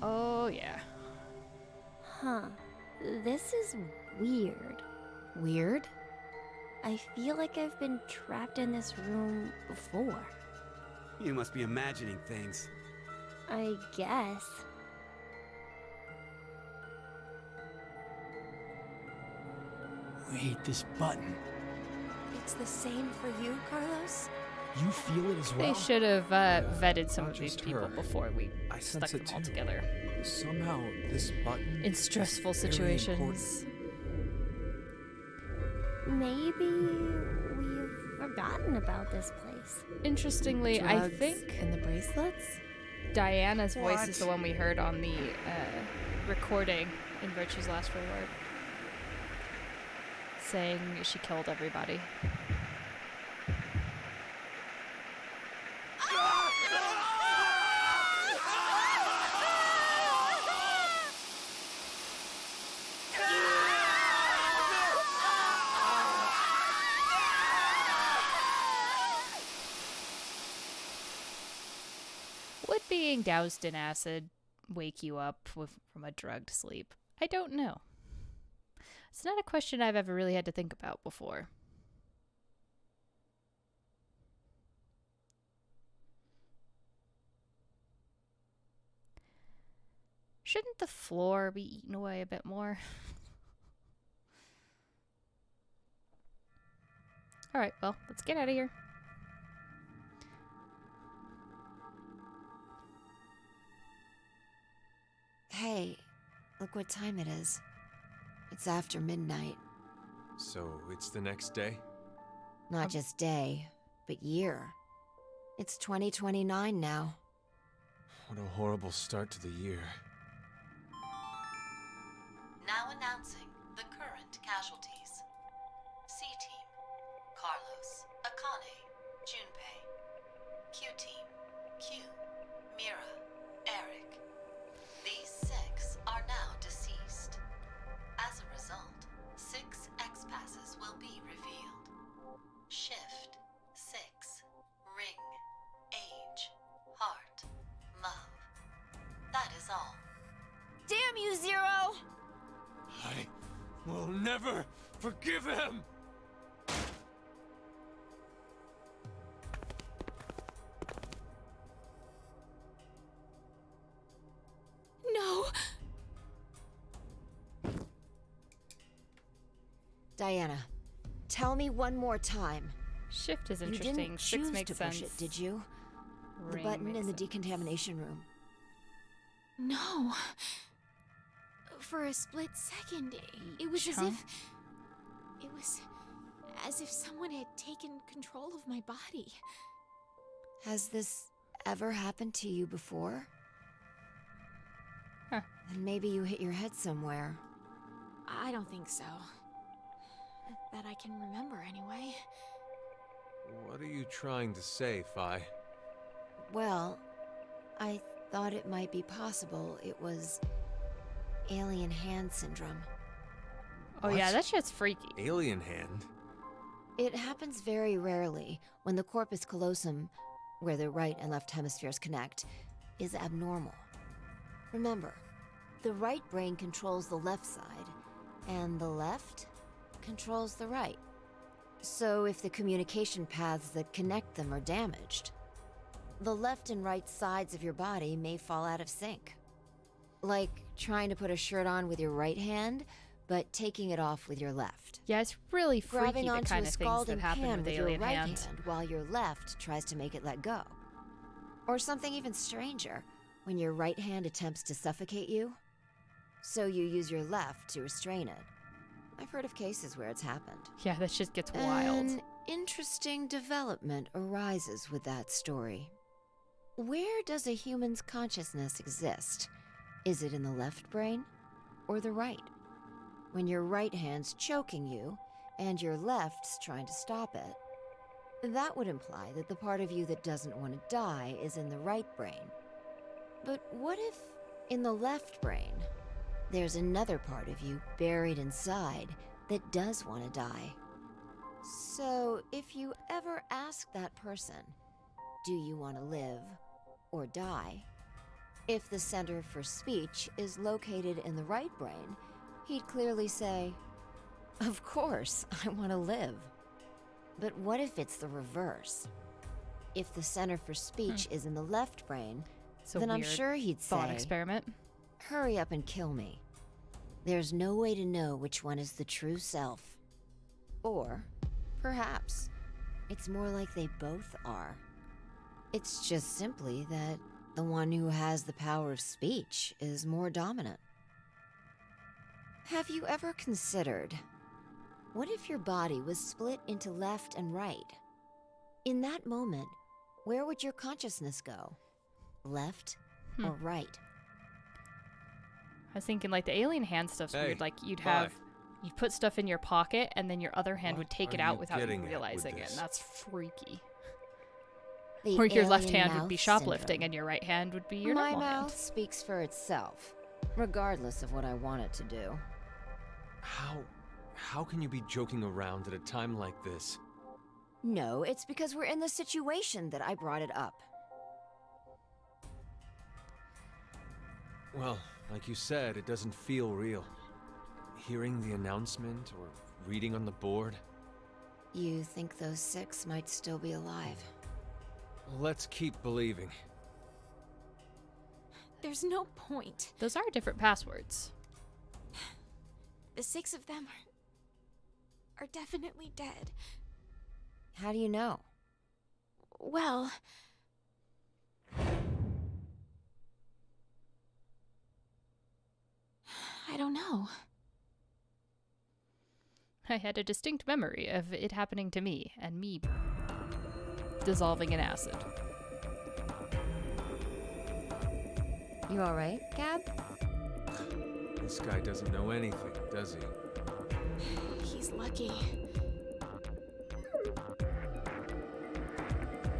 Oh, yeah. Huh. This is weird. Weird? I feel like I've been trapped in this room before. You must be imagining things. I guess. Wait, this button. It's the same for you, Carlos? You feel it as well? They should have vetted some not of these just people her. before we I stuck sense them it all too. together. Somehow, this button In stressful is very situations. Maybe we've forgotten about this place. Interestingly, I Drugs think and the bracelets? Diana's voice is What? the one we heard on the recording in Virtue's Last Reward. Saying she killed everybody. Would being doused in acid wake you up from a drugged sleep? I don't know. It's not a question I've ever really had to think about before. Shouldn't the floor be eaten away a bit more? Alright, well, let's get out of here. Hey, look what time it is. It's after midnight. So it's the next day? Not just day, but year. It's 2029 now. What a horrible start to the year. Now announcing the current casualties. C-Team, Carlos, Akane, Junpei. Q-Team, Q, Mira, Eric. These 6 are now deceased. As a result, 6 X-Passes will be revealed. Shift, 6, Ring, Age, Heart, Love. That is all. Damn you, Zero! I will never forgive him! No! Diana, tell me one more time. Shift is You interesting. didn't 6 choose makes to sense. push it, did you? The Ring button makes in the sense. decontamination room. No. For a split second, it was as Huh? if. It was as if someone had taken control of my body. Has this ever happened to you before? Huh. Then maybe you hit your head somewhere. I don't think so. That I can remember, anyway. What are you trying to say, Phi? Well, I thought it might be possible it was alien hand syndrome. Oh yeah, What? that shit's freaky. Alien hand? It happens very rarely when the corpus callosum, where the right and left hemispheres connect, is abnormal. Remember, the right brain controls the left side, and the left controls the right. So if the communication paths that connect them are damaged, the left and right sides of your body may fall out of sync. Like trying to put a shirt on with your right hand, but taking it off with your left. Yeah, it's really freaky, Grabbing the onto kind a of things scalding that happen pan with with your alien right hand. hand while your left tries to make it let go. Or something even stranger, when your right hand attempts to suffocate you, so you use your left to restrain it. I've heard of cases where it's happened. Yeah, that shit gets wild. An interesting development arises with that story. Where does a human's consciousness exist? Is it in the left brain or the right? When your right hand's choking you and your left's trying to stop it, that would imply that the part of you that doesn't want to die is in the right brain. But what if, in the left brain, there's another part of you buried inside that does want to die? So, if you ever ask that person, do you want to live or die? If the center for speech is located in the right brain, he'd clearly say, of course, I want to live. But what if it's the reverse? If the center for speech is in the left brain, then I'm sure he'd say, thought experiment. Hurry up and kill me. There's no way to know which one is the true self. Or, perhaps, it's more like they both are. It's just simply that the one who has the power of speech is more dominant. Have you ever considered, what if your body was split into left and right? In that moment, where would your consciousness go? Left or right? I was thinking like the alien hand stuff's Hey, weird. Like you'd bye. put stuff in your pocket and then your other hand would take are it out you without you getting at with realizing it. this? And that's freaky. The Or your left alien hand would be mouth shoplifting syndrome. and your right hand would be your My normal mouth hand. speaks for itself, regardless of what I want it to do. How can you be joking around at a time like this? No, it's because we're in the situation that I brought it up. Well, like you said, it doesn't feel real. Hearing the announcement or reading on the board. You think those 6 might still be alive? Let's keep believing. There's no point. Those are different passwords. The 6 of them are definitely dead. How do you know? Well, I don't know. I had a distinct memory of it happening to me and me dissolving in acid. You alright, Gab? This guy doesn't know anything, does he? He's lucky.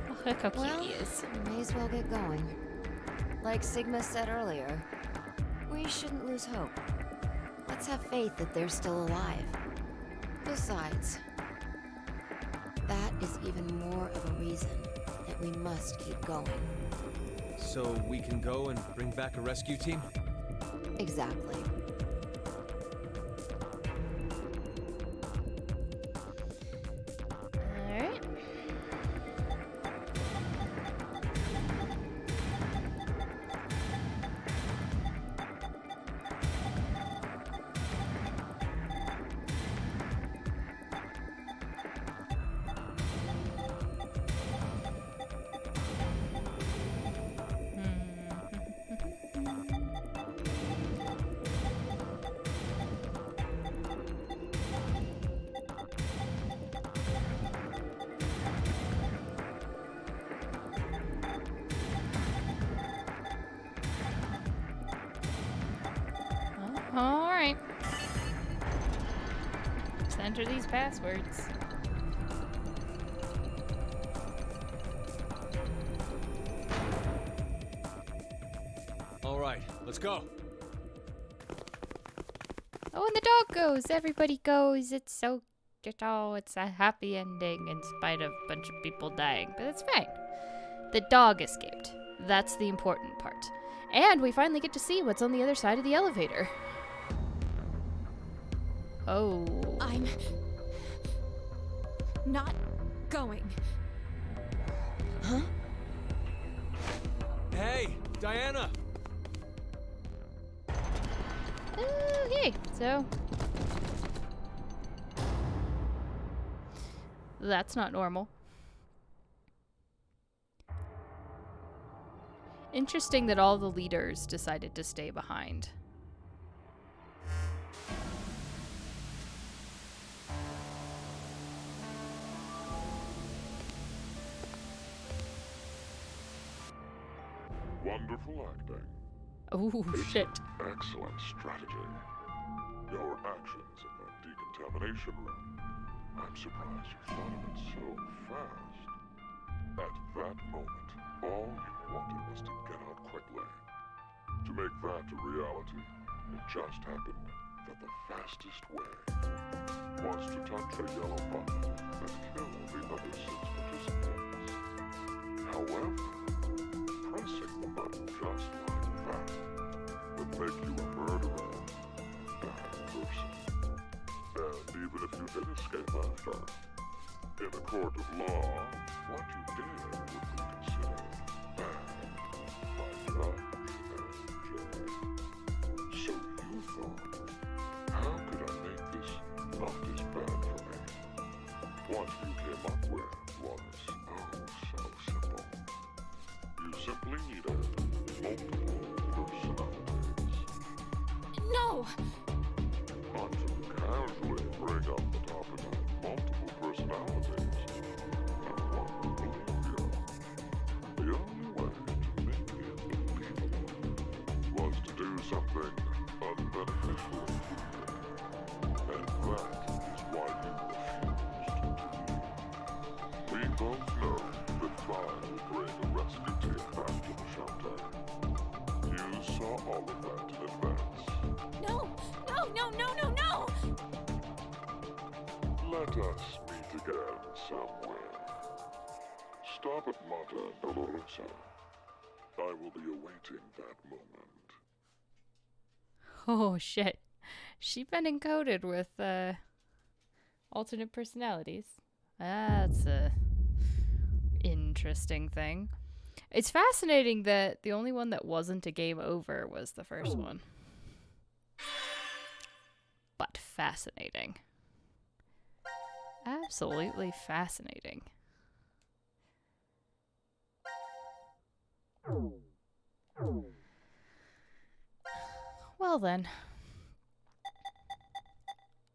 Oh, look how cute Well, he is. may as well get going. Like Sigma said earlier, we shouldn't lose hope. Let's have faith that they're still alive. Besides, that is even more of a reason that we must keep going. So we can go and bring back a rescue team? Exactly. Alright. Alright. Let's enter these passwords. All right, let's go. Oh, and the dog goes. Everybody goes. It's so it's a happy ending in spite of a bunch of people dying. But it's fine. The dog escaped. That's the important part. And we finally get to see what's on the other side of the elevator. Oh. I'm not going. Huh? Hey, Diana! Okay, so that's not normal. Interesting that all the leaders decided to stay behind. Wonderful acting. Oh, shit. Excellent strategy. Your actions in the decontamination room. I'm surprised you thought of it so fast. At that moment, all you wanted was to get out quickly. To make that a reality, it just happened that the fastest way was to touch a yellow button and kill the other 6 participants. However, pressing the button just like that would make you a murderer, a bad person. And even if you did escape after, in a court of law, what you did would be considered bad by judge and jury. So you thought, how could I make this not as bad for me? What you came up with was so simple. You simply needed multiple personalities. No! Not to casually bring up the topic of multiple personalities. No one would believe you. The only way to make it believable was to do something unbeneficial to you. And that is why you refused to leave. We both know that Fly will bring a rescue team back to the shelter. You saw all of that in advance. No! No, no, no, no, no! Let us meet again somewhere. Stop at Mata Dolorosa. I will be awaiting that moment. Oh, shit. She's been encoded with, alternate personalities. That's a interesting thing. It's fascinating that the only one that wasn't a game over was the first one. But fascinating. Absolutely fascinating. Well then.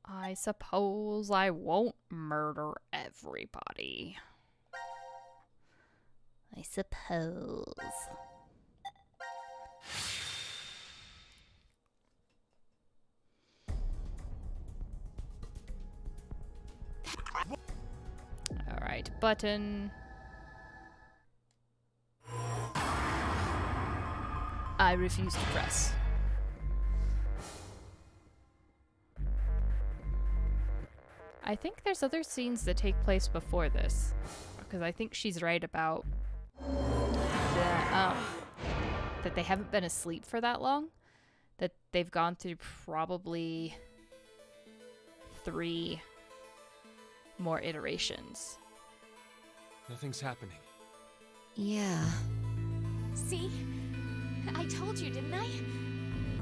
I suppose I won't murder everybody. I suppose. Alright, button. I refuse to press. I think there's other scenes that take place before this, because I think she's right about that they haven't been asleep for that long, that they've gone through probably 3 more iterations. Nothing's happening. Yeah. See? I told you, didn't I?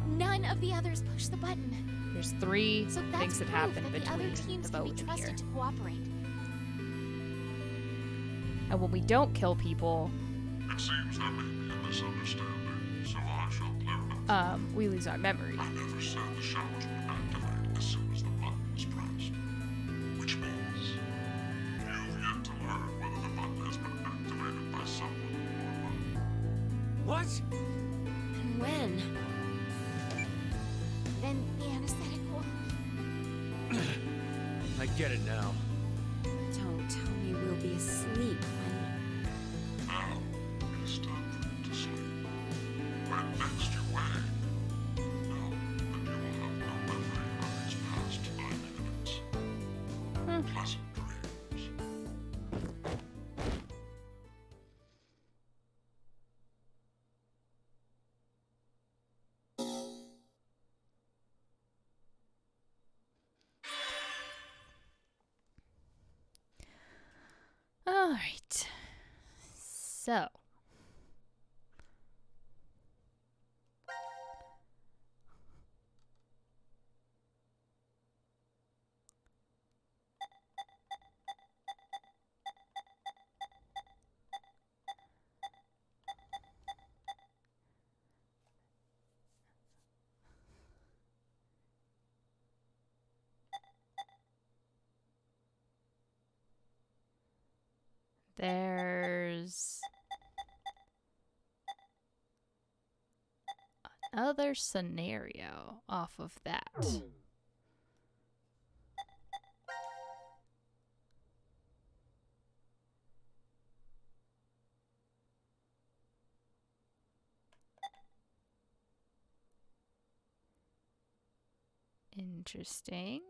None of the others pushed the button. There's 3 So that's things that proof happen that the between other teams the can be vote and trusted here. to cooperate. And when we don't kill people, It seems there may be a misunderstanding, so I shall clear it up. we lose our memory. I never said the showers would activate as soon as the button was pressed. Which means you've yet to learn whether the button has been activated by someone or not. What? And when? Then the anesthetic will... I get it now. Don't tell me we'll be asleep when... Now, it is time for you to sleep. When next you wake, know that you will have no memory of these past 9 minutes. Pleasant dreams. All right. So. There's other scenario off of that. Interesting.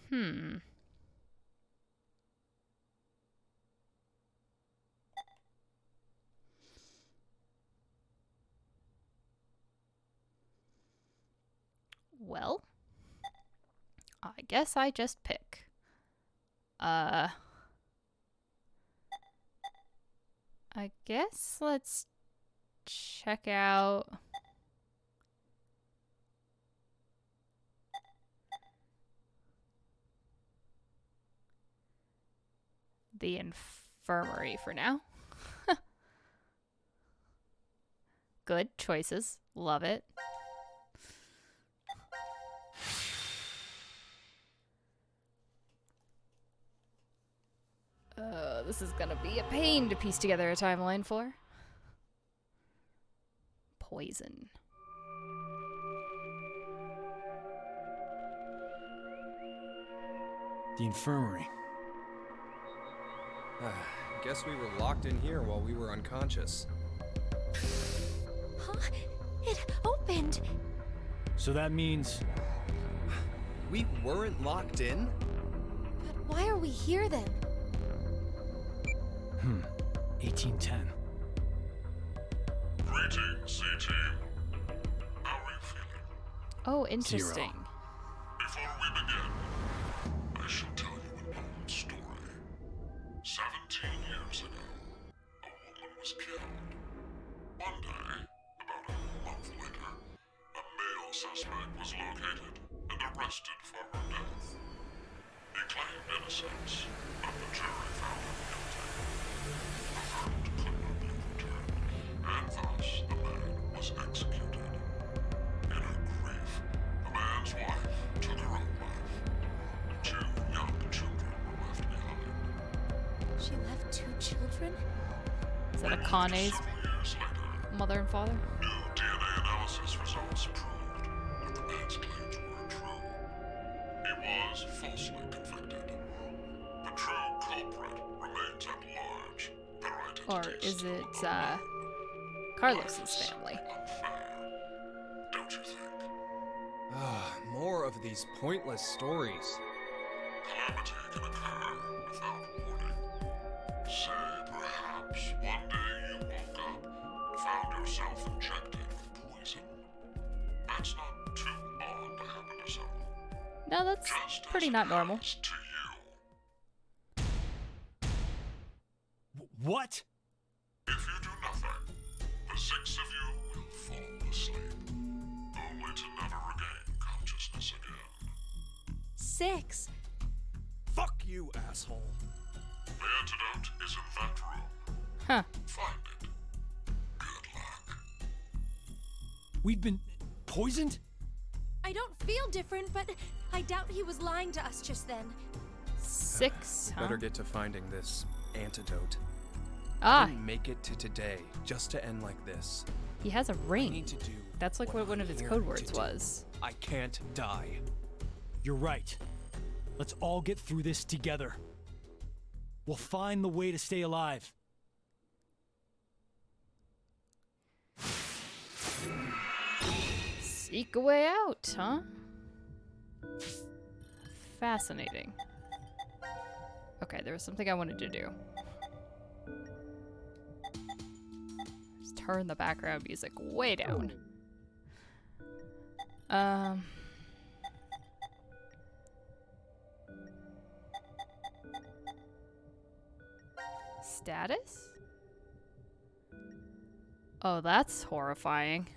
Hmm. Well, I guess I just pick. I guess let's check out the infirmary for now. Good choices. Love it. This is gonna be a pain to piece together a timeline for. Poison. The infirmary. Guess we were locked in here while we were unconscious. Huh? It opened! So that means... We weren't locked in? But why are we here then? 1810. Greetings, Z-Team. How are you feeling? Oh, interesting. Before we begin, I shall tell you an old story. 17 years ago, a woman was killed. One day, about a month later, a male suspect was located and arrested for her death. He claimed innocence, but the jury found him guilty. The verdict could not be overturned, and thus the man was executed. In her grief, the man's wife took her own life. 2 young children were left behind. She left 2 children? Is that Akane's Several years later, mother and father? new DNA analysis results proved that the man's claims were true. He was falsely convicted. The true culprit remains at large. Their Or identities is it, still unknown. Carlos's Life is family? unfair, don't you think? More of these pointless stories. Calamity can occur without warning. Say, perhaps, one day you woke up and found yourself injected with poison. That's not too odd to happen to someone. No, that's Just as pretty it not normal. happens to you. What? If you do nothing, the 6 of you will fall asleep, only to never regain consciousness again. 6. Fuck you, asshole. The antidote is in that room. Huh. Find it. Good luck. We've been poisoned? I don't feel different, but I doubt he was lying to us just then. 6, huh? Better get to finding this antidote. Ah, I didn't make it to today just to end like this. he has a I ring. need to do That's like what one of his I'm code here words to do. was. I can't die. You're right. Let's all get through this together. We'll find the way to stay alive. Seek a way out, huh? Fascinating. Okay, there was something I wanted to do. Just turn the background music way down. Status? Oh, that's horrifying.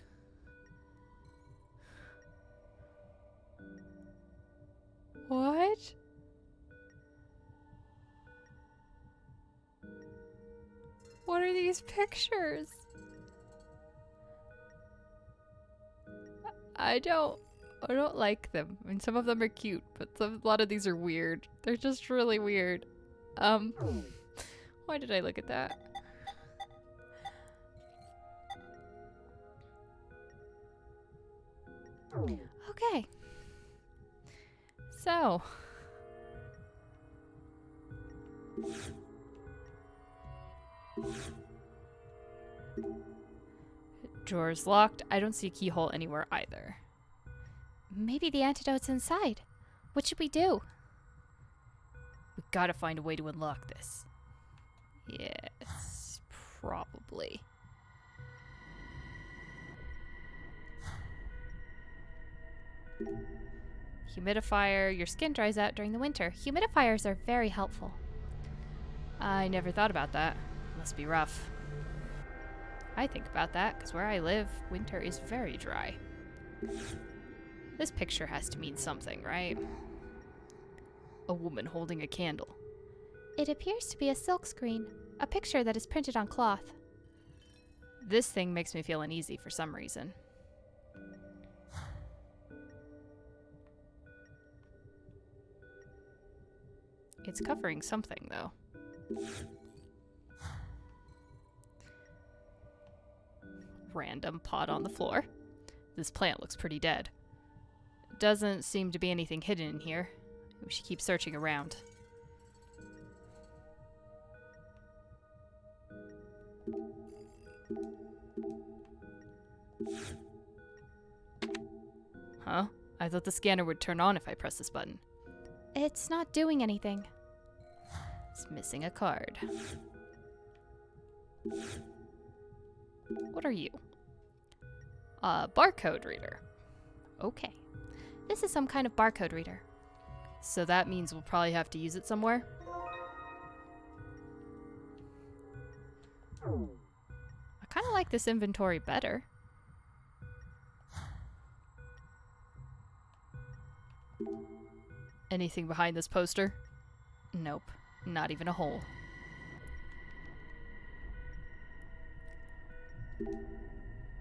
What? What are these pictures? I don't I don't like them. I mean, some of them are cute, but a lot of these are weird. They're just really weird. Why did I look at that? Okay. So. Drawer's locked. I don't see a keyhole anywhere either. Maybe the antidote's inside. What should we do? We gotta find a way to unlock this. Yes, probably. Humidifier. Your skin dries out during the winter. Humidifiers are very helpful. I never thought about that. Must be rough. I think about that because where I live, winter is very dry. This picture has to mean something, right? A woman holding a candle. It appears to be a silkscreen, a picture that is printed on cloth. This thing makes me feel uneasy for some reason. It's covering something, though. Random pot on the floor. This plant looks pretty dead. Doesn't seem to be anything hidden in here. We should keep searching around. Huh? I thought the scanner would turn on if I press this button. It's not doing anything. It's missing a card. What are you? A barcode reader. Okay. This is some kind of barcode reader. So that means we'll probably have to use it somewhere? I kind of like this inventory better. Anything behind this poster? Nope. Not even a hole.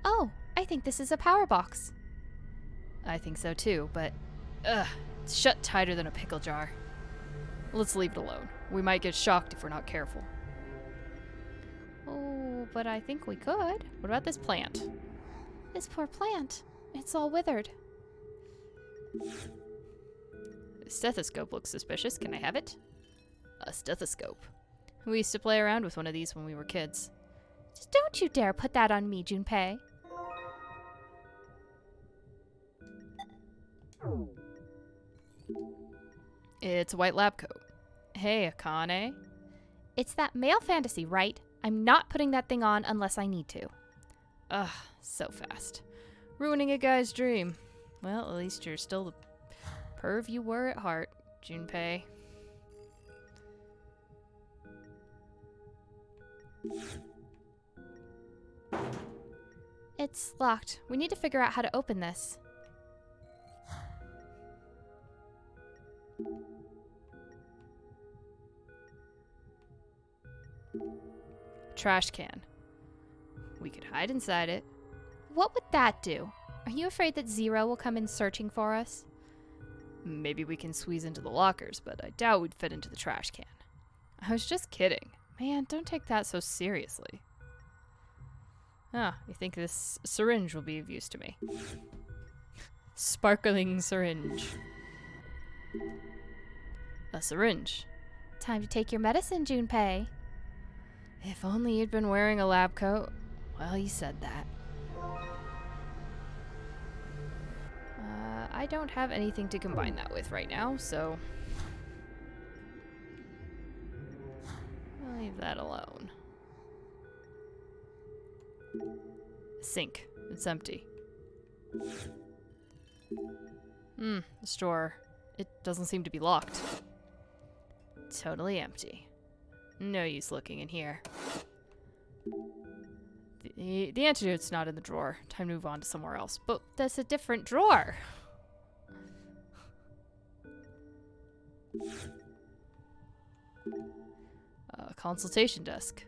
Oh, I think this is a power box. I think so too, but it's shut tighter than a pickle jar. Let's leave it alone. We might get shocked if we're not careful. Oh, but I think we could. What about this plant? This poor plant. It's all withered. The stethoscope looks suspicious. Can I have it? A stethoscope. We used to play around with one of these when we were kids. Just don't you dare put that on me, Junpei. It's a white lab coat. Hey, Akane. It's that male fantasy, right? I'm not putting that thing on unless I need to. Ugh, so fast. Ruining a guy's dream. Well, at least you're still the perv you were at heart, Junpei. It's locked. We need to figure out how to open this. Trash can. We could hide inside it. What would that do? Are you afraid that Zero will come in searching for us? Maybe we can squeeze into the lockers, but I doubt we'd fit into the trash can. I was just kidding. Man, don't take that so seriously. Ah, you think this syringe will be of use to me? Sparkling syringe. A syringe. Time to take your medicine, Junpei. If only you'd been wearing a lab coat. Well, you said that. I don't have anything to combine that with right now, so I'll leave that alone. Sink. It's empty. The store. It doesn't seem to be locked. Totally empty. No use looking in here. The antidote's not in the drawer. Time to move on to somewhere else. But that's a different drawer. Consultation desk.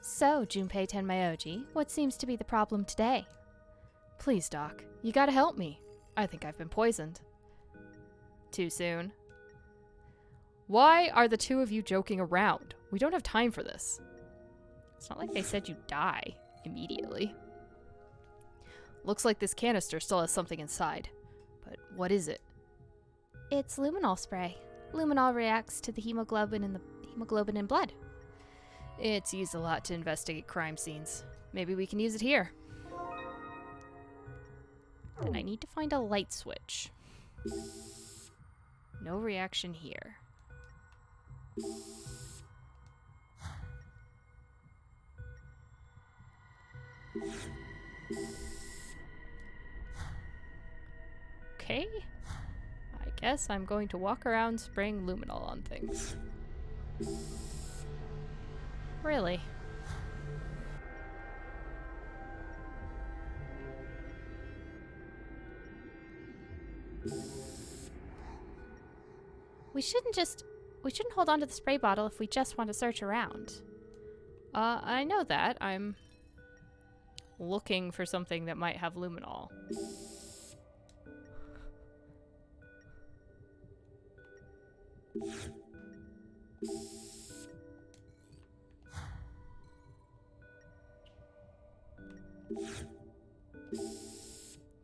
So, Junpei Tenmayoji, what seems to be the problem today? Please, Doc. You gotta help me. I think I've been poisoned. Too soon. Why are the two of you joking around? We don't have time for this. It's not like they said you'd die immediately. Looks like this canister still has something inside. But what is it? It's luminol spray. Luminol reacts to the hemoglobin in blood. It's used a lot to investigate crime scenes. Maybe we can use it here. Then I need to find a light switch. No reaction here. Okay. I guess I'm going to walk around spraying luminol on things. Really? We shouldn't hold on to the spray bottle if we just want to search around. I know that. I'm looking for something that might have luminol.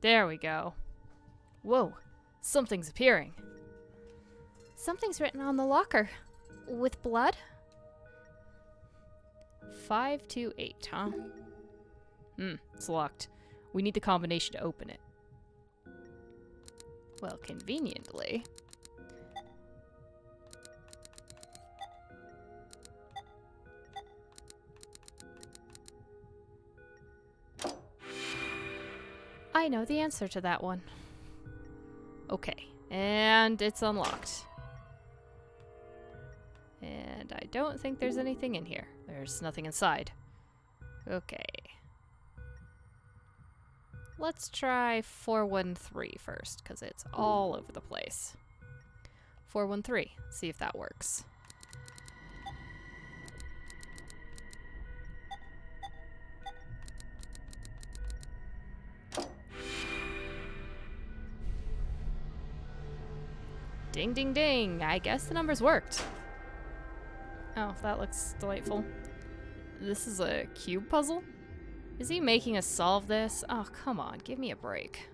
There we go. Whoa, something's appearing. Something's written on the locker. With blood? 528, huh? It's locked. We need the combination to open it. Well, conveniently. I know the answer to that one. Okay, and it's unlocked. And I don't think there's anything in here. There's nothing inside. Okay. Let's try 413 first, because it's all over the place. 413. See if that works. Ding, ding, ding. I guess the numbers worked. Oh, that looks delightful. This is a cube puzzle? Is he making us solve this? Oh, come on. Give me a break.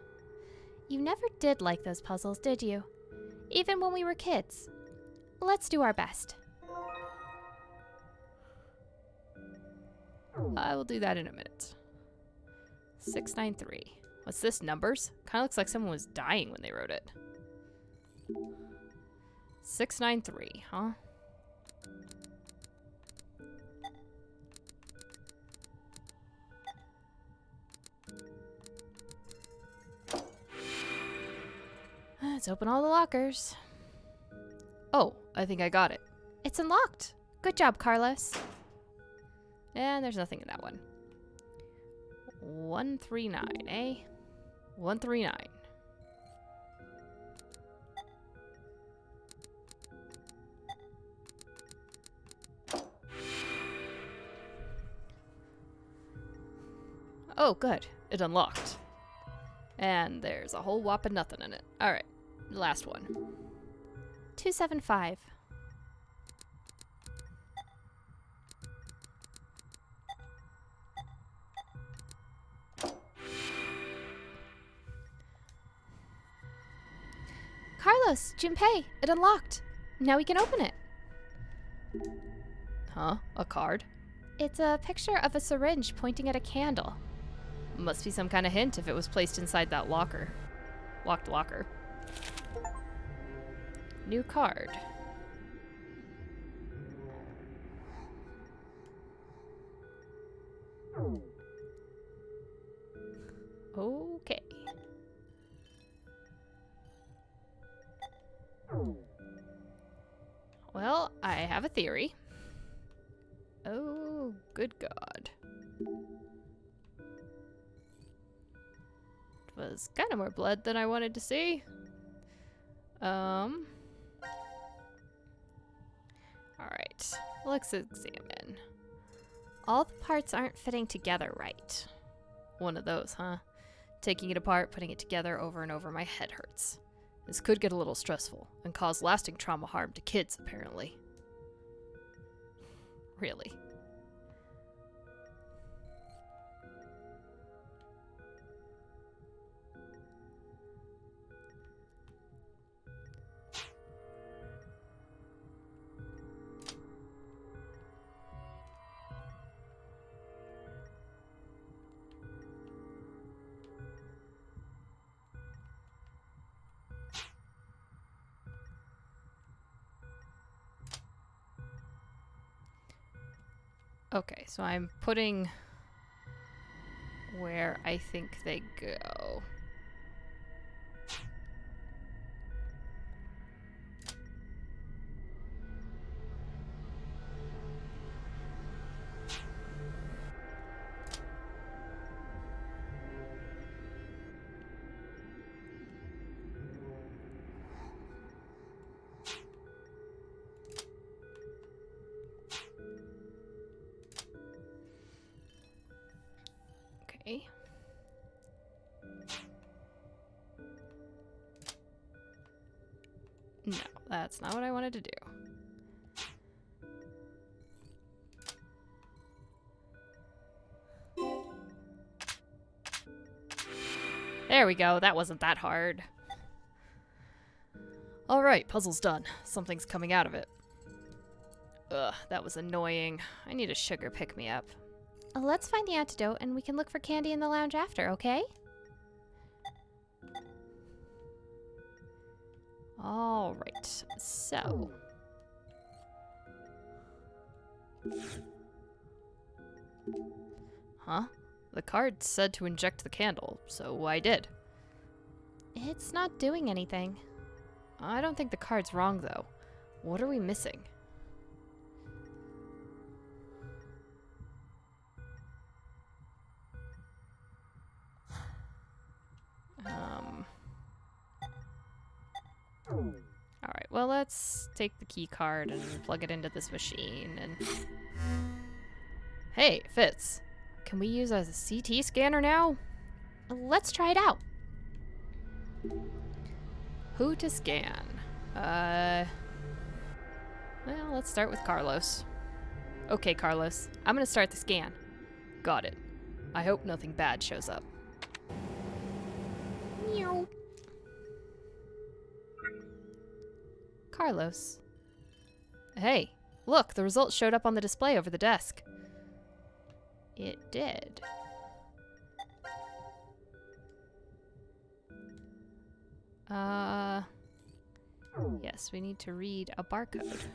You never did like those puzzles, did you? Even when we were kids. Let's do our best. I will do that in a minute. 693. What's this, numbers? Kind of looks like someone was dying when they wrote it. 693, huh? Let's open all the lockers. Oh, I think I got it. It's unlocked. Good job, Carlos. And there's nothing in that one. 139, eh? 139. Oh, good. It unlocked. And there's a whole whop of nothing in it. Alright, last one. 275. Carlos, Junpei, it unlocked. Now we can open it. Huh? A card? It's a picture of a syringe pointing at a candle. Must be some kind of hint if it was placed inside that locker. Locked locker. New card. Okay. Well, I have a theory. Oh, good God. It was kind of more blood than I wanted to see. Alright, let's examine. All the parts aren't fitting together right. One of those, huh? Taking it apart, putting it together over and over, my head hurts. This could get a little stressful and cause lasting trauma harm to kids, apparently. Really. Okay, so I'm putting where I think they go. Okay. No, that's not what I wanted to do. There we go. That wasn't that hard. Alright, puzzle's done. Something's coming out of it. Ugh, that was annoying. I need a sugar pick-me-up. Let's find the antidote and we can look for candy in the lounge after, okay? Alright, so... Huh? The card said to inject the candle, so I did. It's not doing anything. I don't think the card's wrong, though. What are we missing? Alright, well, let's take the key card and plug it into this machine and... Hey, it fits. Can we use a CT scanner now? Let's try it out. Who to scan? Well, let's start with Carlos. Okay, Carlos. I'm gonna start the scan. Got it. I hope nothing bad shows up. Meow. Carlos. Hey, look, the results showed up on the display over the desk. It did. Yes, we need to read a barcode.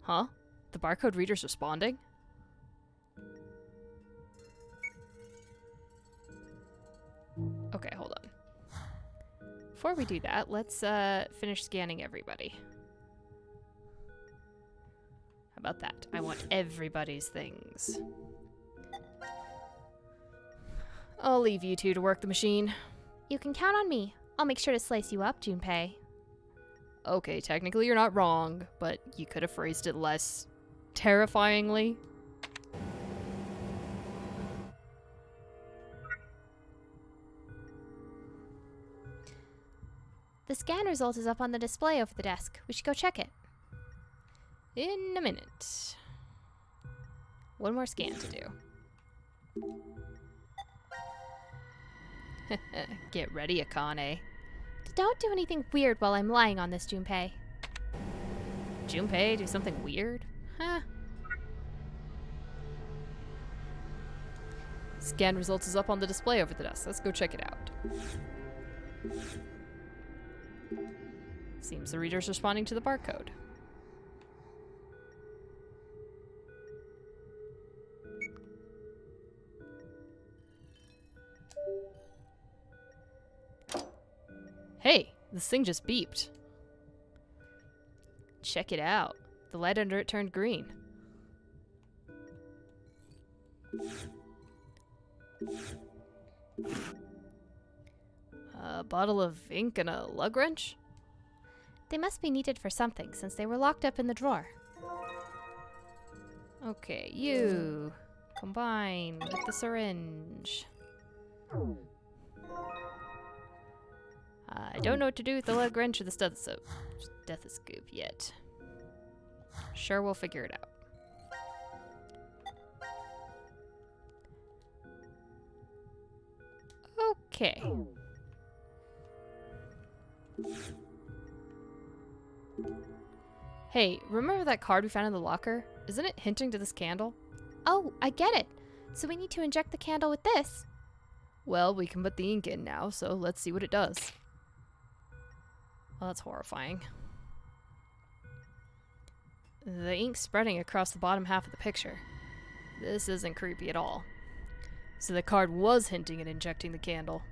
Huh? The barcode reader's responding? Okay, hold on. Before we do that, let's finish scanning everybody. How about that? I want everybody's things. I'll leave you two to work the machine. You can count on me. I'll make sure to slice you up, Junpei. Okay, technically you're not wrong, but you could have phrased it less terrifyingly. The scan result is up on the display over the desk. We should go check it. In a minute. One more scan to do. Get ready, Akane. Don't do anything weird while I'm lying on this, Junpei. Junpei, do something weird? Huh. Scan results is up on the display over the desk. Let's go check it out. Seems the reader's responding to the barcode. Hey, this thing just beeped. Check it out. The light under it turned green. A bottle of ink and a lug wrench? They must be needed for something, since they were locked up in the drawer. Okay, you. Combine with the syringe. I don't know what to do with the leg wrench or the stethoscope yet. Sure, we'll figure it out. Okay. Hey, remember that card we found in the locker? Isn't it hinting to this candle? Oh, I get it. So we need to inject the candle with this. Well, we can put the ink in now, so let's see what it does. Well, that's horrifying. The ink's spreading across the bottom half of the picture. This isn't creepy at all. So the card was hinting at injecting the candle.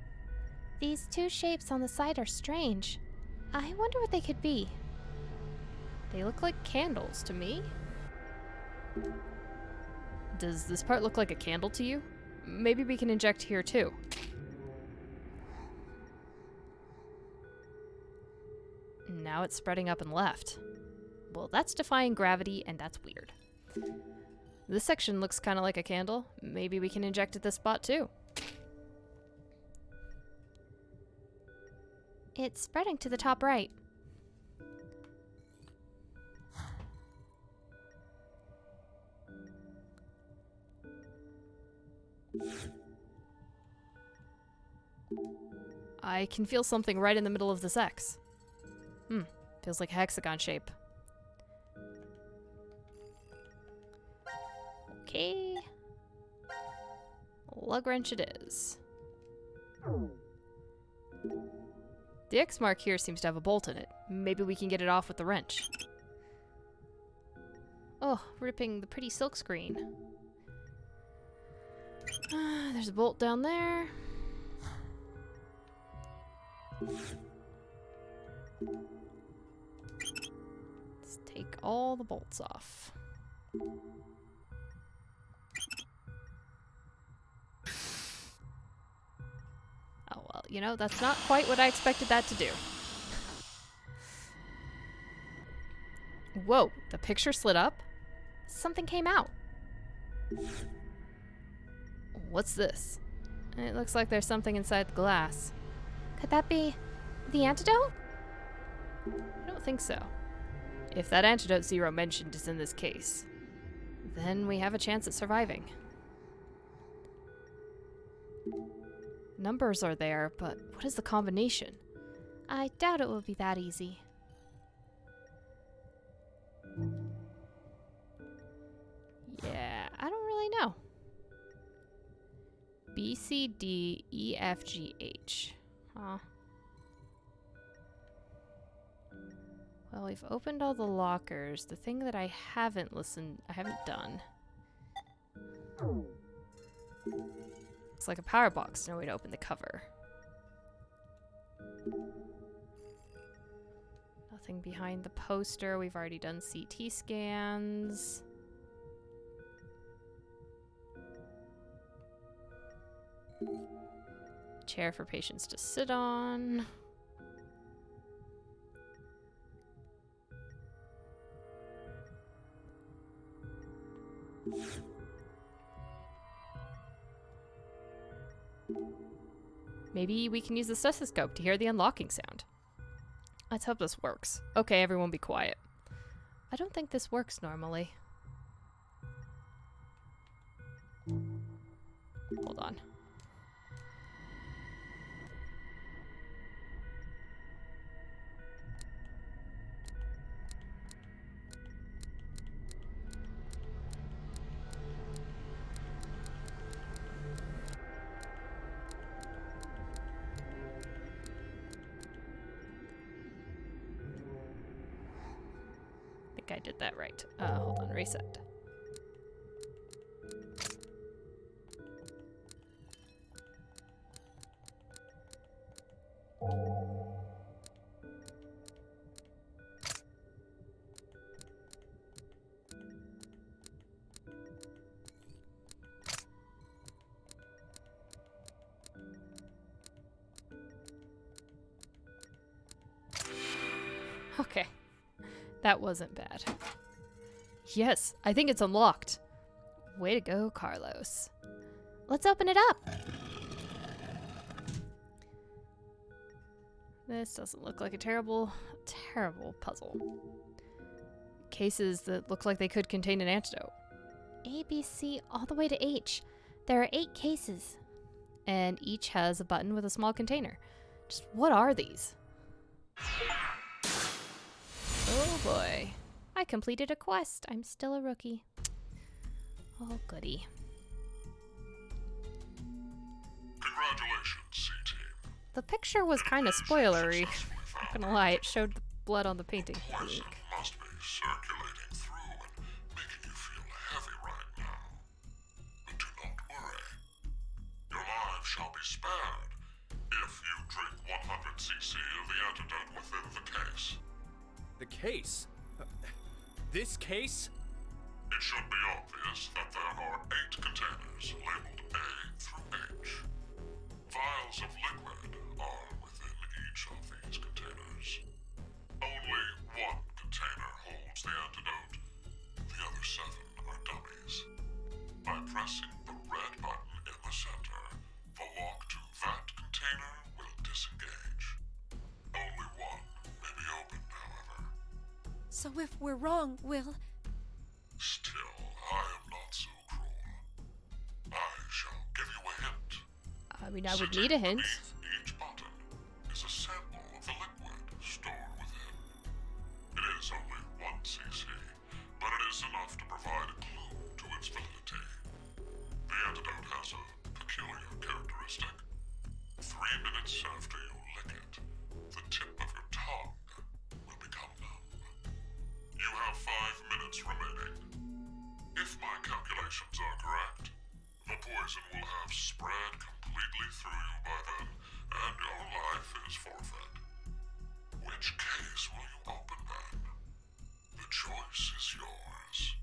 These two shapes on the side are strange. I wonder what they could be. They look like candles to me. Does this part look like a candle to you? Maybe we can inject here too. Now it's spreading up and left. Well, that's defying gravity, and that's weird. This section looks kind of like a candle. Maybe we can inject at this spot too. It's spreading to the top right. I can feel something right in the middle of this X. Feels like a hexagon shape. Okay. Lug wrench it is. The X mark here seems to have a bolt in it. Maybe we can get it off with the wrench. Oh, ripping the pretty silk screen. There's a bolt down there. Let's take all the bolts off. Oh, well, you know, that's not quite what I expected that to do. Whoa, the picture slid up? Something came out. What's this? It looks like there's something inside the glass. Could that be the antidote? I don't think so. If that antidote Zero mentioned is in this case, then we have a chance at surviving. Numbers are there, but what is the combination? I doubt it will be that easy. Yeah, I don't really know. B, C, D, E, F, G, H. Huh. Well, we've opened all the lockers. The thing that I haven't done. It's like a power box. No way to open the cover. Nothing behind the poster. We've already done CT scans. Chair for patients to sit on. Maybe we can use the stethoscope to hear the unlocking sound. Let's hope this works. Okay, everyone be quiet. I don't think this works normally. Hold on. I think I did that right. Hold on, reset. Okay. That wasn't bad. Yes, I think it's unlocked. Way to go, Carlos. Let's open it up. This doesn't look like a terrible puzzle. Cases that look like they could contain an antidote. A, B, C, all the way to H. There are 8 cases, and each has a button with a small container. Just what are these? Oh boy. I completed a quest. I'm still a rookie. Oh, goody. Congratulations, C-Team. The picture was kind of spoilery. Not gonna lie, it showed the blood on the painting. Poison must be circulating through and making you feel heavy right now. But do not worry. Your lives shall be spared if you drink 100 cc of the antidote within the case. The case? This case? It should be obvious that there are 8 containers labeled A through H. Vials of liquid are within each of these containers. Only one container holds the antidote. The other 7 are dummies. By pressing the red button in the center, the lock to that container will disengage. Only one may be opened, however. So if we're wrong, we'll... Still, I am not so cruel. I shall give you a hint. I mean, I would need a hint. Beneath each button is a sample of the liquid stored within. It is only 1 cc, but it is enough to provide a clue to its validity. The antidote has a peculiar characteristic. 3 minutes after you lick it, the tip of your tongue will become numb. You have 5 minutes remaining. If my calculations are correct, the poison will have spread completely through you by then, and your life is forfeit. Which case will you open then? The choice is yours.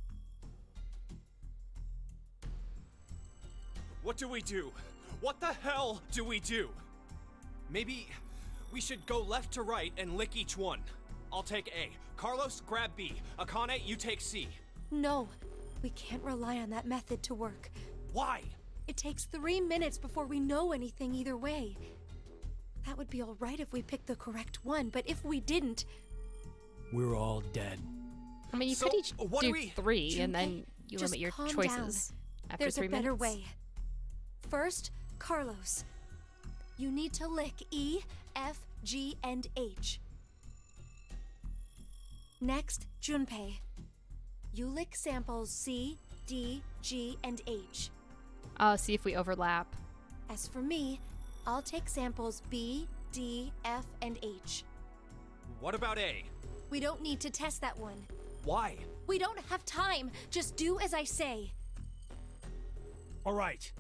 What do we do? What the hell do we do? Maybe we should go left to right and lick each one. I'll take A. Carlos, grab B. Akane, you take C. No, we can't rely on that method to work. Why? It takes 3 minutes before we know anything either way. That would be all right if we picked the correct one, but if we didn't... We're all dead. I mean, you So, could each what do do we- 3, and then you Just limit your calm choices down. after There's 3 a better minutes. way. First, Carlos. You need to lick E, F, G, and H. Next, Junpei. You lick samples C, D, G, and H. I'll see if we overlap. As for me, I'll take samples B, D, F, and H. What about A? We don't need to test that one. Why? We don't have time. Just do as I say. All right.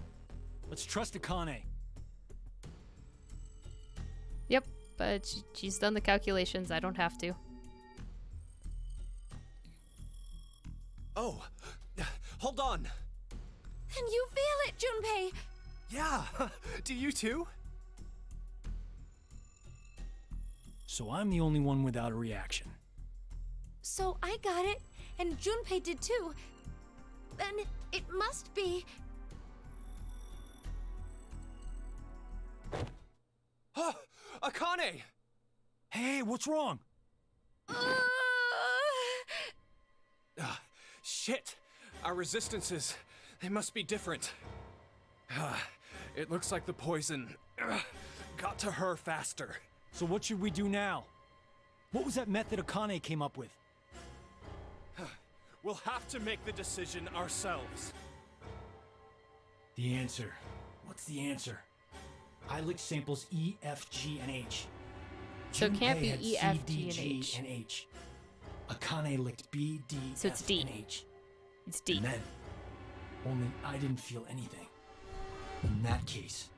Let's trust Akane. Yep, but she's done the calculations. I don't have to. Oh, hold on. Can you feel it, Junpei? Yeah, do you too? So I'm the only one without a reaction. So I got it, and Junpei did too. Then it must be... Akane! Hey, what's wrong? Shit! Our resistances, they must be different. It looks like the poison got to her faster. So what should we do now? What was that method Akane came up with? We'll have to make the decision ourselves. The answer. What's the answer? I licked samples E, F, G, and H. So it can't Junpei be had E, C, F, D, G, and G, H. and H. Akane licked B, D, So F, it's D. and H. It's D. And then, only I didn't feel anything. In that case,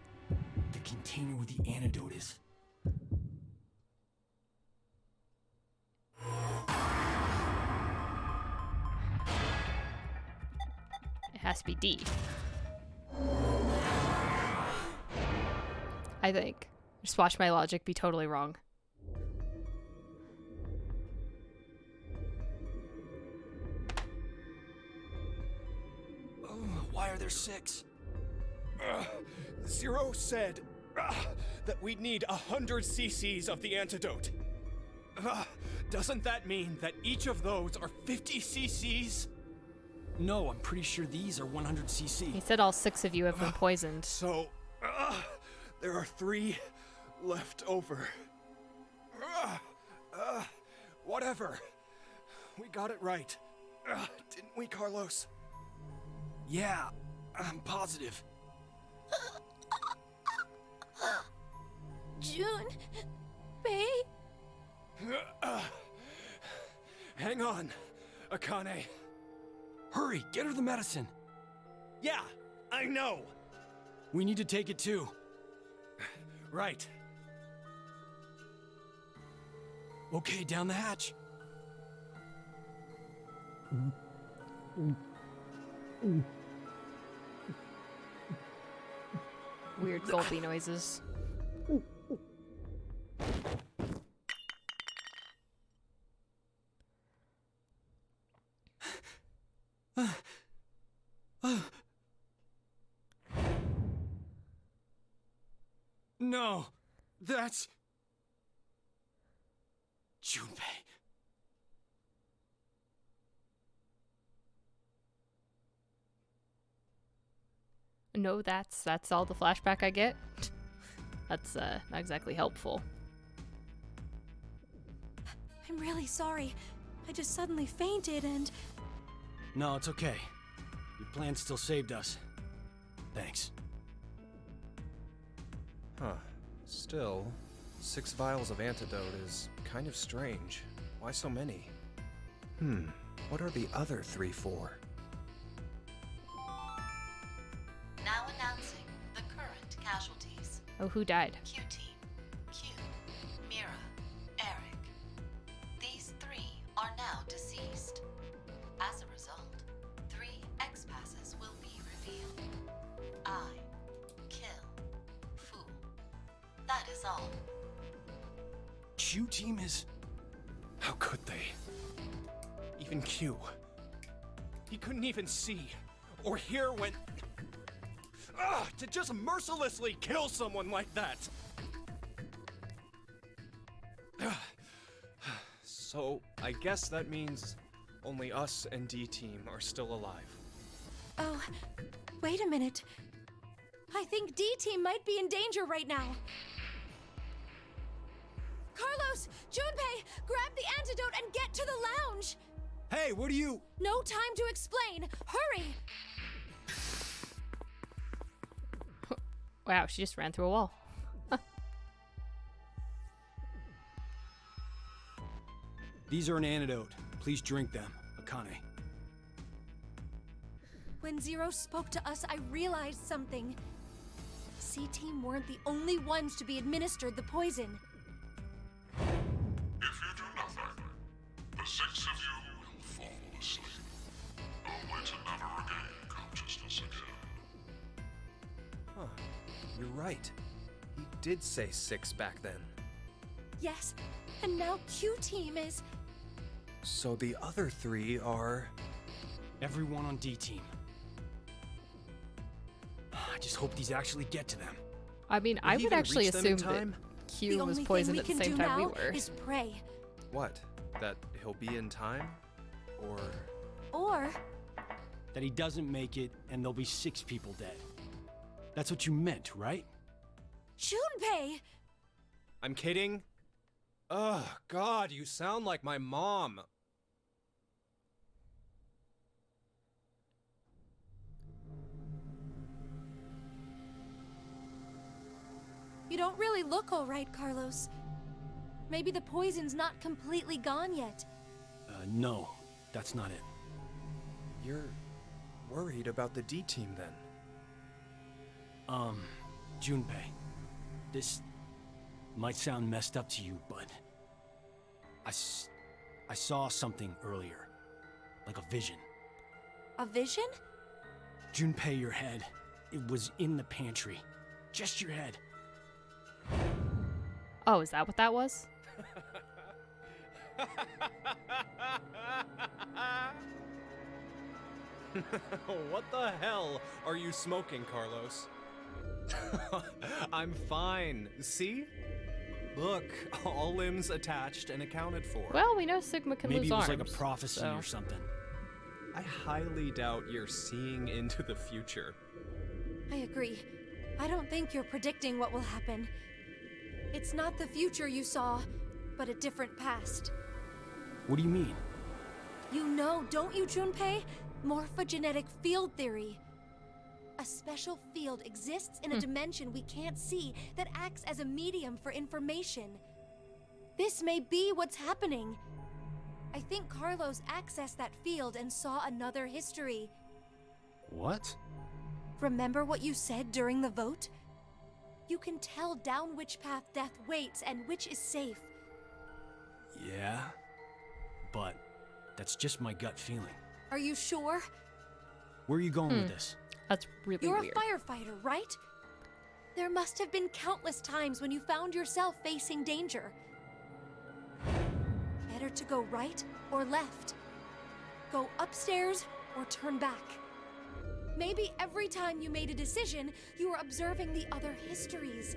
the container with the antidote is... It has to be D. I think. Just watch my logic be totally wrong. Why are there 6? Zero said that we'd need 100 cc's of the antidote. Doesn't that mean that each of those are 50 cc's? No, I'm pretty sure these are 100 cc. He said all 6 of you have been poisoned. So, there are 3 left over. Whatever. We got it right. Didn't we, Carlos? Yeah, I'm positive. June, Bay. Hang on, Akane. Hurry, get her the medicine. Yeah, I know. We need to take it too. Right. Okay, down the hatch. Weird gulpy noises. No, that's Junpei. No, that's all the flashback I get. That's not exactly helpful. I'm really sorry. I just suddenly fainted and... No, it's okay. Your plan still saved us. Thanks. Huh. Still, 6 vials of antidote is kind of strange. Why so many? What are the other 3 for? Now announcing the current casualties. Oh, who died? Q Team, Q, Mira, Eric. These 3 are now deceased. As a result, 3 X-passes will be revealed. I, kill, fool. That is all. Q team is... How could they? Even Q. He couldn't even see or hear when... to just mercilessly kill someone like that! So, I guess that means only us and D-Team are still alive. Oh, wait a minute. I think D-Team might be in danger right now. Carlos! Junpei! Grab the antidote and get to the lounge! Hey, what are you... No time to explain! Hurry! Wow, she just ran through a wall. These are an antidote. Please drink them, Akane. When Zero spoke to us, I realized something. C-Team weren't the only ones to be administered the poison. If you do nothing, the 6 of you will fall asleep, only to never regain consciousness again. Huh. You're right. He did say 6 back then. Yes, and now Q-Team is... So the other 3 are... Everyone on D-Team. I just hope these actually get to them. I mean, I would actually assume that The Q was only poisoned thing at the we can same do time we now were. is pray. What? That he'll be in time? Or... Or... That he doesn't make it and there'll be 6 people dead. That's what you meant, right? Junpei! I'm kidding. Ugh, God, you sound like my mom. You don't really look all right, Carlos. Maybe the poison's not completely gone yet. No, that's not it. You're worried about the D-Team then? Junpei, this might sound messed up to you, but I saw something earlier, like a vision. A vision? Junpei, your head, it was in the pantry. Just your head. Oh, is that what that was? What the hell are you smoking, Carlos? I'm fine. See? Look, all limbs attached and accounted for. Well, we know Sigma can Maybe lose it was arms. like a prophecy so. or something. I highly doubt you're seeing into the future. I agree. I don't think you're predicting what will happen. It's not the future you saw, but a different past. What do you mean? You know, don't you, Junpei? Morphogenetic field theory. A special field exists in a dimension we can't see that acts as a medium for information. This may be what's happening. I think Carlos accessed that field and saw another history. What? Remember what you said during the vote? You can tell down which path death waits and which is safe. Yeah, but that's just my gut feeling. Are you sure? Where are you going with this? That's really You're weird. a firefighter, right? There must have been countless times when you found yourself facing danger. Better to go right or left. Go upstairs or turn back. Maybe every time you made a decision, you were observing the other histories.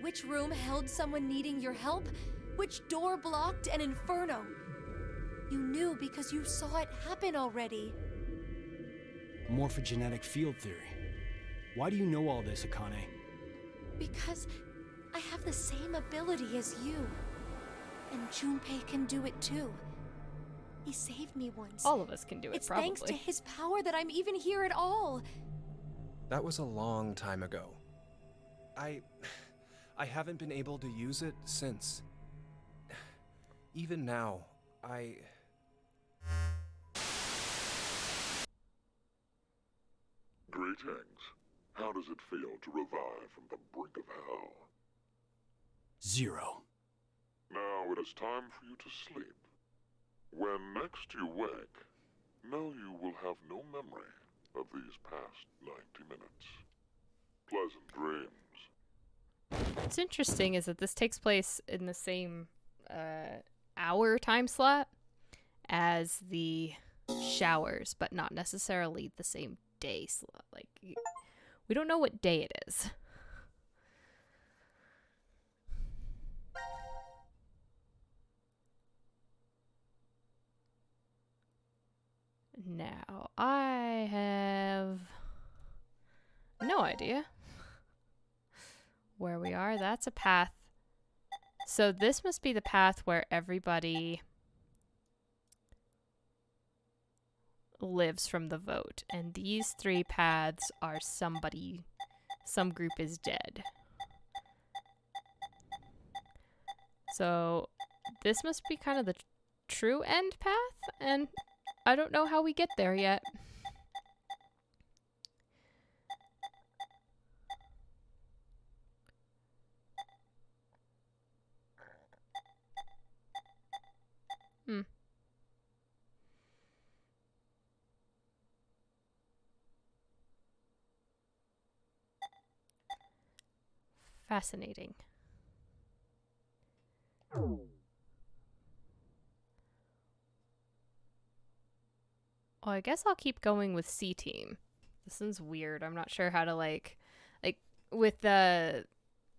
Which room held someone needing your help? Which door blocked an inferno? You knew because you saw it happen already. Morphogenetic field theory. Why do you know all this, Akane? Because I have the same ability as you. And Junpei can do it too. He saved me once. All of us can do it, It's probably. thanks to his power that I'm even here at all. That was a long time ago. I haven't been able to use it since. Even now, Greetings. How does it feel to revive from the brink of hell? 0. Now it is time for you to sleep. When next you wake, know you will have no memory of these past 90 minutes. Pleasant dreams. What's interesting is that this takes place in the same hour time slot as the showers, but not necessarily the same day slot. Like, we don't know what day it is. Now, I have no idea where we are. That's a path. So this must be the path where everybody lives from the vote. And these 3 paths are some group is dead. So this must be kind of the true end path, and I don't know how we get there yet. Fascinating. Well, I guess I'll keep going with C team. This one's weird. I'm not sure how to like with the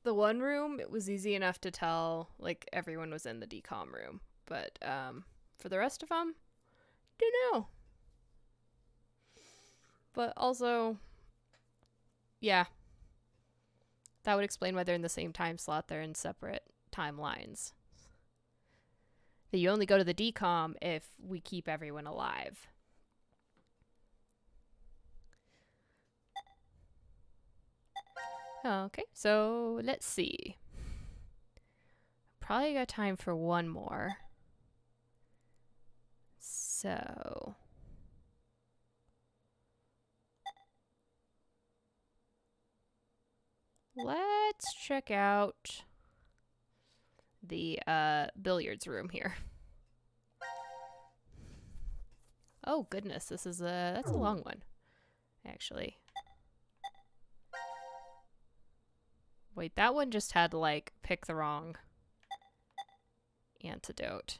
one room, it was easy enough to tell like everyone was in the decom room, but for the rest of them, don't know. But also, yeah, that would explain why they're in the same time slot. They're in separate timelines. That you only go to the decom if we keep everyone alive. Okay, so let's see. Probably got time for one more. So let's check out the billiards room here. Oh goodness, that's a long one, actually. Wait, that one just had to like pick the wrong antidote.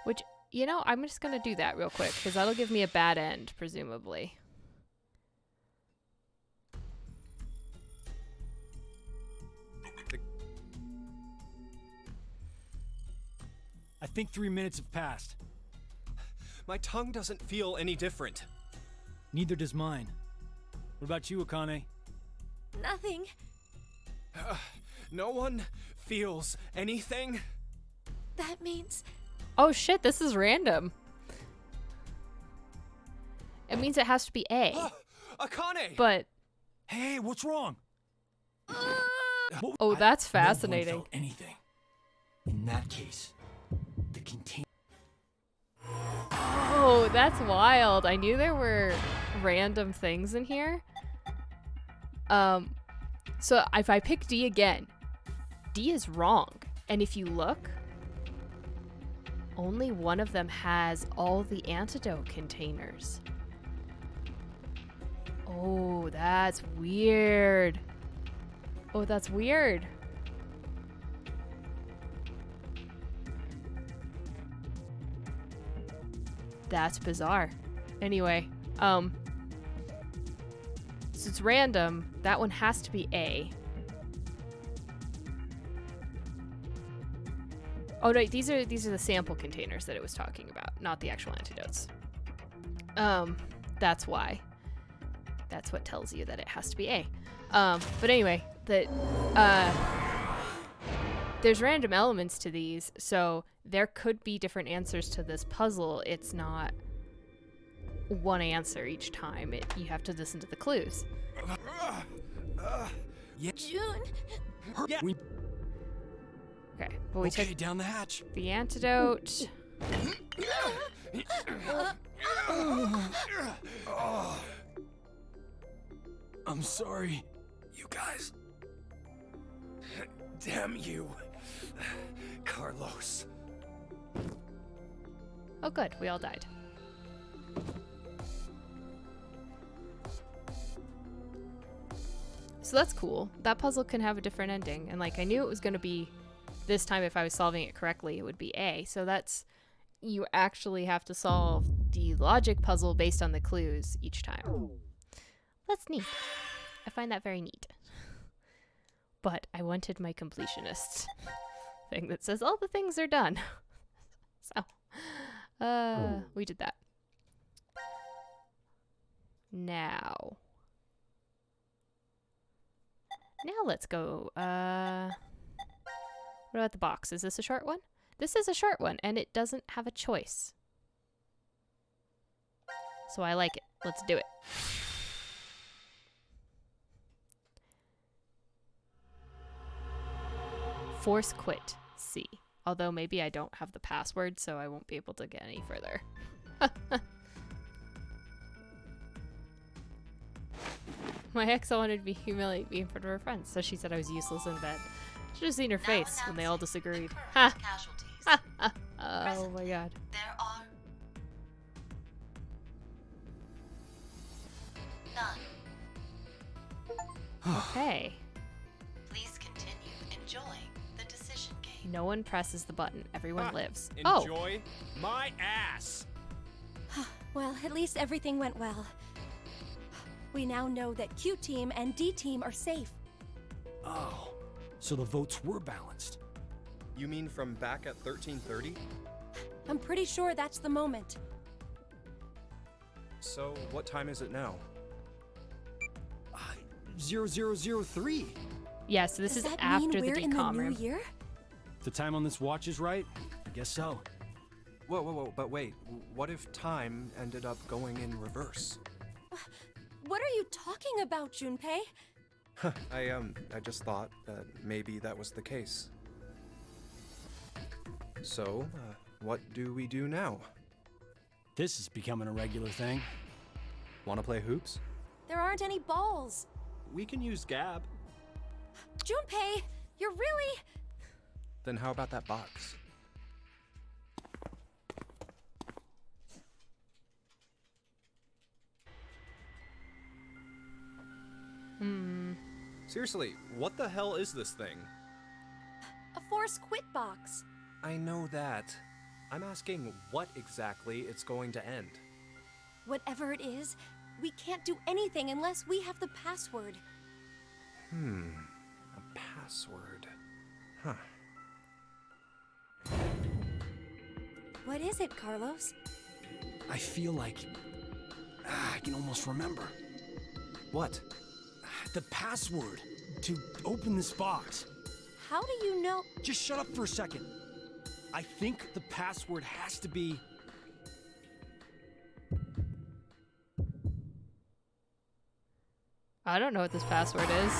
Which, you know, I'm just going to do that real quick because that'll give me a bad end, presumably. I think 3 minutes have passed. My tongue doesn't feel any different. Neither does mine. What about you, Akane? Nothing. No one feels anything? That means... Oh shit, this is random. It means it has to be A. Akane! But... Hey, what's wrong? Oh, that's No one fascinating. felt anything. In that case, the container... Oh, that's wild. I knew there were random things in here. So if I pick D again, D is wrong. And if you look, only one of them has all the antidote containers. Oh, that's weird. Oh, that's weird. That's bizarre. Anyway, so it's random. That one has to be A. Oh no, these are the sample containers that it was talking about, not the actual antidotes. That's why. That's what tells you that it has to be A. But anyway, there's random elements to these, so there could be different answers to this puzzle. It's not one answer each time. You have to listen to the clues. June. Yeah. Okay, but we took down the hatch. the antidote. I'm sorry, you guys. Damn you, Carlos. Oh good, we all died. So that's cool. That puzzle can have a different ending, and like I knew it was going to be this time if I was solving it correctly, it would be A. So that's, you actually have to solve the logic puzzle based on the clues each time. That's neat. I find that very neat. But I wanted my completionist thing that says all the things are done. So, we did that. Now let's go. What about the box? Is this a short one? This is a short one, and it doesn't have a choice. So I like it. Let's do it. Force quit, C. Although maybe I don't have the password, so I won't be able to get any further. My ex wanted me to humiliate me in front of her friends, so she said I was useless in bed. Should have seen her face when they all disagreed. Ha! Oh my god. There are none. Okay. Please continue enjoying the decision game. No one presses the button. Everyone lives. Enjoy my ass. Well, at least everything went well. We now know that Q Team and D Team are safe. Oh, so the votes were balanced. You mean from back at 1330? I'm pretty sure that's the moment. So, what time is it now? 0003. Yeah, so this Does is that after mean the we're in decom the new room. year? If the time on this watch is right, I guess so. Whoa, but wait. What if time ended up going in reverse? What are you talking about, Junpei? I just thought that maybe that was the case. So, what do we do now? This is becoming a regular thing. Wanna play hoops? There aren't any balls. We can use Gab. Junpei, you're really... Then how about that box? Seriously, what the hell is this thing? a force quit box. I know that. I'm asking what exactly it's going to end. Whatever it is, we can't do anything unless we have the password. A password. Huh. What is it, Carlos? I feel like I can almost remember. What? The password to open this box. How do you know? Just shut up for a second. I think the password has to be... I don't know what this password is.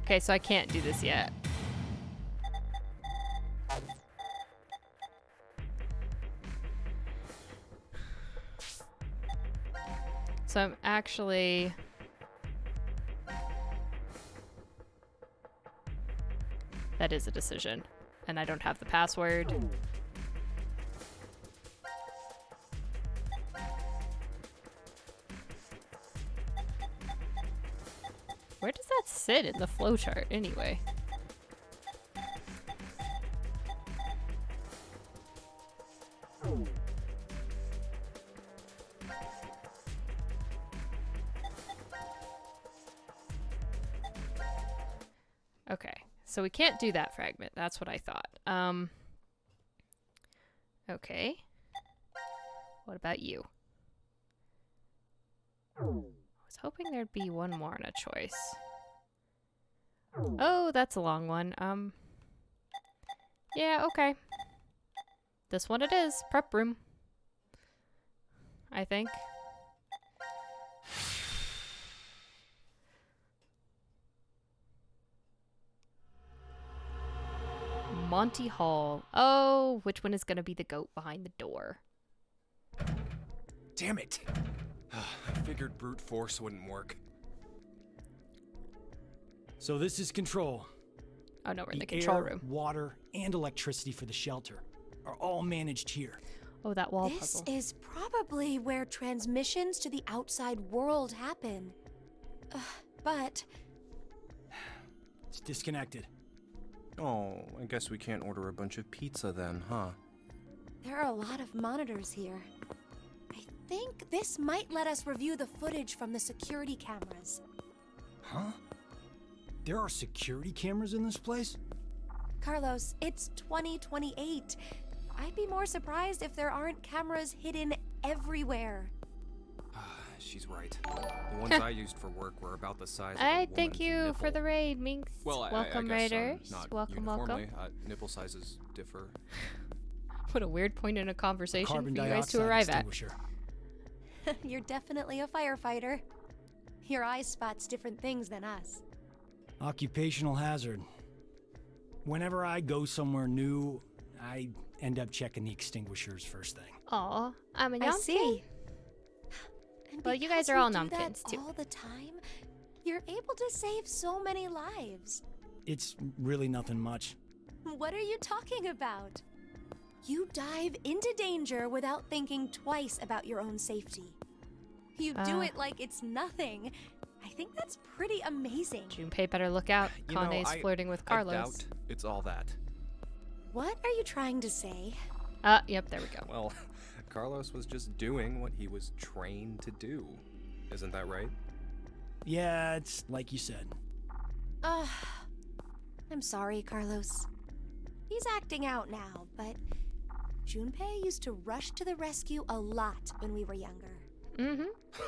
Okay, so I can't do this yet. So I'm actually... That is a decision. And I don't have the password. Where does that sit in the flowchart anyway? Okay, so we can't do that fragment. That's what I thought. Okay. What about you? I was hoping there'd be one more in a choice. Oh, that's a long one. Yeah, okay. This one it is. Prep room. I think. Monty Hall. Oh, which one is going to be the goat behind the door? Damn it! I figured brute force wouldn't work. So this is control. Oh no, we're in the control air, room. Water, and electricity for the shelter are all managed here. Oh, that wall This puzzle. is probably where transmissions to the outside world happen. But It's disconnected. Oh, I guess we can't order a bunch of pizza then, huh? there are a lot of monitors here. I think this might let us review the footage from the security cameras. Huh? There are security cameras in this place? Carlos, it's 2028. I'd be more surprised if there aren't cameras hidden everywhere. She's right. The ones I used for work were about the size of a I woman's thank you nipple. for the raid, Minx. Well, welcome, I guess, raiders. not Welcome, uniformly. welcome. Nipple sizes differ. What a weird point in a conversation Carbon for you guys to dioxide arrive at. extinguisher. You're definitely a firefighter. Your eye spots different things than us. Occupational hazard. Whenever I go somewhere new, I end up checking the extinguishers first thing. Aw, I'm a I Yomkin. see. And Well, you because guys are all do Nomkins, that too. all the time, you're able to save so many lives. It's really nothing much. What are you talking about? You dive into danger without thinking twice about your own safety. You do it like it's nothing. I think that's pretty amazing. Junpei better look out. You know, Kane's flirting with I Carlos. doubt it's all that. What are you trying to say? Yep, there we go. Well, Carlos was just doing what he was trained to do. Isn't that right? Yeah, it's like you said. I'm sorry, Carlos. He's acting out now, but Junpei used to rush to the rescue a lot when we were younger. Mm-hmm.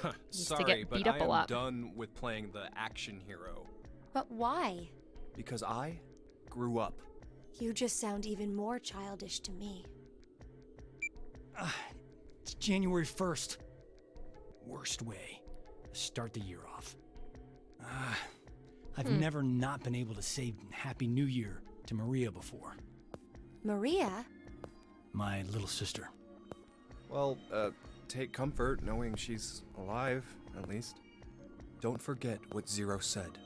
Used to Sorry, get but beat up I a am lot. done with playing the action hero. But why? Because I grew up. You just sound even more childish to me. It's January 1st. Worst way to start the year off. I've never not been able to say Happy New Year to Maria before. Maria? My little sister. Well, take comfort knowing she's alive, at least. Don't forget what Zero said.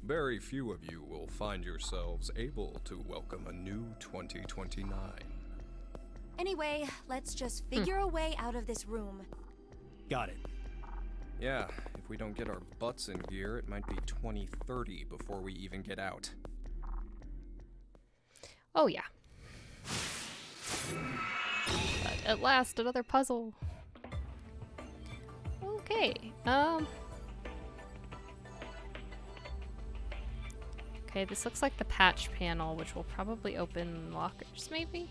Very few of you will find yourselves able to welcome a new 2029. Anyway, let's just figure a way out of this room. Got it. Yeah, if we don't get our butts in gear, it might be 2030 before we even get out. Oh, yeah. But at last, another puzzle. Okay, okay, this looks like the patch panel, which will probably open lockers, maybe?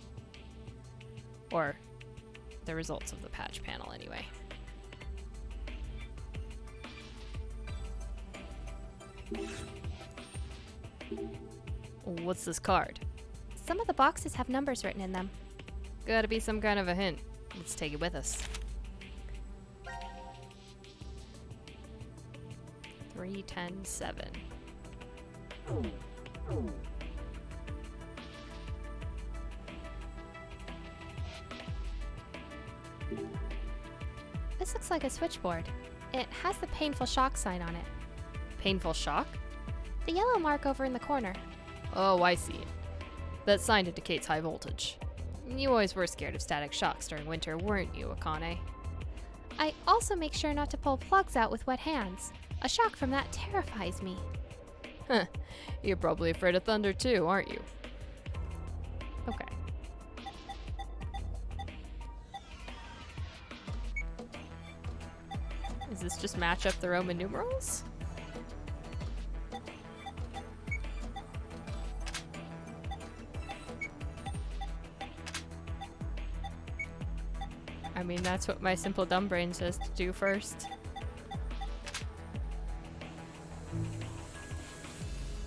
Or the results of the patch panel, anyway. What's this card? Some of the boxes have numbers written in them. Gotta be some kind of a hint. Let's take it with us. 3, 10, 7. This looks like a switchboard. It has the painful shock sign on it. Painful shock? The yellow mark over in the corner. Oh, I see. That sign indicates high voltage. You always were scared of static shocks during winter, weren't you, Akane? I also make sure not to pull plugs out with wet hands. A shock from that terrifies me. Huh. You're probably afraid of thunder too, aren't you? Okay. Does this just match up the Roman numerals? I mean, that's what my simple dumb brain says to do first.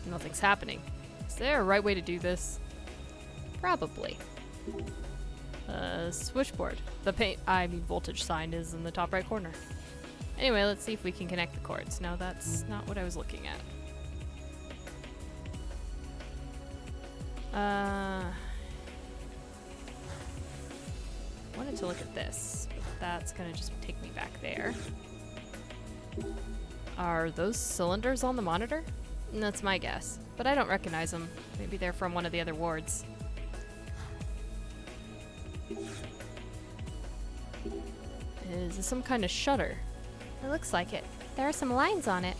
Nothing's happening. Is there a right way to do this? Probably. Switchboard. The voltage sign is in the top right corner. Anyway, let's see if we can connect the cords. No, that's not what I was looking at. Wanted to look at this, but that's gonna just take me back there. Are those cylinders on the monitor? That's my guess, but I don't recognize them. Maybe they're from one of the other wards. Is this some kind of shutter? It looks like it. There are some lines on it.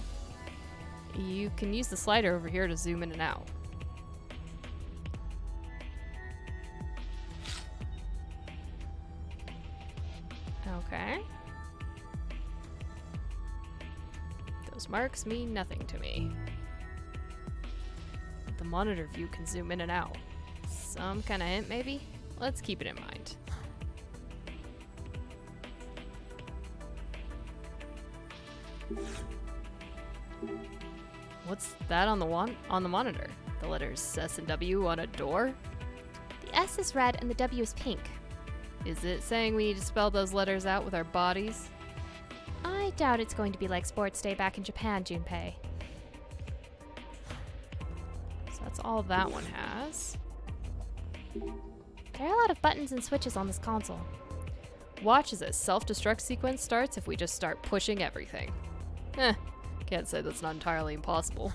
You can use the slider over here to zoom in and out. Okay. Those marks mean nothing to me. The monitor view can zoom in and out. Some kind of hint, maybe? Let's keep it in mind. What's that on the monitor? The letters S and W on a door? The S is red and the W is pink. Is it saying we need to spell those letters out with our bodies? I doubt it's going to be like Sports Day back in Japan, Junpei. So that's all that one has. There are a lot of buttons and switches on this console. Watch as a self-destruct sequence starts if we just start pushing everything. Can't say that's not entirely impossible.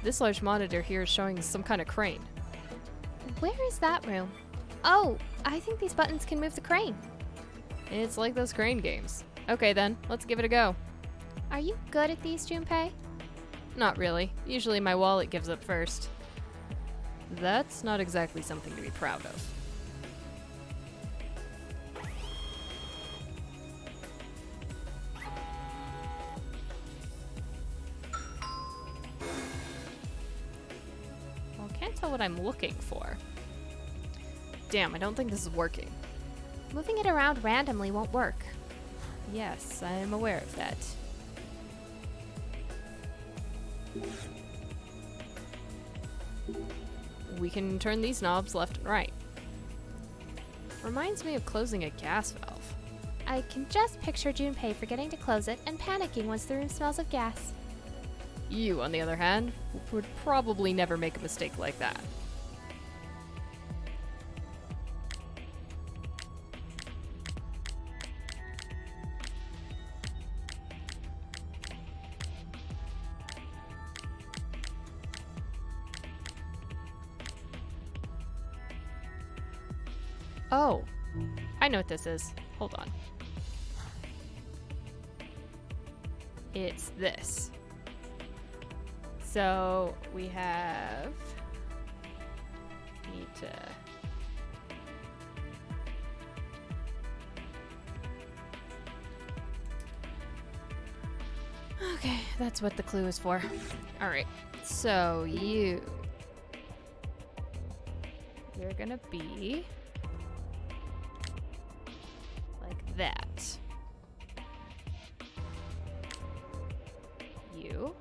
This large monitor here is showing some kind of crane. Where is that room? Oh, I think these buttons can move the crane. It's like those crane games. Okay then, let's give it a go. Are you good at these, Junpei? Not really. Usually my wallet gives up first. That's not exactly something to be proud of. Well, can't tell what I'm looking for. Damn, I don't think this is working. Moving it around randomly won't work. Yes, I'm aware of that. We can turn these knobs left and right. Reminds me of closing a gas valve. I can just picture Junpei forgetting to close it and panicking once the room smells of gas. You, on the other hand, would probably never make a mistake like that. Oh. I know what this is. Hold on. It's this. So we have... Need to... Okay, that's what the clue is for. Alright, so you're gonna be like that. You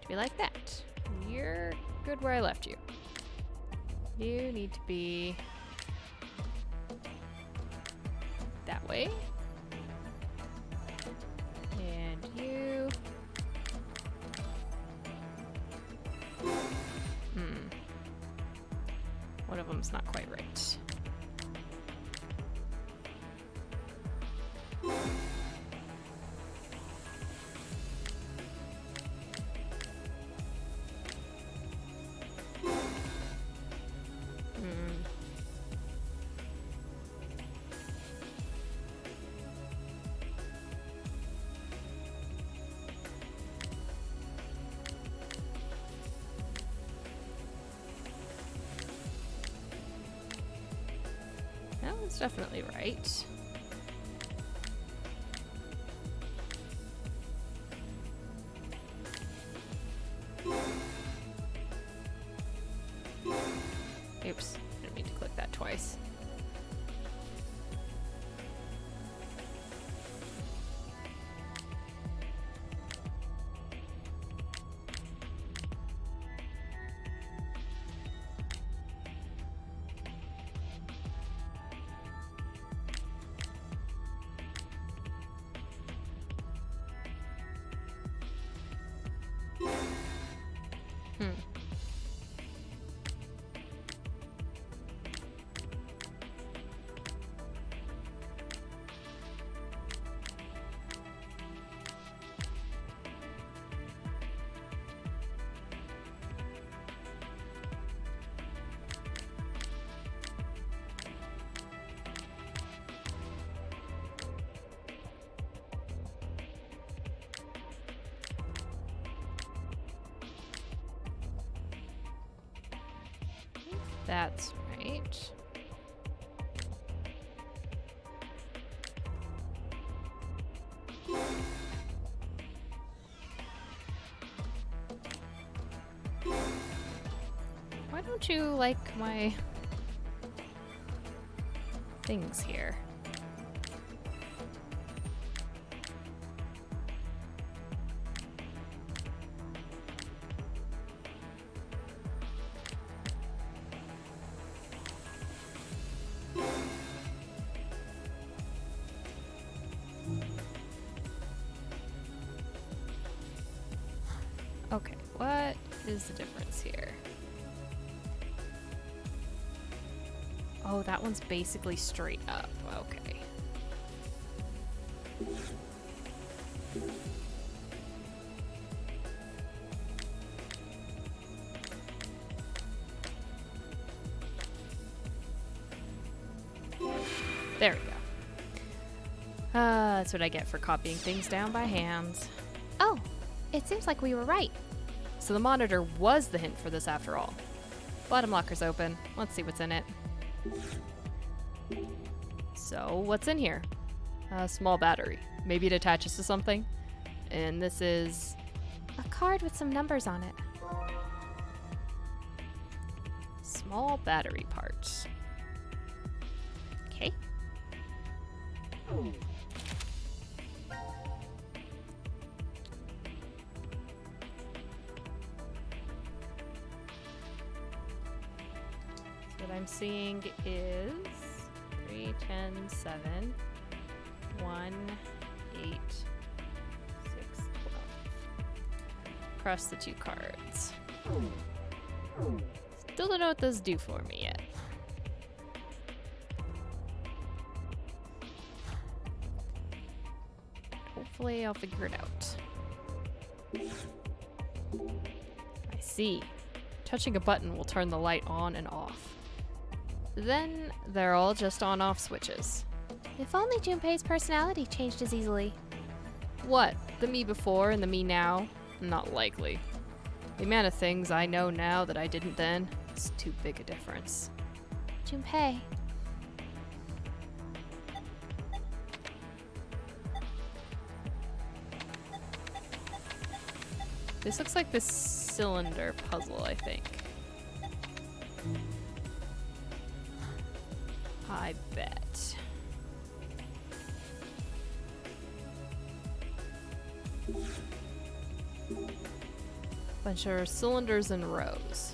to be like that. You're good where I left you. You need to be that way. And you... One of them's not quite right. That's definitely right. Oops, didn't mean to click that twice. That's right. Why don't you like my things here? Okay, what is the difference here? Oh, that one's basically straight up. Okay. There we go. That's what I get for copying things down by hand. Oh, it seems like we were right. So the monitor was the hint for this after all. Bottom locker's open. Let's see what's in it. So, what's in here? A small battery. Maybe it attaches to something. And this is... a card with some numbers on it. Small battery parts. Okay. What I'm seeing is 3, 10, 7, 1, 8, 6, 12. Across the two cards. Still don't know what those do for me yet. Hopefully I'll figure it out. I see. Touching a button will turn the light on and off. Then they're all just on-off switches. If only Junpei's personality changed as easily. What? The me before and the me now? Not likely. The amount of things I know now that I didn't then is too big a difference. Junpei. This looks like this cylinder puzzle, I think. I bet. Bunch of cylinders in rows.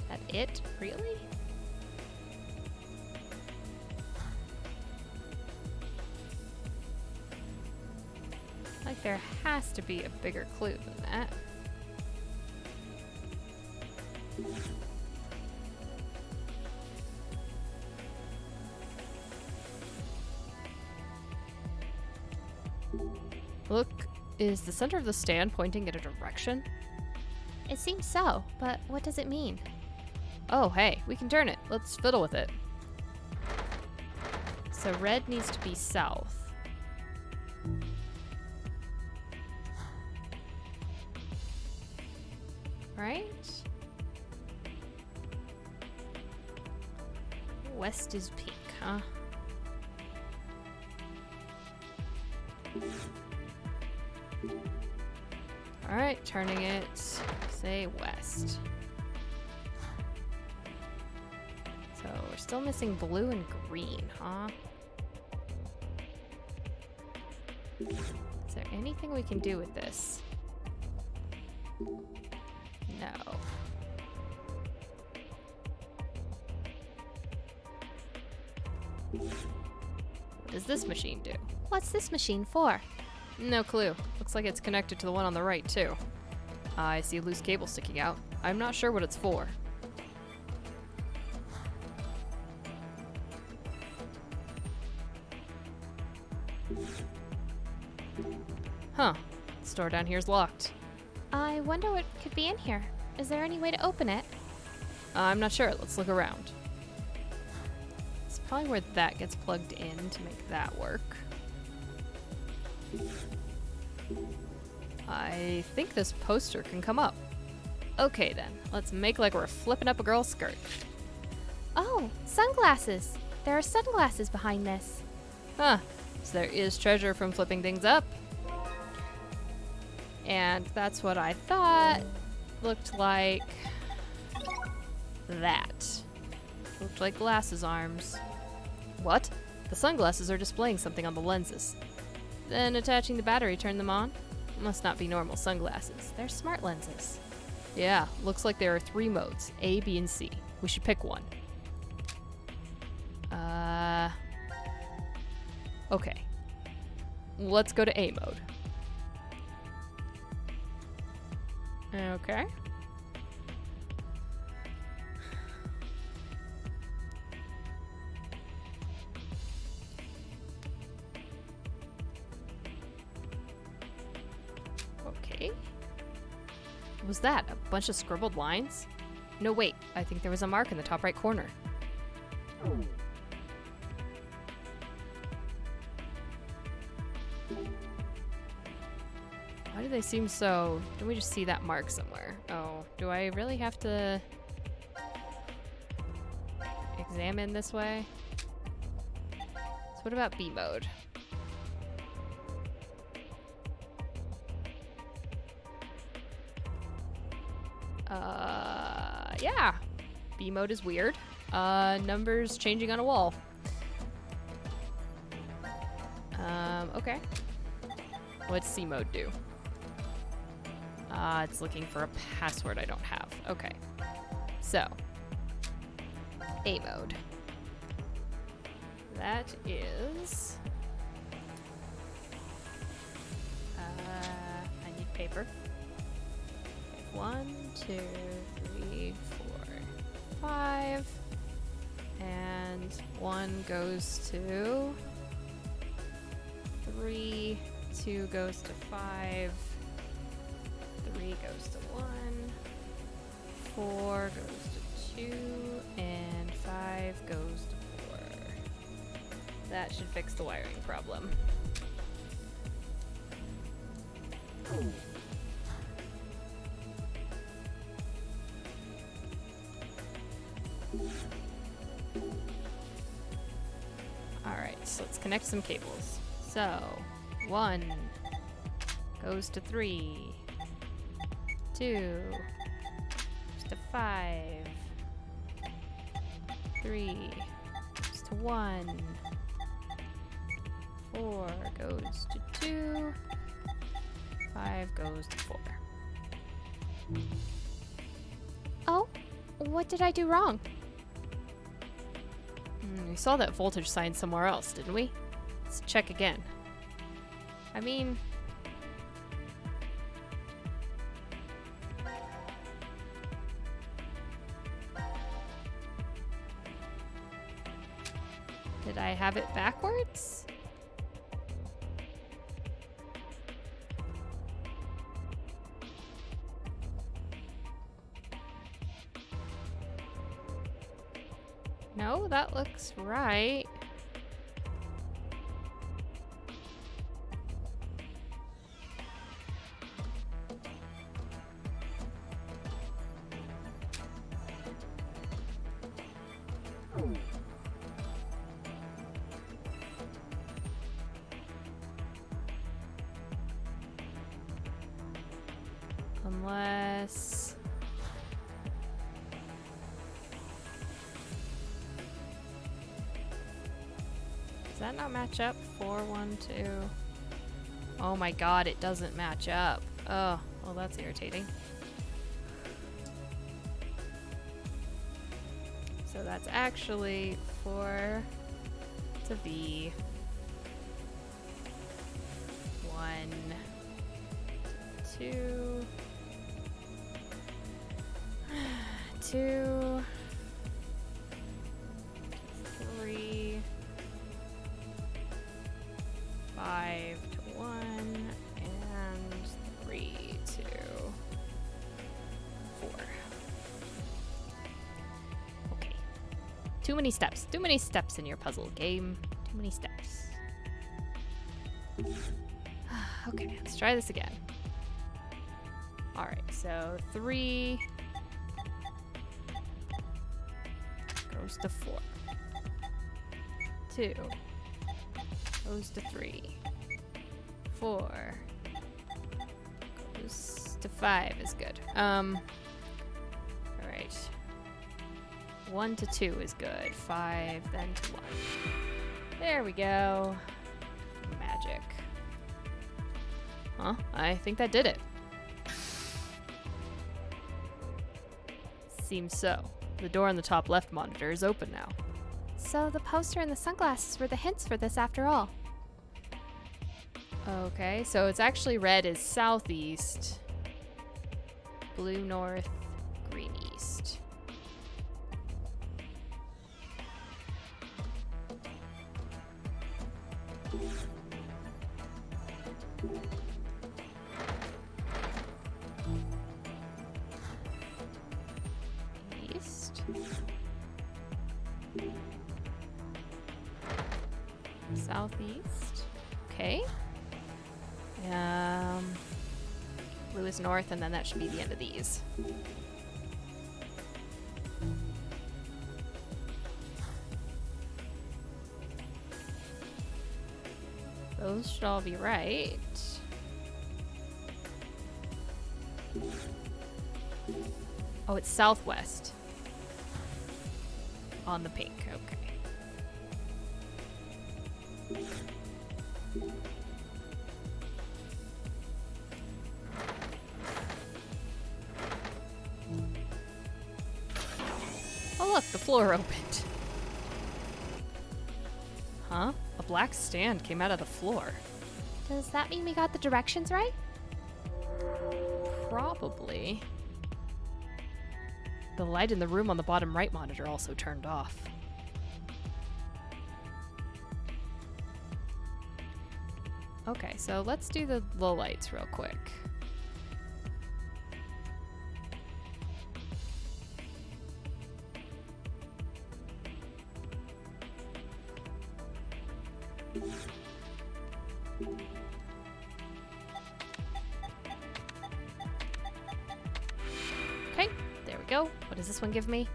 That it? Really? Like there has to be a bigger clue than that. Look, is the center of the stand pointing in a direction? It seems so, but what does it mean? Oh, hey, we can turn it. Let's fiddle with it. So red needs to be south. Right? West is pink, huh? Alright, turning it, say west. So we're still missing blue and green, huh? Is there anything we can do with this? No. What does this machine do? What's this machine for? No clue. Looks like it's connected to the one on the right, too. I see a loose cable sticking out. I'm not sure what it's for. Huh. The store down here is locked. I wonder what could be in here. Is there any way to open it? I'm not sure. Let's look around. It's probably where that gets plugged in to make that work. I think this poster can come up. Okay then, let's make like we're flipping up a girl's skirt. Oh, sunglasses! There are sunglasses behind this. Huh, so there is treasure from flipping things up. And that's what I thought looked like that. Looked like glasses arms. What? The sunglasses are displaying something on the lenses. Then attaching the battery turned them on? Must not be normal sunglasses. They're smart lenses. Yeah, looks like there are 3 modes, A, B, and C. We should pick one. Okay. Let's go to A mode. Okay. Okay. What was that? A bunch of scribbled lines? No, wait. I think there was a mark in the top right corner. Why do they seem so... Can we just see that mark somewhere? Oh, do I really have to examine this way? So what about B mode? Yeah. B mode is weird. Numbers changing on a wall. Okay. What's C mode do? It's looking for a password I don't have. Okay. So, A mode. That is... I need paper. 1, 2, 3, 4, 5. And 1 goes to 3, 2 goes to 5, 3 goes to 1, 4 goes to 2, and 5 goes to 4. That should fix the wiring problem. Alright, so let's connect some cables. So, 1 goes to 3, 2 goes to 5, 3 goes to 1, 4 goes to 2, 5 goes to 4. Oh, what did I do wrong? We saw that voltage sign somewhere else, didn't we? Let's check again. I mean... Did I have it backwards? No, that looks right. Unless... Does that not match up? 4, 1, 2. Oh my god, it doesn't match up. Oh, well that's irritating. So that's actually 4 to V. 1, 2, 2, 3, 5 to 1, and 3 to 4. Okay. Too many steps. Too many steps in your puzzle game. Too many steps. Okay, let's try this again. Alright, so 3 goes to 4. 2 goes to 3. 4 goes to 5 is good. Alright. 1 to 2 is good. 5 then to 1. There we go. Magic. Huh? I think that did it. Seems so. The door on the top left monitor is open now. So the poster and the sunglasses were the hints for this after all. Okay, so it's actually red is southeast, blue north, green east. East. Southeast. Okay. Blue is north, and then that should be the end of these. Those should all be right. Oh, it's southwest. On the pink, okay. Oh look, the floor opened. Huh? A black stand came out of the floor. Does that mean we got the directions right? Probably. The light in the room on the bottom right monitor also turned off. Okay, so let's do the low lights real quick. Okay, there we go. What does this one give me?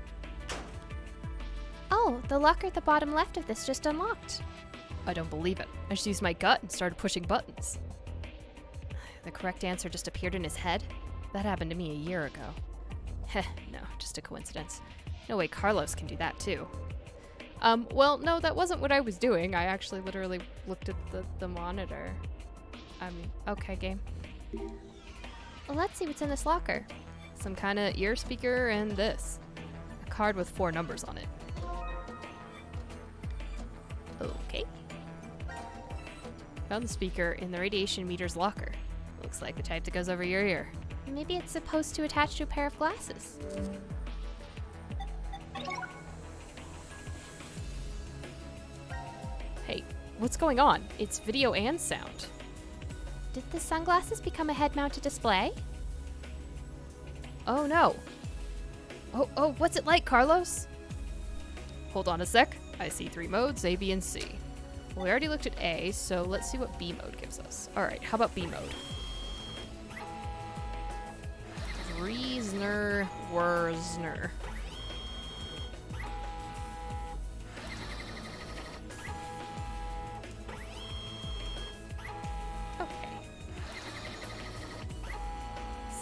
Oh, the locker at the bottom left of this just unlocked. I don't believe it. I just used my gut and started pushing buttons. The correct answer just appeared in his head? That happened to me a year ago. Heh, no, just a coincidence. No way Carlos can do that too. Well, no, that wasn't what I was doing. I actually literally looked at the monitor. Okay, game. Well, let's see what's in this locker. Some kind of ear speaker and this. A card with 4 numbers on it. Okay. Found the speaker in the radiation meter's locker. Looks like the type that goes over your ear. Maybe it's supposed to attach to a pair of glasses. Hey, what's going on? It's video and sound. Did the sunglasses become a head-mounted display? Oh no. Oh, what's it like, Carlos? Hold on a sec. I see 3 modes, A, B, and C. Well, we already looked at A, so let's see what B mode gives us. Alright, how about B mode? Reasoner, Wurzner. Okay.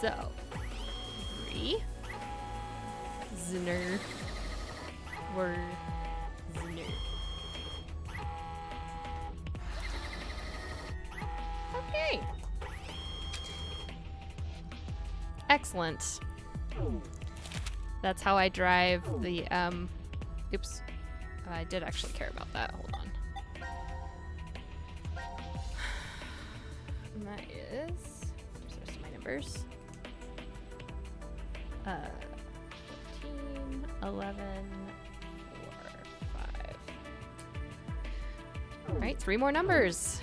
So, Zner, Wurzner. Okay. Excellent. That's how I drive the, oops. I did actually care about that. Hold on. And that is, where's the rest of my numbers? 14, 11, 4, 5. All right, 3 more numbers.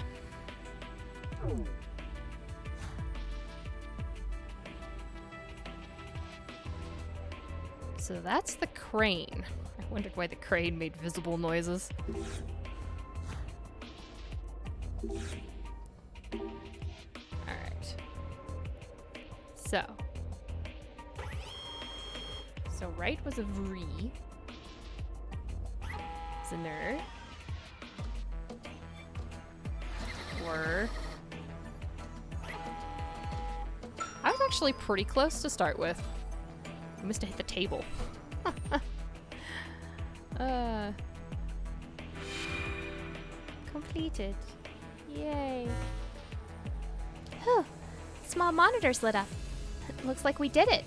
So that's the crane. I wondered why the crane made visible noises. Alright. So right was a vree. Zner. Were. I was actually pretty close to start with. I must have hit the table. Completed. Yay. Whew. Small monitors lit up. Looks like we did it.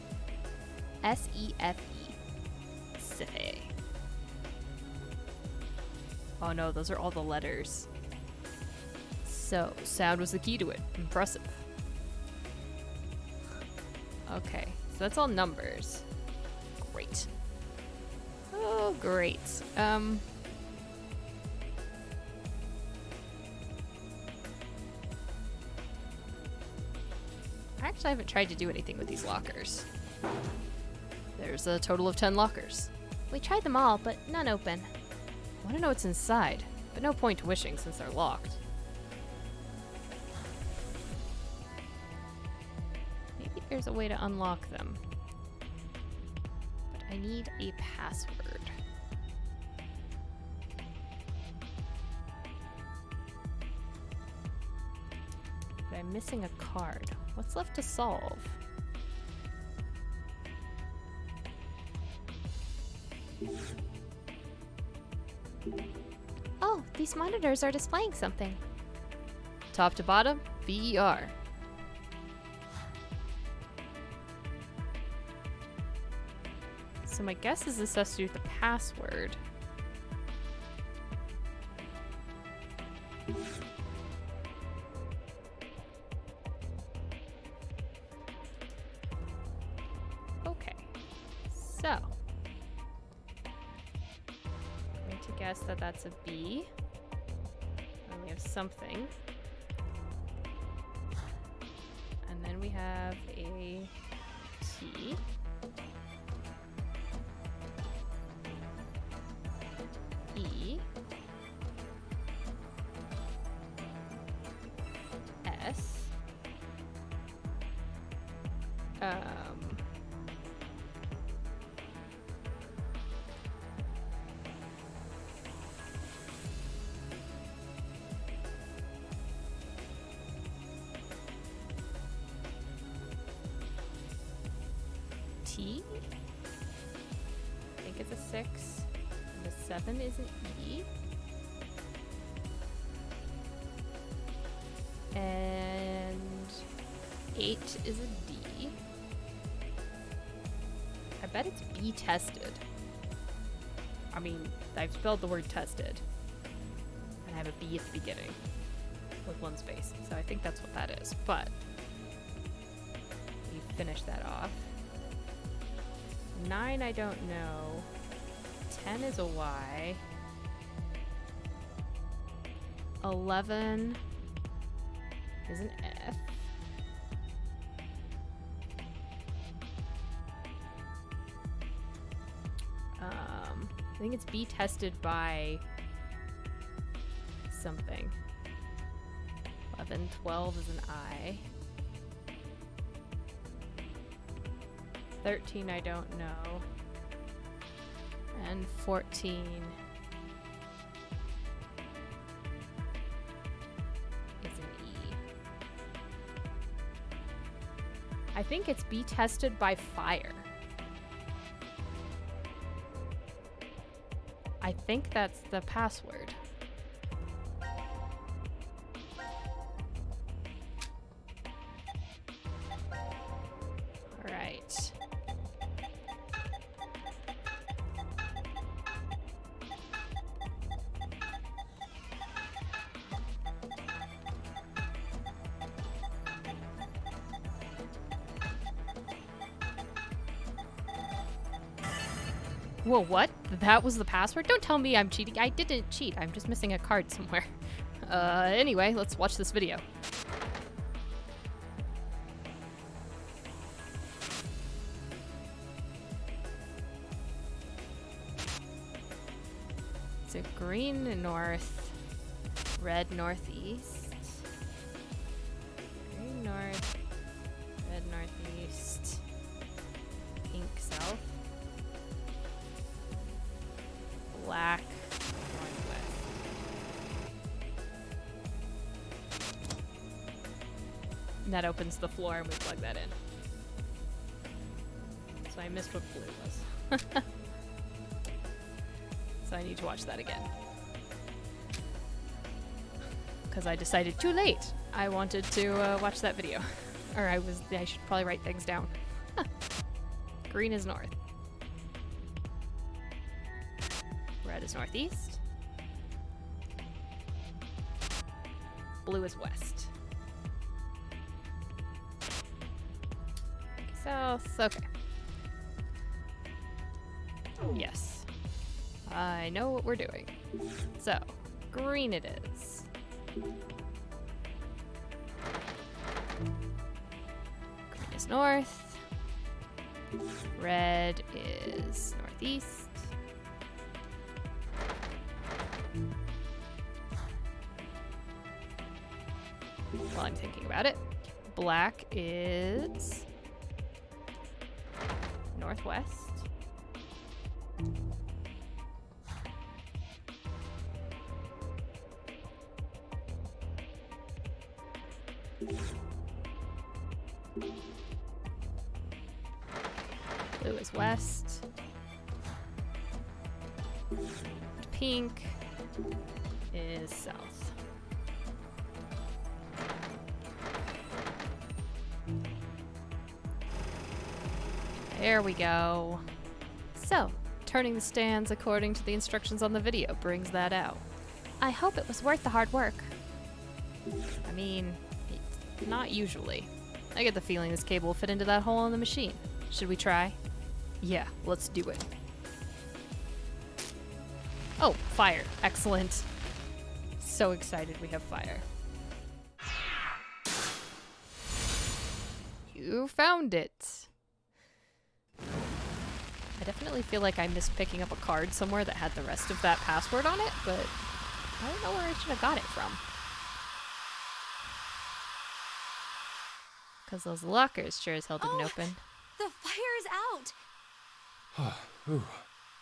S-E-F-E. Sife. Oh no, those are all the letters. So, sound was the key to it. Impressive. Okay, so that's all numbers. Great. Oh, great. I haven't tried to do anything with these lockers. There's a total of 10 lockers. We tried them all, but none open. I want to know what's inside, but no point to wishing since they're locked. Maybe there's a way to unlock them. But I need a password. But I'm missing a card. What's left to solve? Oh, these monitors are displaying something. Top to bottom, VER. So my guess is this has to do with the password. Okay, so I'm going to guess that that's a B. And we have something. And then we have a T. E. T. I think it's a 6. And the 7 is an E. And 8 is a D. I bet it's B tested. I mean, I've spelled the word tested. And I have a B at the beginning. With 1 space. So I think that's what that is. But we finish that off. 9 I don't know. 10 is a Y. 11 is an F. I think it's B tested by something. 11, 12 is an I. 13 I don't know. And 14 is an E. I think it's be tested by fire. I think that's the password. All right. Whoa, what? That was the password? Don't tell me I'm cheating. I didn't cheat. I'm just missing a card somewhere. Anyway, let's watch this video. So green north, red northeast. Green north, red northeast, pink south. Black northwest. And that opens the floor and we plug that in. So I missed what blue was. So I need to watch that again. Because I decided too late I wanted to watch that video. Or I should probably write things down. Green is north. Red is northeast. Blue is west. South, okay. Yes. I know what we're doing. So, green it is. Green is north. Red is northeast. While I'm thinking about it, black is northwest. Blue is west. Pink is south. There we go. So, turning the stands according to the instructions on the video brings that out. I hope it was worth the hard work. I mean, not usually. I get the feeling this cable will fit into that hole in the machine. Should we try? Yeah, let's do it. Oh, fire. Excellent. So excited we have fire. You found it. I definitely feel like I missed picking up a card somewhere that had the rest of that password on it, but I don't know where I should have got it from. Because those lockers sure as hell didn't open. The fire is out!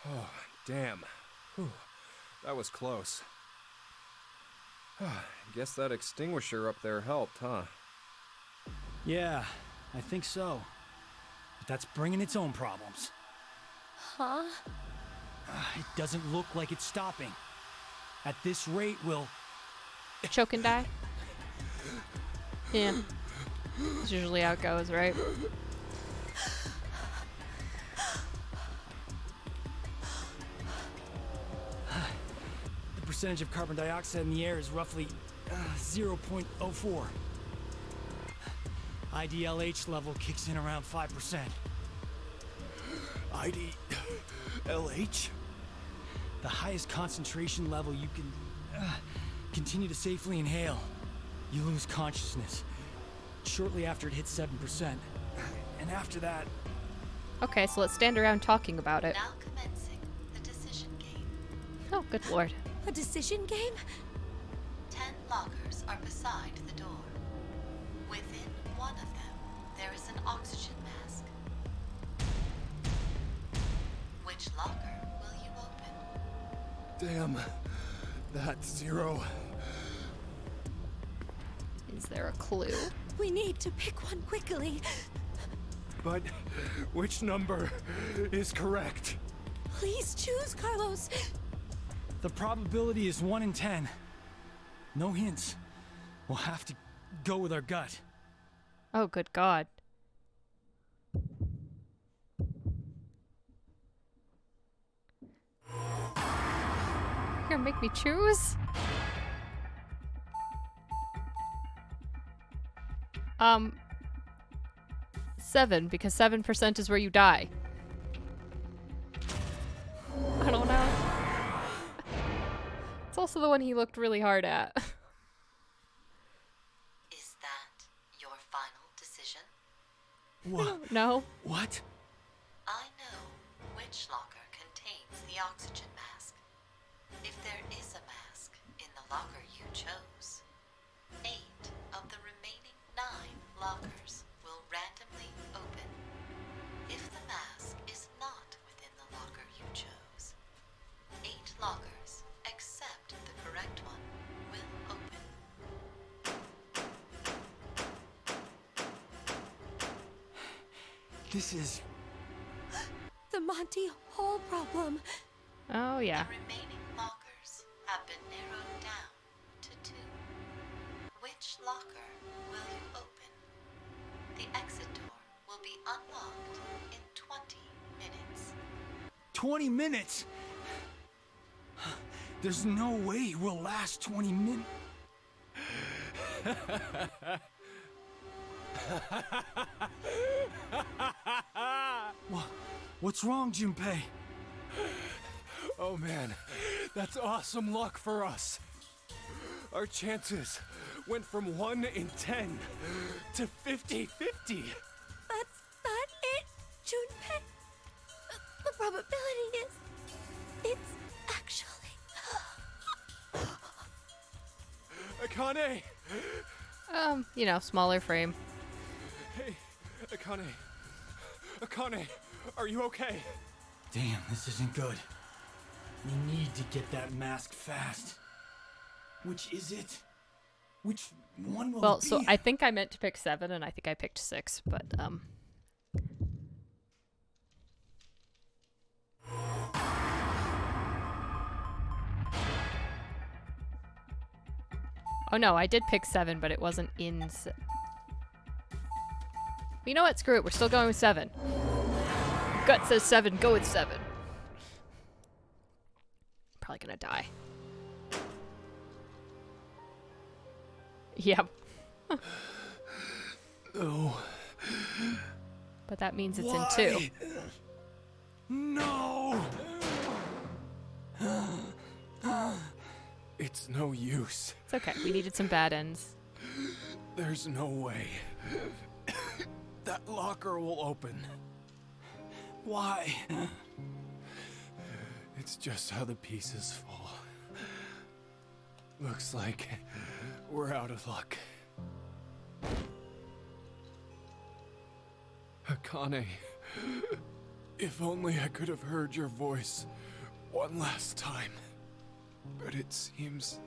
Oh, damn. Whew. That was close. Guess that extinguisher up there helped, huh? Yeah, I think so. The but that's bringing its own problems. Huh? It doesn't look like it's stopping. At this rate, we'll... Choke and die? Yeah. That's usually how it goes, right? The percentage of carbon dioxide in the air is roughly 0.04. IDLH level kicks in around 5%. IDLH? The highest concentration level you can continue to safely inhale. You lose consciousness shortly after it hits 7%. And after that... Okay, so let's stand around talking about it. Now commencing the decision game. Oh, good lord. A decision game? 10 lockers are beside the door. Within one of them, there is an oxygen mask. Which locker will you open? Damn. That's 0. Is there a clue? We need to pick one quickly. But which number is correct? Please choose, Carlos. The probability is 1 in 10. No hints. We'll have to go with our gut. Oh, good god. You're gonna make me choose? 7, because 7% is where you die. I don't know. It's also the one he looked really hard at. Is that your final decision? What? No. What? I know which locker contains the oxygen mask. If there is a mask in the locker you chose, 8 of the remaining 9 lockers will randomly open. If the mask is not within the locker you chose, 8 lockers, except the correct one, will open. This is... The Monty Hall problem. Oh, yeah. The remaining lockers have been narrowed down to 2. Which locker will you open? The exit door will be unlocked in 20 minutes. 20 minutes? There's no way we'll last 20 minutes. What's wrong, Junpei? Oh man, that's awesome luck for us. Our chances went from 1 in 10 to 50-50. That's not it, Junpei. The probability is... It's actually... Akane! You know, smaller frame. Hey, Akane. Akane, are you okay? Damn, this isn't good. We need to get that mask fast. Which is it? Which one will Well, it be? so I think I meant to pick 7, and I think I picked 6, but, Oh no, I did pick 7, but it wasn't in... You know what? Screw it. We're still going with 7. Gut says 7. Go with 7. Probably gonna die. Yep. No. But that means it's Why? in 2. No! It's no use. It's okay. We needed some bad ends. There's no way that locker will open. Why? It's just how the pieces fall. Looks like we're out of luck. Akane, if only I could have heard your voice one last time. But it seems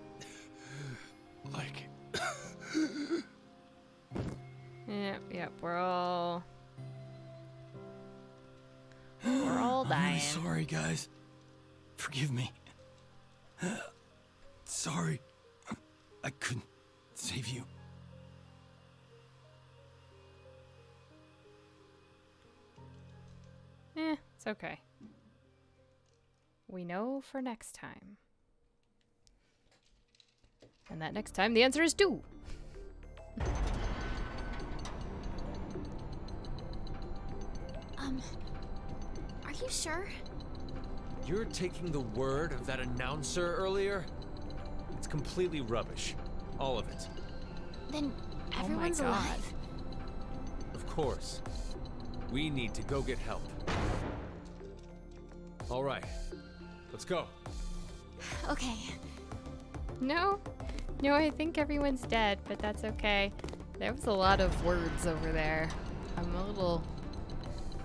like... Yep, we're all... We're all I'm dying. really sorry, guys. Forgive me. Sorry. I couldn't save you. It's okay. We know for next time. And that next time, the answer is 2. Are you sure? You're taking the word of that announcer earlier? It's completely rubbish. All of it. Then Oh my everyone's God. alive? Of course. We need to go get help. All right. Let's go. Okay. No, I think everyone's dead, but that's okay. There was a lot of words over there.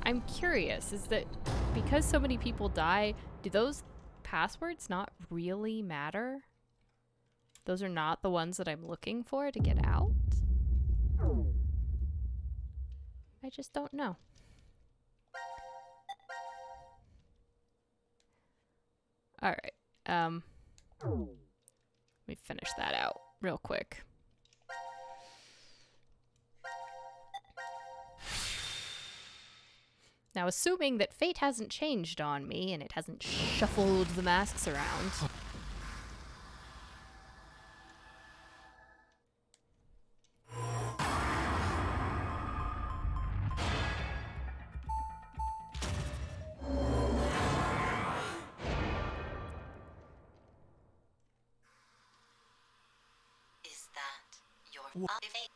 I'm curious, is that because so many people die, do those passwords not really matter? Those are not the ones that I'm looking for to get out? I just don't know. Alright, let me finish that out real quick. Now, assuming that fate hasn't changed on me and it hasn't shuffled the masks around. Is that your fate?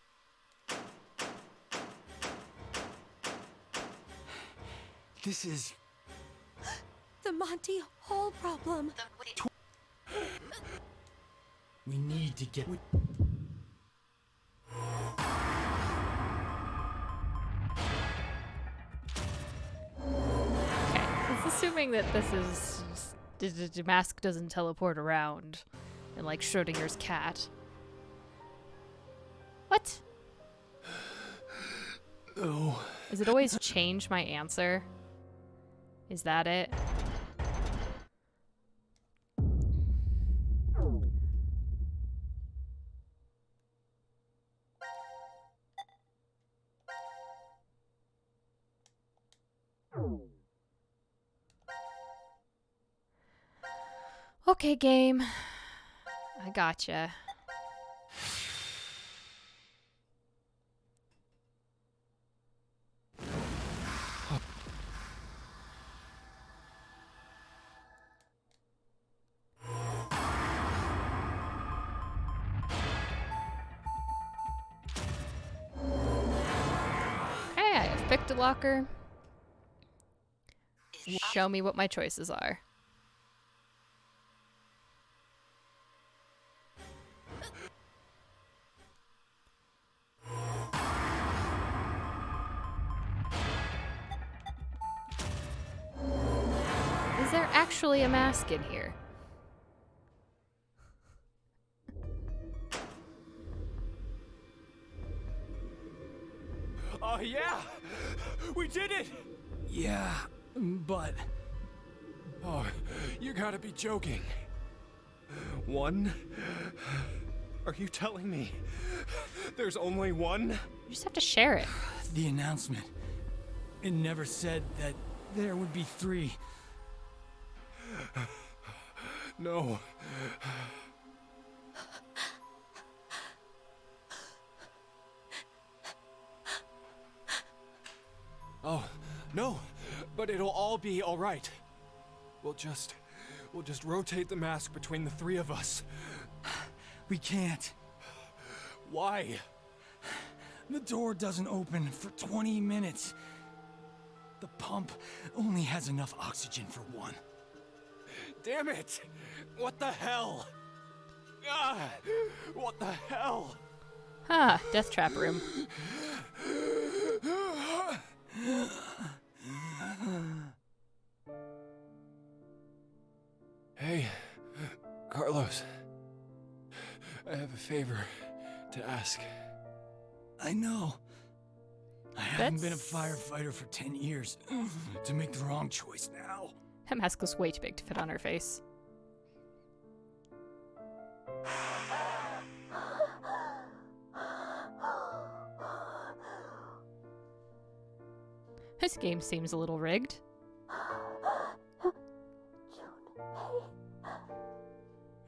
This is... The Monty Hall problem. We need to get... Okay, it's assuming that this is... The mask doesn't teleport around. And like Schrodinger's cat. What? No. Does it always change my answer? Is that it? Okay, game. I gotcha. Okay, I have picked a locker. Show me what my choices are. Is there actually a mask in here? Oh, yeah! We did it! Yeah, but... Oh, you gotta be joking. 1? Are you telling me there's only 1? You just have to share it. The announcement. It never said that there would be 3. No. Oh, no. But it'll all be all right. We'll just rotate the mask between the 3 of us. We can't. Why? The door doesn't open for 20 minutes. The pump only has enough oxygen for 1. Damn it! What the hell? Ah, what the hell? Ah, death trap room. Hey, Carlos. I have a favor to ask. I know. I haven't been a firefighter for 10 years to make the wrong choice now. That mask was way too big to fit on her face. This game seems a little rigged.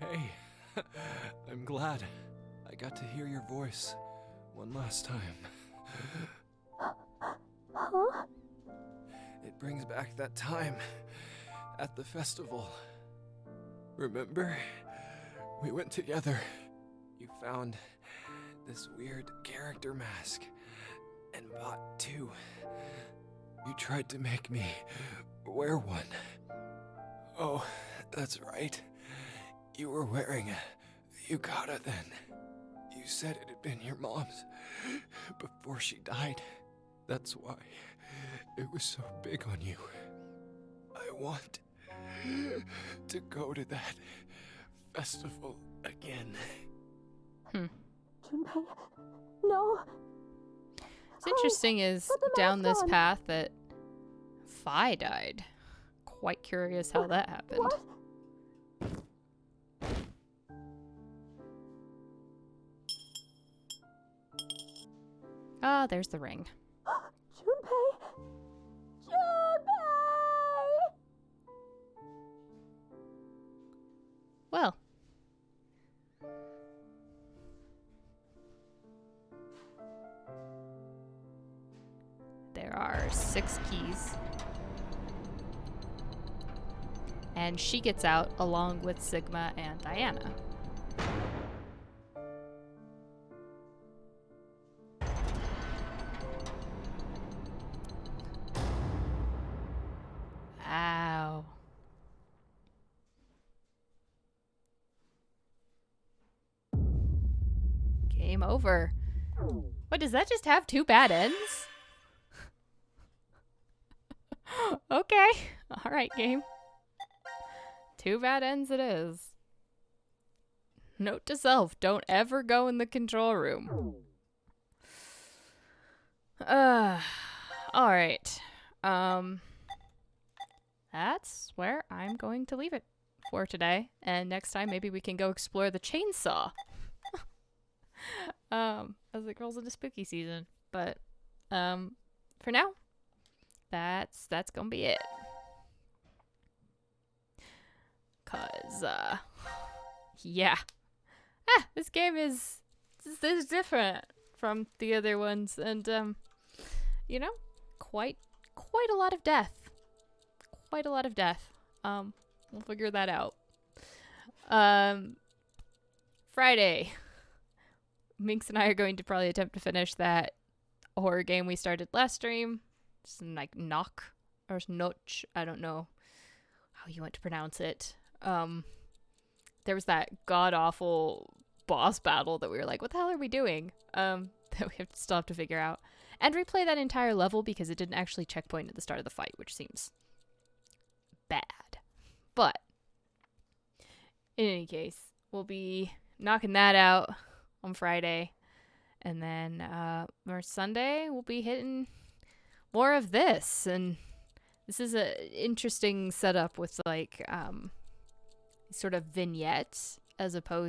Hey, I'm glad I got to hear your voice one last time. Huh? It brings back that time at the festival. Remember? We went together. You found this weird character mask and bought two. You tried to make me wear one. Oh, that's right. You were wearing a yukata then. You said it had been your mom's before she died. That's why it was so big on you. I want to go to that festival again. Junpei, no. What's interesting is down this path that Fi died. Quite curious how that happened. What? Ah, there's the ring. Junpei! Junpei! Well. There are 6 keys. And she gets out along with Sigma and Diana. Ow. Game over. What, does that just have 2 bad ends? Okay. Alright, game. 2 bad ends it is. Note to self, don't ever go in the control room. Alright. That's where I'm going to leave it for today. And next time maybe we can go explore the chainsaw. As it rolls into spooky season. But for now, that's gonna be it. Cause yeah. This game is different from the other ones, and you know, quite a lot of death. Quite a lot of death. We'll figure that out. Friday. Minx and I are going to probably attempt to finish that horror game we started last stream. It's like Knock or Notch. I don't know how you want to pronounce it. There was that god-awful boss battle that we were like, what the hell are we doing? That we still have to figure out. And replay that entire level because it didn't actually checkpoint at the start of the fight, which seems bad. But in any case, we'll be knocking that out on Friday. And then our Sunday, we'll be hitting more of this. And this is an interesting setup with like sort of vignettes as opposed